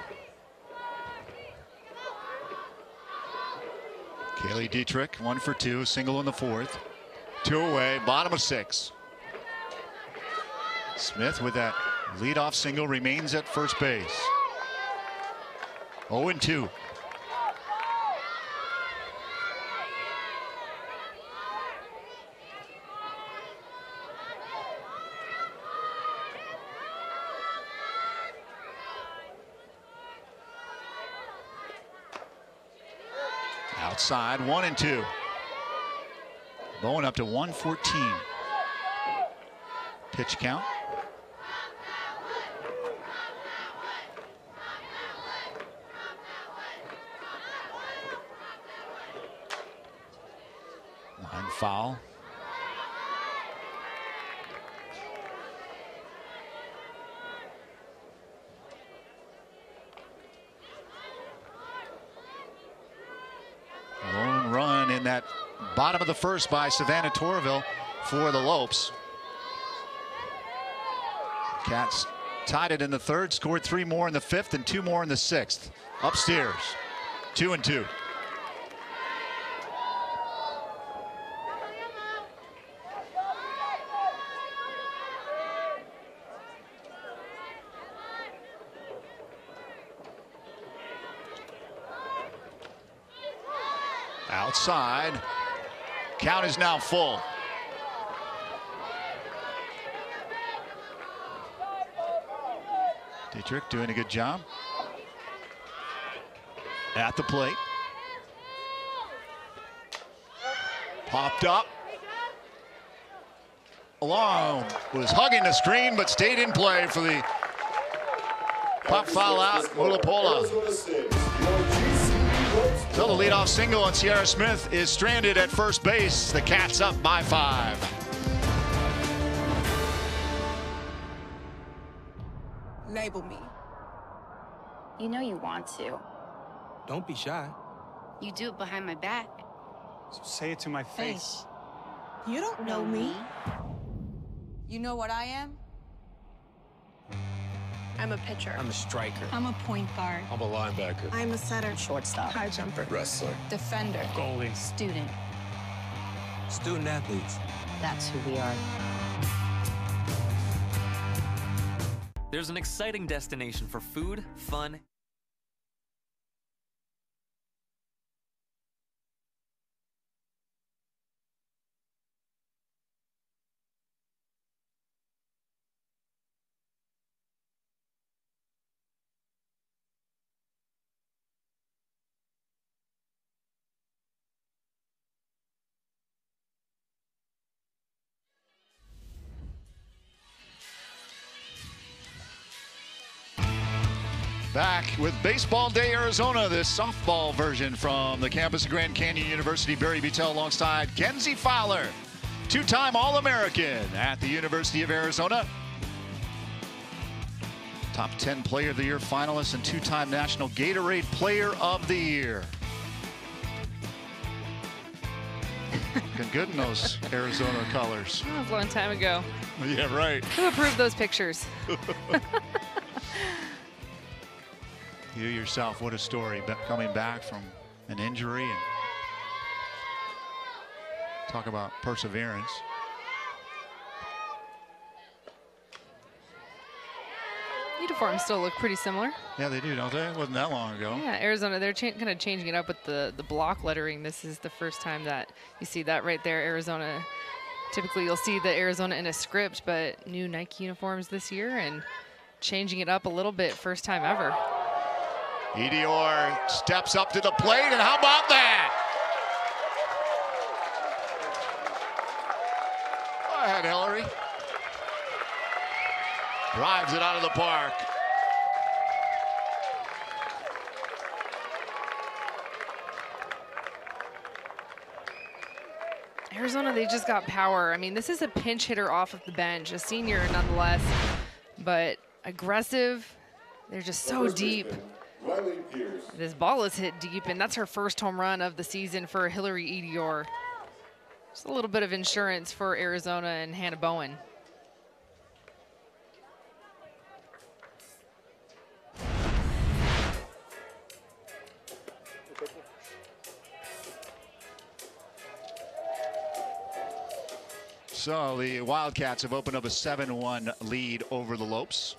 Kaylee Dietrich, 1 for 2, single in the 4th. 2 away, bottom of 6. Smith with that leadoff single remains at first base. 0-2. Outside, 1-2. Bowen up to 114. Pitch count. Line foul. Lone run in that bottom of the first by Savannah Torville for the Lopes. Cats tied it in the 3rd, scored 3 more in the 5th and 2 more in the 6th. Upstairs, 2-2. Outside. Count is now full. Dietrich doing a good job. At the plate. Popped up. Along was hugging the screen, but stayed in play for the pop foul out. Mulapola. So the leadoff single on Sierra Smith is stranded at first base. The Cats up by 5. Label me. You know you want to. Don't be shy. You do it behind my back. So say it to my face. You don't know me. You know what I am? I'm a pitcher. I'm a striker. I'm a point guard. I'm a linebacker. I'm a setter. Shortstop. High jumper. Wrestler. Defender. Goalie. Student. Student athletes. That's who we are. There's an exciting destination for food, fun, Back with Baseball Day Arizona, this softball version from the campus of Grand Canyon University. Barry Beutel alongside Kenzie Fowler, two-time All-American at the University of Arizona. Top 10 Player of the Year finalist and two-time National Gatorade Player of the Year. Looking good in those Arizona colors. That was a long time ago. Yeah, right. Who approved those pictures? You yourself, what a story, coming back from an injury and talk about perseverance. Uniforms still look pretty similar. Yeah, they do, don't they? It wasn't that long ago. Yeah, Arizona, they're kind of changing it up with the block lettering. This is the first time that you see that right there, Arizona. Typically, you'll see the Arizona in a script, but new Nike uniforms this year and changing it up a little bit, first time ever. Edior steps up to the plate, and how about that? Go ahead, Hillary. Drives it out of the park. Arizona, they just got power. I mean, this is a pinch hitter off of the bench, a senior nonetheless, but aggressive. They're just so deep. This ball is hit deep, and that's her first home run of the season for Hillary Edior. Just a little bit of insurance for Arizona and Hannah Bowen. So the Wildcats have opened up a 7-1 lead over the Lopes.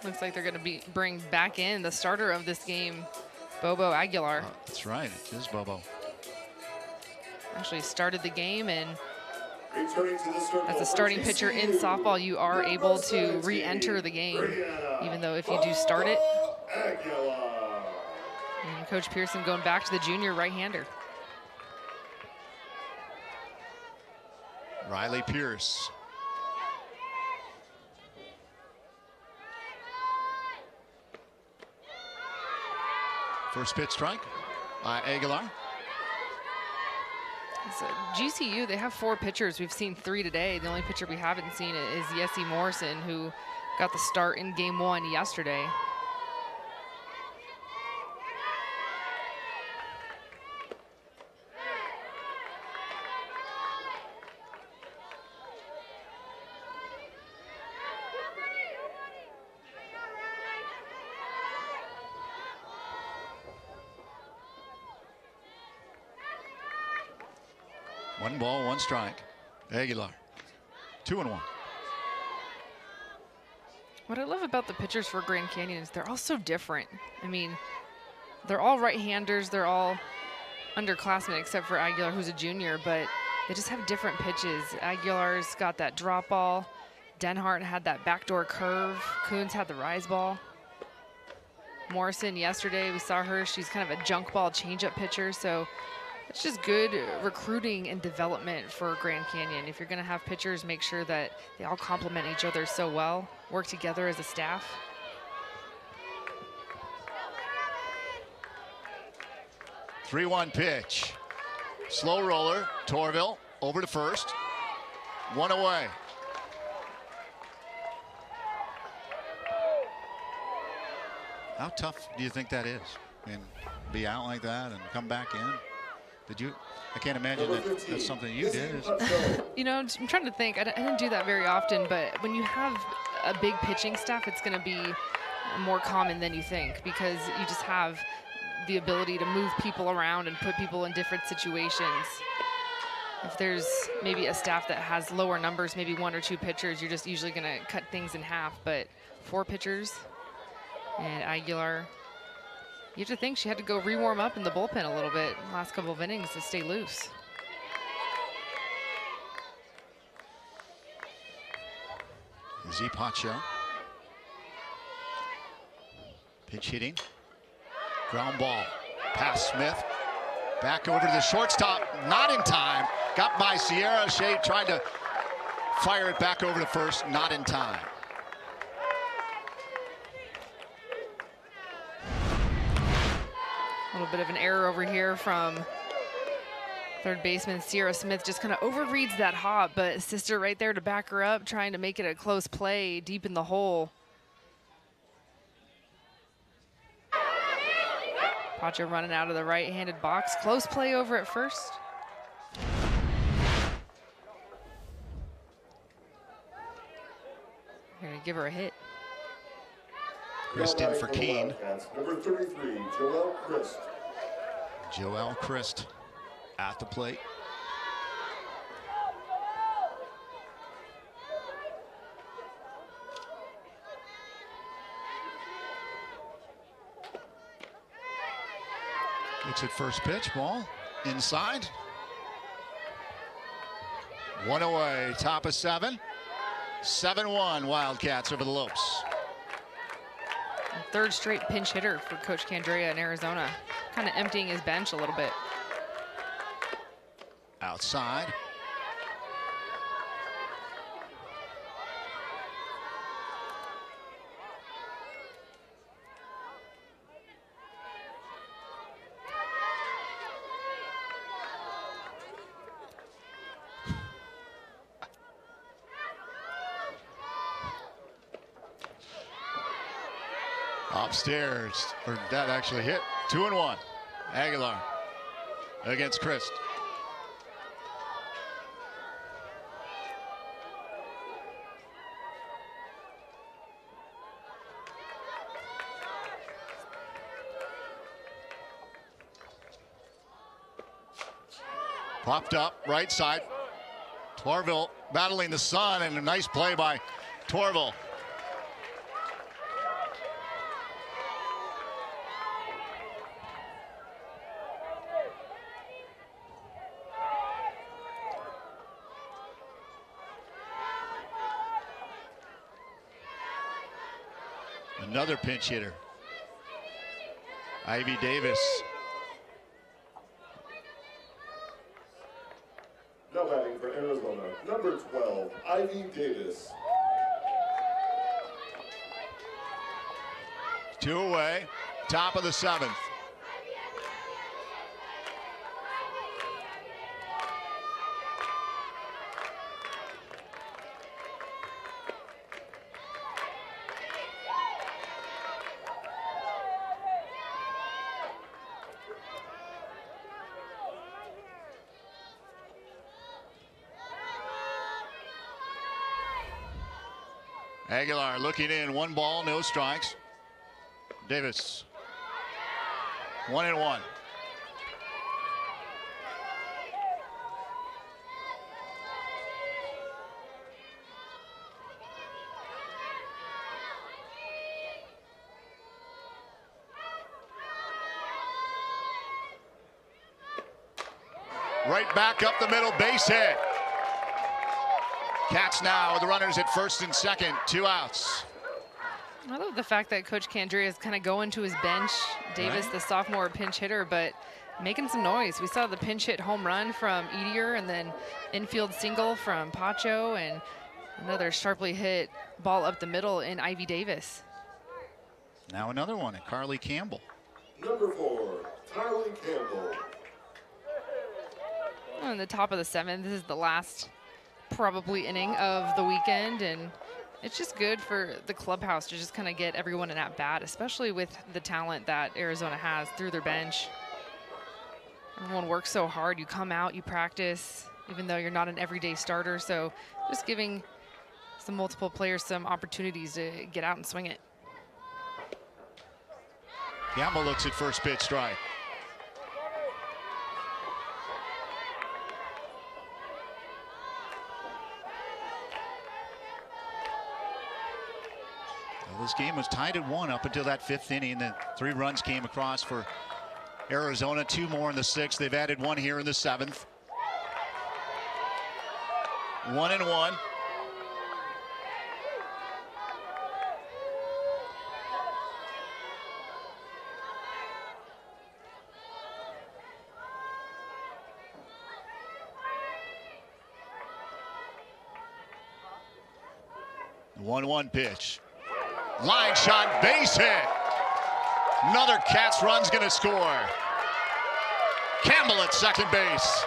Looks like they're going to bring back in the starter of this game, Bobo Aguilar. That's right, it is Bobo. Actually started the game, and As a starting pitcher in softball, you are able to re-enter the game, even though if you do start it. And Coach Pearson going back to the junior right-hander. Riley Pierce. First pitch strike by Aguilar. So GCU, they have 4 pitchers. We've seen 3 today. The only pitcher we haven't seen is Yessie Morrison, who got the start in game 1 yesterday. One ball, one strike. Aguilar, 2-1. What I love about the pitchers for Grand Canyon is they're all so different. I mean, they're all right-handers. They're all underclassmen except for Aguilar, who's a junior, but they just have different pitches. Aguilar's got that drop ball. Denhart had that backdoor curve. Coons had the rise ball. Morrison, yesterday, we saw her. She's kind of a junk ball changeup pitcher, so it's just good recruiting and development for Grand Canyon. If you're going to have pitchers, make sure that they all complement each other so well, work together as a staff. Three-one pitch. Slow roller. Torville over to first. One away. How tough do you think that is? I mean, be out like that and come back in? Did you? I can't imagine that that's something you did. You know, I'm trying to think. I didn't do that very often, but when you have a big pitching staff, it's going to be more common than you think, because you just have the ability to move people around and put people in different situations. If there's maybe a staff that has lower numbers, maybe 1 or 2 pitchers, you're just usually going to cut things in half. But 4 pitchers and Aguilar, you have to think she had to go re-warm up in the bullpen a little bit last couple of innings to stay loose. Z Pacho. Pitch hitting. Ground ball. Past Smith. Back over to the shortstop, not in time. Got by Sierra. Shea tried to fire it back over to first, not in time. A little bit of an error over here from third baseman Sierra Smith. Just kind of overreads that hop, but sister right there to back her up, trying to make it a close play deep in the hole. Pacho running out of the right-handed box. Close play over at first. Gonna give her a hit. Christ in for Keene. Number 33, Joelle Christ. Joelle Christ at the plate. Looks at first pitch, ball inside. One away, top of 7. 7-1 Wildcats over the Lopes. Third straight pinch hitter for Coach Candrea in Arizona. Kind of emptying his bench a little bit. Outside. Upstairs, or that actually hit. 2-1. Aguilar against Christ. Popped up, right side. Torville battling the sun, and a nice play by Torville. Another pinch hitter. Ivy Davis. Now batting for Arizona, number 12, Ivy Davis. 2 away, top of the 7th. Aguilar looking in, 1 ball, no strikes. Davis, 1-1. Right back up the middle, base hit. Cats now with the runners at first and second, 2 outs. I love the fact that Coach Candrea is kind of going to his bench. Davis, the sophomore pinch hitter, but making some noise. We saw the pinch hit home run from Edier, and then infield single from Pacho, and another sharply hit ball up the middle in Ivy Davis. Now another one at Carly Campbell. Number 4, Carly Campbell. On the top of the 7th, this is the last probably inning of the weekend, and it's just good for the clubhouse to just kind of get everyone an at-bat, especially with the talent that Arizona has through their bench. Everyone works so hard. You come out, you practice, even though you're not an everyday starter, so just giving some multiple players some opportunities to get out and swing it. Campbell looks at first pitch, strike. This game was tied at 1 up until that 5th inning. Then 3 runs came across for Arizona, 2 more in the 6th. They've added 1 here in the 7th. 1-1. 1-1 pitch. Line shot, base hit. Another Cats run's gonna score. Campbell at second base.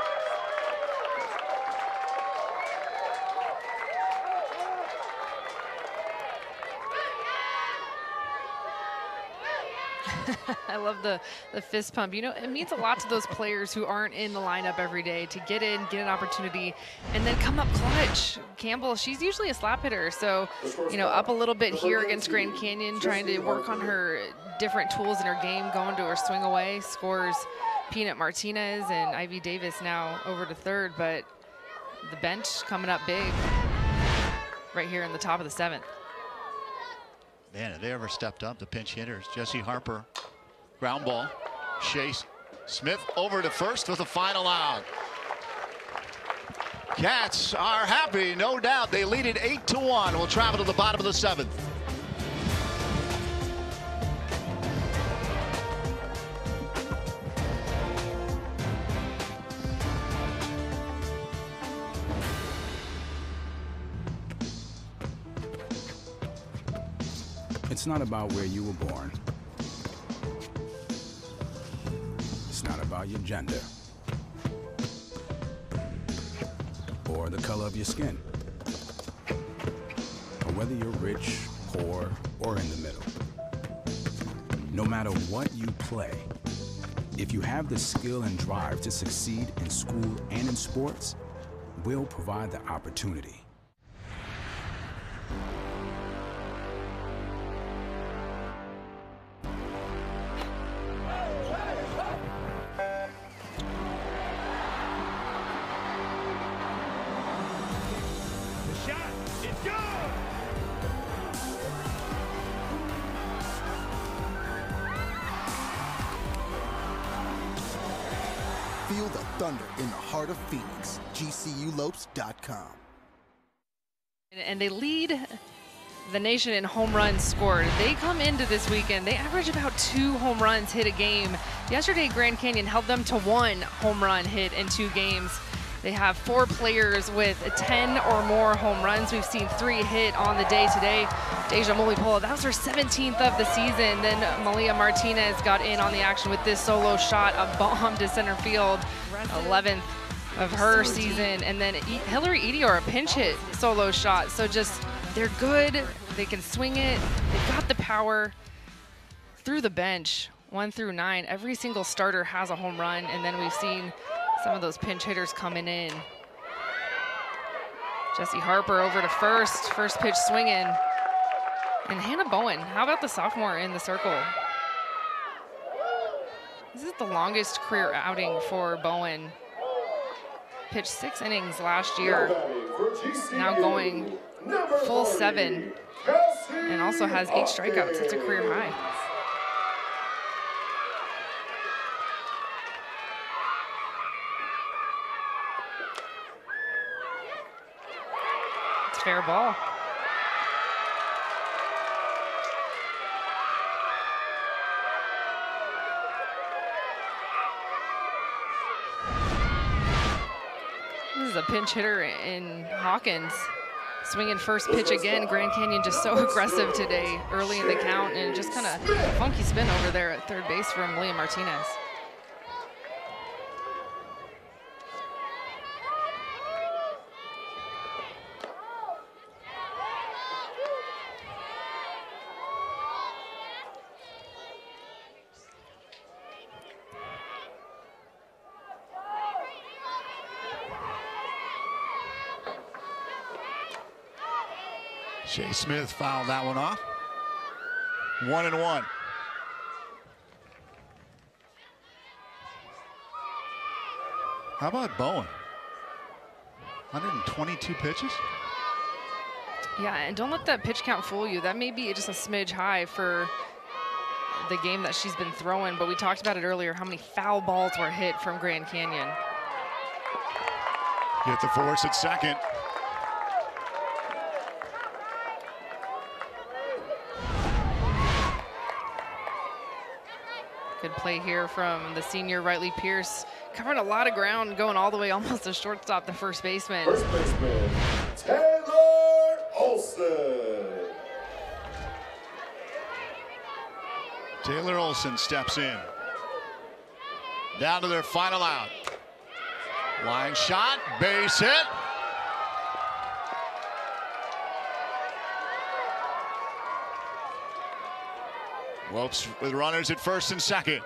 I love the fist pump. You know, it means a lot to those players who aren't in the lineup every day to get in, get an opportunity, and then come up clutch. Campbell, she's usually a slap hitter, so, you know, up a little bit here against Grand Canyon, trying to work on her different tools in her game, going to her swing away, scores Peanut Martinez and Ivy Davis now over to third, but the bench coming up big right here in the top of the 7th. Man, have they ever stepped up, the pinch hitters? Jesse Harper, ground ball. Chase Smith over to first with a final out. Cats are happy, no doubt. They lead it 8-1. We'll travel to the bottom of the 7th. It's not about where you were born. It's not about your gender or the color of your skin, or whether you're rich, poor, or in the middle. No matter what you play, if you have the skill and drive to succeed in school and in sports, we'll provide the opportunity. Feel the thunder in the heart of Phoenix. GCULopes.com. And they lead the nation in home runs scored. They come into this weekend, they average about 2 home runs hit a game. Yesterday, Grand Canyon held them to 1 home run hit in 2 games. They have 4 players with 10 or more home runs. We've seen 3 hit on the day today. Deja Mulipola, that was her 17th of the season. Then Malia Martinez got in on the action with this solo shot, a bomb to center field, 11th of her season. And then Hillary Edior, a pinch hit solo shot. So just, they're good, they can swing it, they've got the power. Through the bench, 1 through 9, every single starter has a home run, and then we've seen some of those pinch hitters coming in. Jesse Harper over to first pitch swinging. And Hannah Bowen, how about the sophomore in the circle? This is the longest career outing for Bowen. Pitched 6 innings last year, now going full 7, and also has 8 strikeouts. It's a career high. It's fair ball. This is a pinch hitter in Hawkins. Swinging first pitch again. Grand Canyon just so aggressive today early in the count, and just kind of funky spin over there at third base from William Martinez. Shea Smith fouled that one off. 1-1. How about Bowen? 122 pitches? Yeah, and don't let that pitch count fool you. That may be just a smidge high for the game that she's been throwing, but we talked about it earlier, how many foul balls were hit from Grand Canyon. Hit the force at second. Good play here from the senior Riley Pierce, covering a lot of ground, going all the way almost to shortstop, the first baseman. First baseman, Taylor Olson. Taylor Olson steps in. Down to their final out. Line shot, base hit. Lopes with runners at first and second.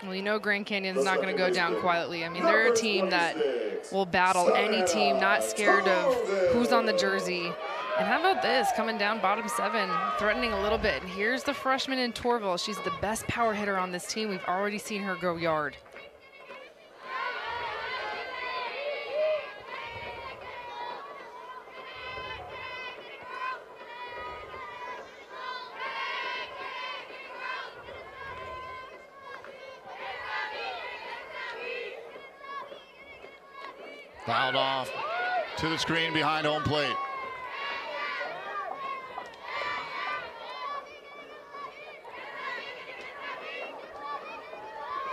Well, you know Grand Canyon's not going to go down quietly. I mean, they're a team that will battle any team, not scared of who's on the jersey. And how about this, coming down bottom 7, threatening a little bit. And here's the freshman in Torville. She's the best power hitter on this team. We've already seen her go yard. Fouled off to the screen behind home plate.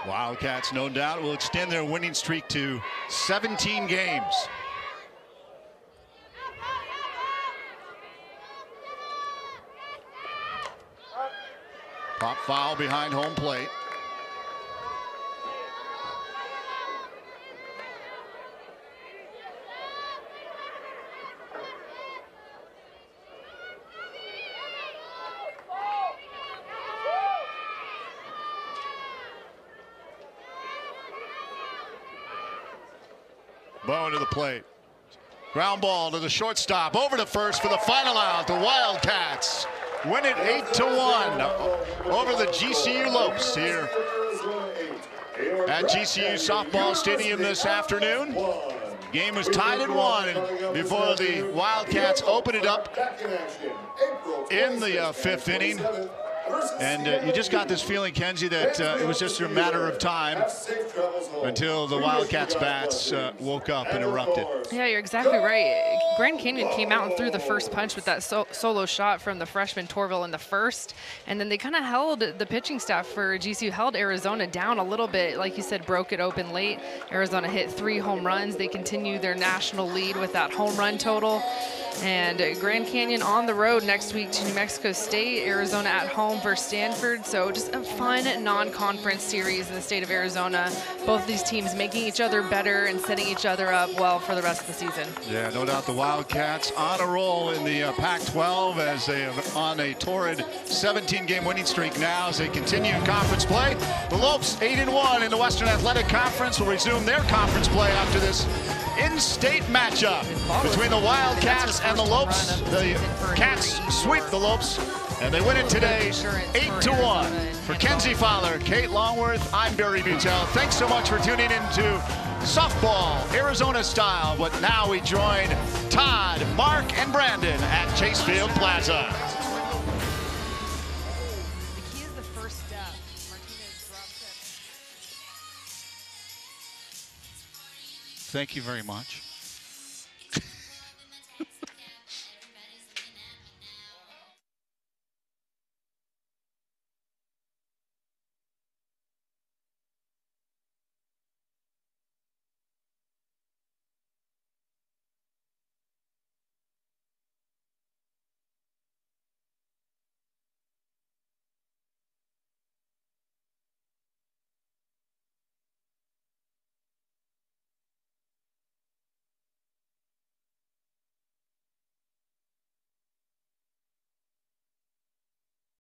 Wildcats, no doubt, will extend their winning streak to 17 games. Pop foul behind home plate. Bowen to the plate. Ground ball to the shortstop. Over to first for the final out. The Wildcats win it 8-1 over the GCU Lopes here at GCU Softball Stadium this afternoon. Game was tied at 1 before the Wildcats opened it up in the 5th inning. And you just got this feeling, Kenzie, that it was just a matter of time until the Wildcats bats woke up and erupted. Yeah, you're exactly right. Grand Canyon came out and threw the first punch with that solo shot from the freshman Torville in the first. And then they kind of held, the pitching staff for GCU held Arizona down a little bit. Like you said, broke it open late. Arizona hit 3 home runs. They continue their national lead with that home run total. And Grand Canyon on the road next week to New Mexico State, Arizona at home versus Stanford. So just a fun non-conference series in the state of Arizona. Both of these teams making each other better and setting each other up well for the rest of the season. Yeah, no doubt the Wildcats on a roll in the Pac-12 as they are on a torrid 17-game winning streak now as they continue conference play. The Lopes 8-1 in the Western Athletic Conference will resume their conference play after this in-state matchup between the Wildcats and the Lopes. The Cats sweep the Lopes, and they win it today 8-1. For Kenzie Fowler, Kate Longworth, I'm Barry Butel. Thanks so much for tuning into softball, Arizona style. But now we join Todd, Mark, and Brandon at Chase Field Plaza. The key is the first step. Martinez drops it. Thank you very much.